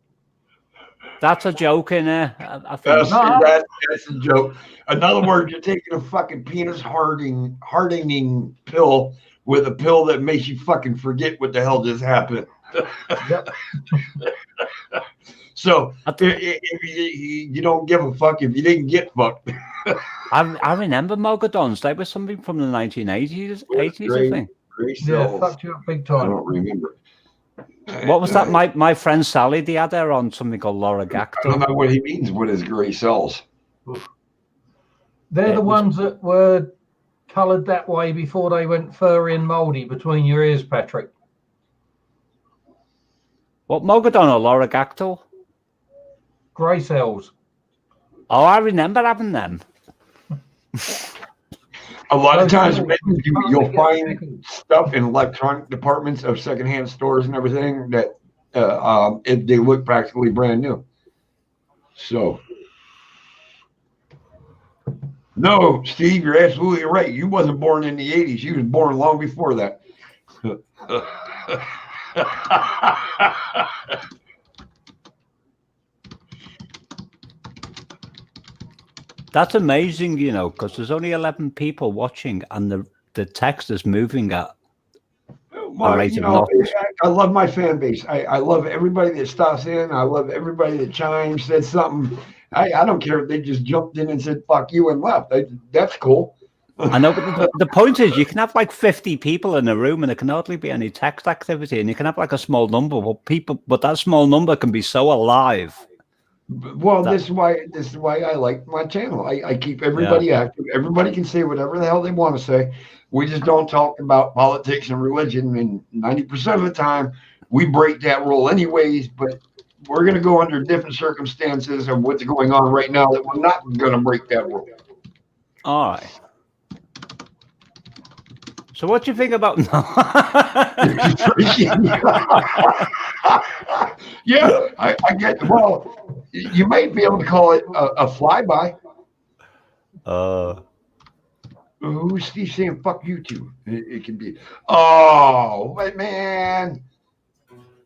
That's a joke in there. I think. That's a joke. In other words, you're taking a fucking penis hardening pill with a pill that makes you fucking forget what the hell just happened. Yep. So if you don't give a fuck if you didn't get fucked. I remember Mogadons. They were something from the 1980s, I think. Yeah, fucked you up big time. I don't remember. What was that? My friend Sally, they had her on something called Laura Gacto. I don't know what he means with his grey cells. They're the ones that were coloured that way before they went furry and mouldy between your ears, Patrick. What, Mogadon or Laura Gacto? Grey cells. Oh, I remember having them. A lot of times you'll find stuff in electronic departments of secondhand stores and everything that they look practically brand new. So, no, Steve, you're absolutely right. You wasn't born in the 80s. You was born long before that. That's amazing, you know, because there's only 11 people watching, and the text is moving at Well, a rate you of know, knots. I love my fan base. I love everybody that stops in. I love everybody that chimes, said something. I don't care if they just jumped in and said "fuck you" and left. That's cool. I know, but the point is, you can have like 50 people in a room, and there can hardly be any text activity, and you can have like a small number, but that small number can be so alive. Well, this is why I like my channel. I keep everybody active. Everybody can say whatever the hell they want to say. We just don't talk about politics and religion. And 90% of the time, we break that rule anyways. But we're going to go under different circumstances of what's going on right now that we're not going to break that rule. All right. So what do you think about Yeah, I get. Well, you might be able to call it a flyby. Who's Steve saying "fuck you" to? It can be. Oh, but man.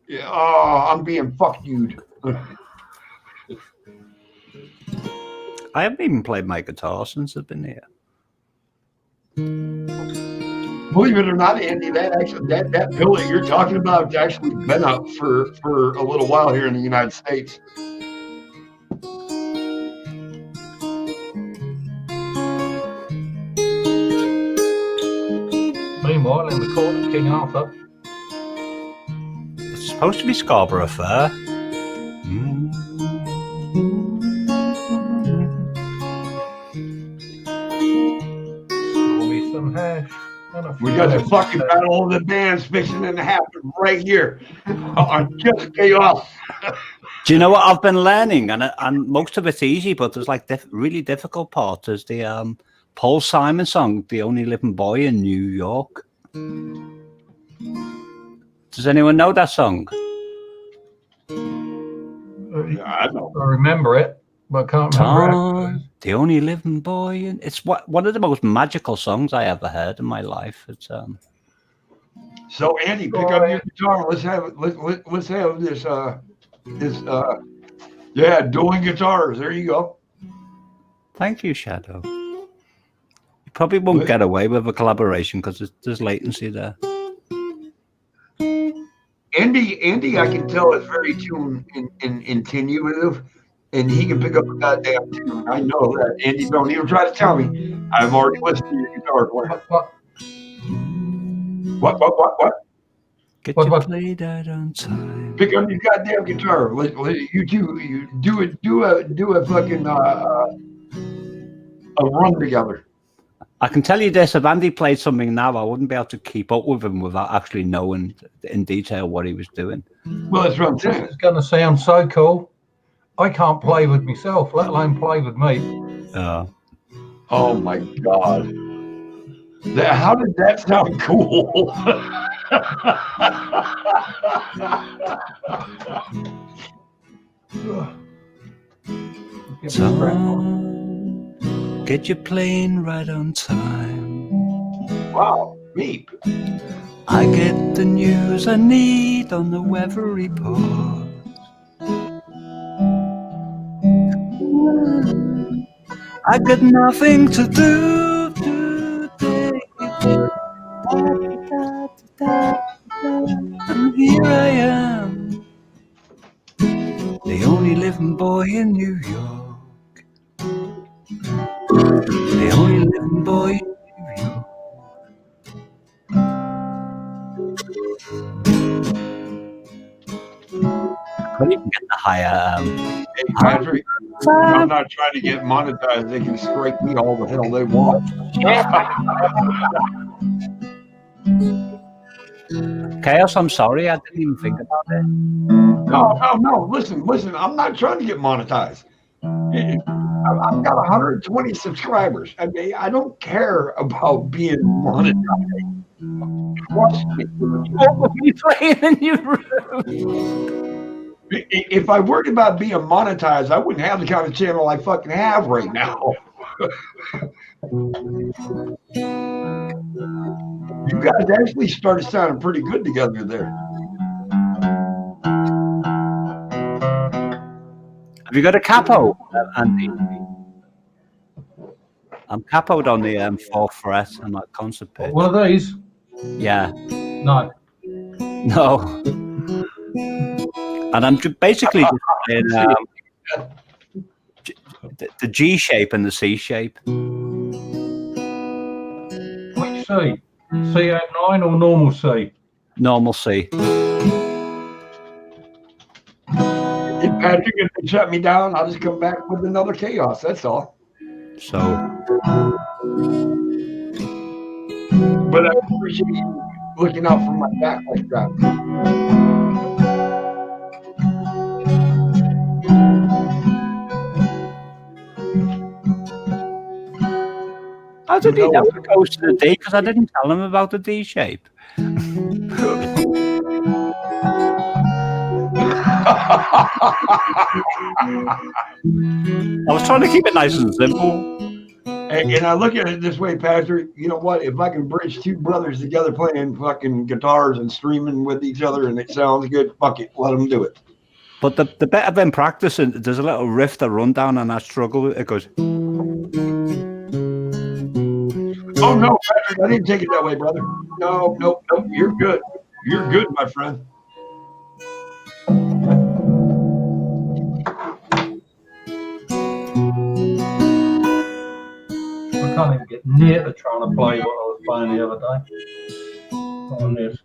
Yeah, oh, I'm being fucked you. I haven't even played my guitar since I've been here. Believe it or not, Andy, that bill that you're talking about has actually been up for a little while here in the United States. Meanwhile, in the court of King Arthur, It's supposed to be Scarborough Fair. some hash. We got the fucking battle of the bands fixing to happen right here on Just Chaos. Do you know what I've been learning? And most of it's easy, but there's like really difficult parts. There's the Paul Simon song, "The Only Living Boy in New York." Does anyone know that song? I don't remember it, but I can't remember it. The Only Living Boy in... It's one of the most magical songs I ever heard in my life. It's So Andy, pick up your guitar. Let's have this dueling guitars. There you go. Thank you, Shadow. You probably won't get away with a collaboration because there's latency there. Andy, I can tell is very tuned and intuitive, and he can pick up a goddamn tune. I know that. Andy, don't even try to tell me. I've already listened to your guitar playing. What? Get you played that on time. Pick up your goddamn guitar. You two, you do a fucking a run together. I can tell you this, if Andy played something now, I wouldn't be able to keep up with him without actually knowing in detail what he was doing. Well, that's what I'm saying. This is going to sound so cool. I can't play with myself, let alone play with me. Oh my God. How did that sound cool? Get your plane right on time. Wow, me. I get the news I need on the weather report. I got nothing to do today. And here I am, the only living boy in New York. The only living boy in New York. Couldn't even get the higher. Hey, Patrick, I'm not trying to get monetized. They can strike me all the hell they want. Chaos, I'm sorry, I didn't even think about it. No. Listen. I'm not trying to get monetized. I've got 120 subscribers. I mean, I don't care about being monetized. Trust me. What were you playing in your room? If I worried about being monetized, I wouldn't have the kind of channel I fucking have right now. You guys actually started sounding pretty good together there. Have you got a capo, Andy? I'm capoed on the 4th fret on that concert pitch. One of these? Yeah. No. No. And I'm basically just playing the G shape and the C shape. Which C? C89 or normal C? Normal C. If Patrick, if they shut me down, I'll just come back with another chaos. That's all. So. But I appreciate you looking out for my back like that. How did he know it goes to the D? Because I didn't tell him about the D shape. I was trying to keep it nice and simple. And I look at it this way, Pastor. You know what? If I can bridge two brothers together playing fucking guitars and streaming with each other and it sounds good, fuck it, let them do it. But the bit I've been practicing, there's a little riff that run down and I struggle with it. It goes. Oh, no, Patrick, I didn't take it that way, brother. No, nope, nope. You're good. You're good, my friend. I can't even get near to trying to play what I was playing the other day. On this.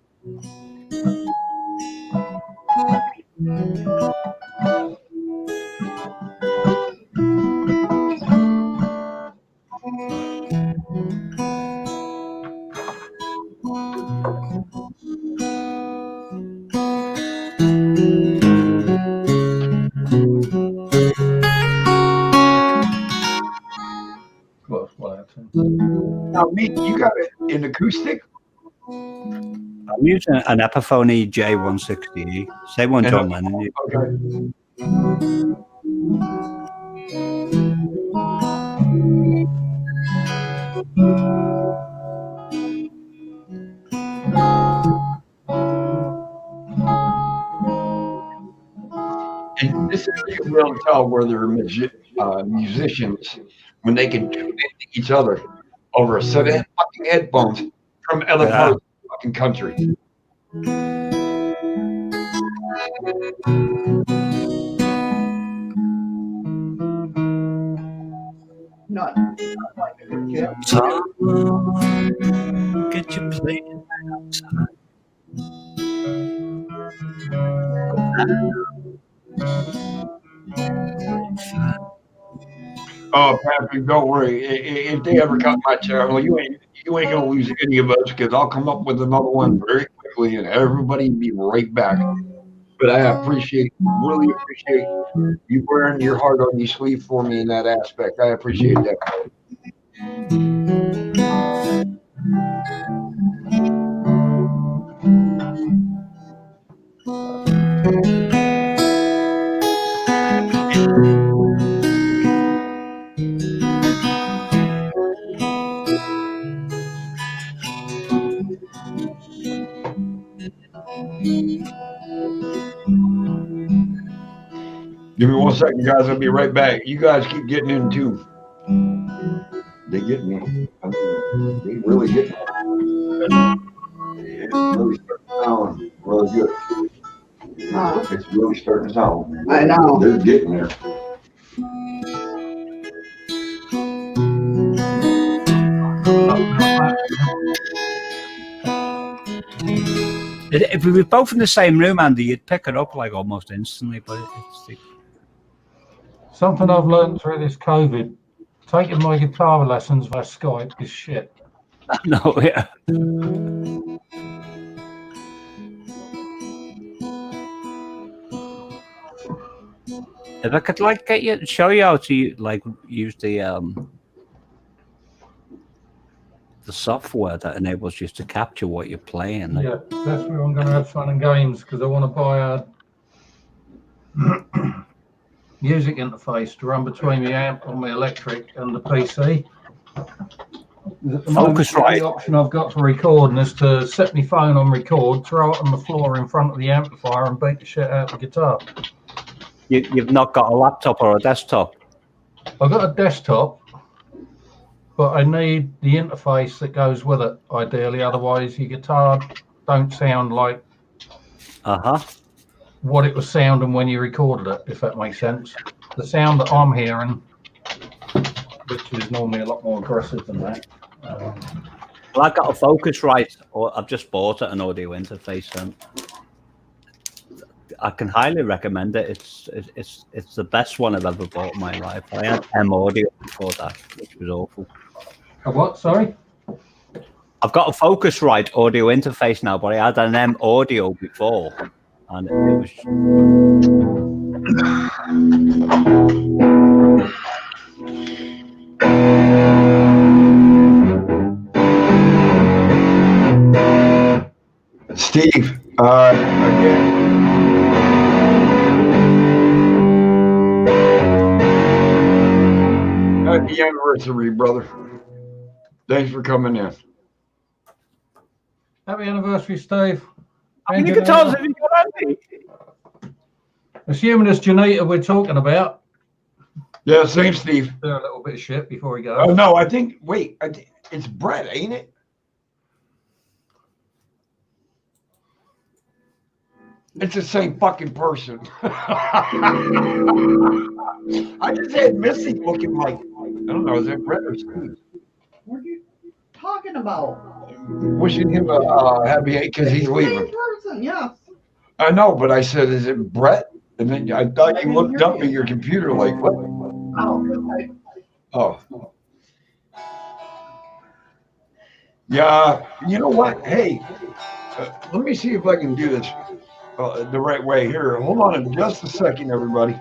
Now, me, you got an acoustic? I'm using an Epiphone J160E. Same one John Lennon used. Okay. And this is you can really tell where they're musicians when they can tune into each other over a set of fucking headphones from other parts of the fucking country. Not like it, yeah. Get you playing outside. Oh, Patrick, don't worry. If they ever cut my channel, you ain't gonna lose any of us because I'll come up with another one very quickly, and everybody be right back. But I really appreciate you wearing your heart on your sleeve for me in that aspect. I appreciate that. Give me 1 second, guys. I'll be right back. You guys keep getting in too. They get me. I mean, they really get me. It's really starting to sound really good. It's really starting to sound. I know. They're getting there. If we were both in the same room, Andy, you'd pick it up like almost instantly. But it's something I've learned through this COVID: taking my guitar lessons via Skype is shit. No, yeah. If I could show you how to use the software that enables you to capture what you're playing. Yeah, that's where I'm going to have fun and games because I want to buy a music interface to run between the amp on my electric and the PC. At the moment, Focusrite. the only option I've got for recording is to set my phone on record, throw it on the floor in front of the amplifier, and beat the shit out of the guitar. You've not got a laptop or a desktop? I've got a desktop, but I need the interface that goes with it, ideally. Otherwise, your guitar don't sound like what it was sounding when you recorded it, if that makes sense. The sound that I'm hearing, which is normally a lot more aggressive than that. Well, I got a Focusrite, or I've just bought it, an audio interface. I can highly recommend it. It's the best one I've ever bought in my life. I had M Audio before that, which was awful. A what? Sorry? I've got a Focusrite audio interface now, but I had an M Audio before, and it was. Steve, again. Happy anniversary, brother. Thanks for coming in. Happy anniversary, Steve. How many guitars have you got, Andy? Assuming it's Janita we're talking about. Yeah, same, Steve. Do a little bit of shit before he goes. Oh, no, I think, wait, it's Brett, ain't it? It's the same fucking person. I just had Missy looking like, I don't know, is that Brett or Steve? What are you talking about? Wishing him a happy because he's leaving. Same person, yes. I know, but I said, is it Brett? And then I thought you looked up at your computer like, what? Oh, okay. Oh. Yeah, you know what? Hey, let me see if I can do this the right way here. Hold on just a second, everybody.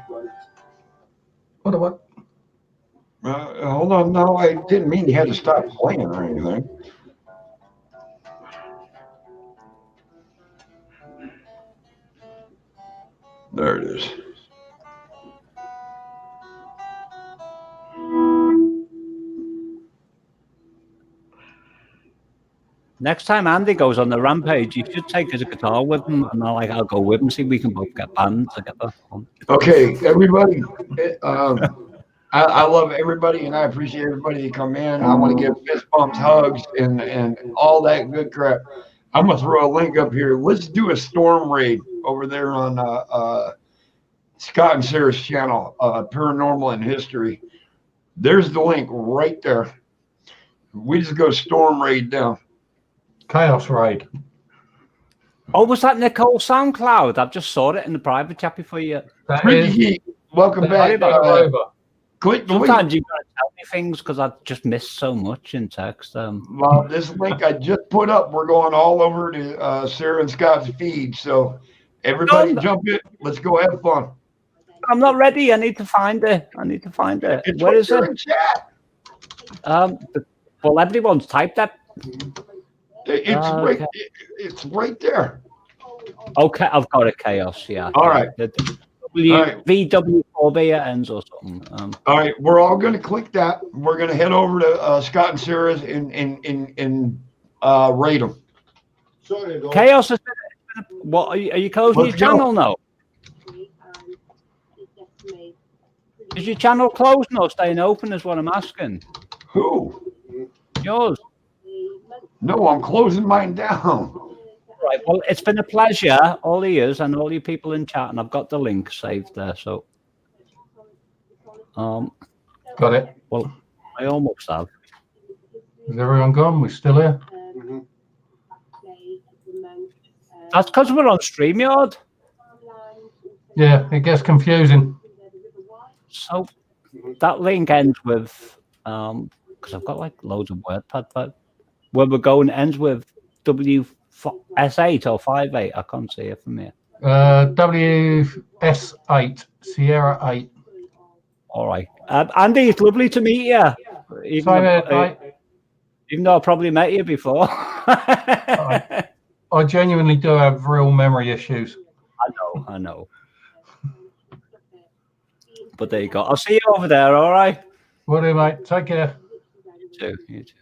What? Hold on. No, I didn't mean you had to stop playing or anything. There it is. Next time Andy goes on the rampage, you should take his guitar with him, and I'll go with him. See if we can both get bands together. Okay, everybody. I love everybody, and I appreciate everybody to come in. I want to give fist bumps, hugs, and all that good crap. I'm gonna throw a link up here. Let's do a storm raid over there on Scott and Sarah's channel, Paranormal and History. There's the link right there. We just go storm raid down. Chaos raid. Oh, was that Nicole SoundCloud? I've just saw it in the private chat before you. Welcome back. Click the link. Sometimes you gotta tell me things because I've just missed so much in text. Well, this link I just put up, we're going all over to Sarah and Scott's feed. So everybody jump in. Let's go have fun. I'm not ready. I need to find it. It's Where right is there it? in chat. Well, everyone's typed that. It's right there. Okay, I've got a chaos. Yeah. All right. VW4B ends or something. All right, we're all going to click that. We're going to head over to Scott and Sarah's and rate them. Sorry, Chaos has been. What are you closing your channel now? Is your channel closed or staying open? Is what I'm asking. Who? Yours. No, I'm closing mine down. Right. Well, it's been a pleasure all the years and all you people in chat, and I've got the link saved there. So, got it. Well, I almost have. Is everyone gone? We're still here. Mm-hmm. That's because we're on StreamYard. Yeah, it gets confusing. So that link ends with because I've got like loads of WordPad, but where we're going ends with WS8 or 58. I can't see it from here. WS8, Sierra 8. All right. Andy, it's lovely to meet you. Even though I probably met you before. I genuinely do have real memory issues. I know. But there you go. I'll see you over there, all right? Will do, mate. Take care. You too.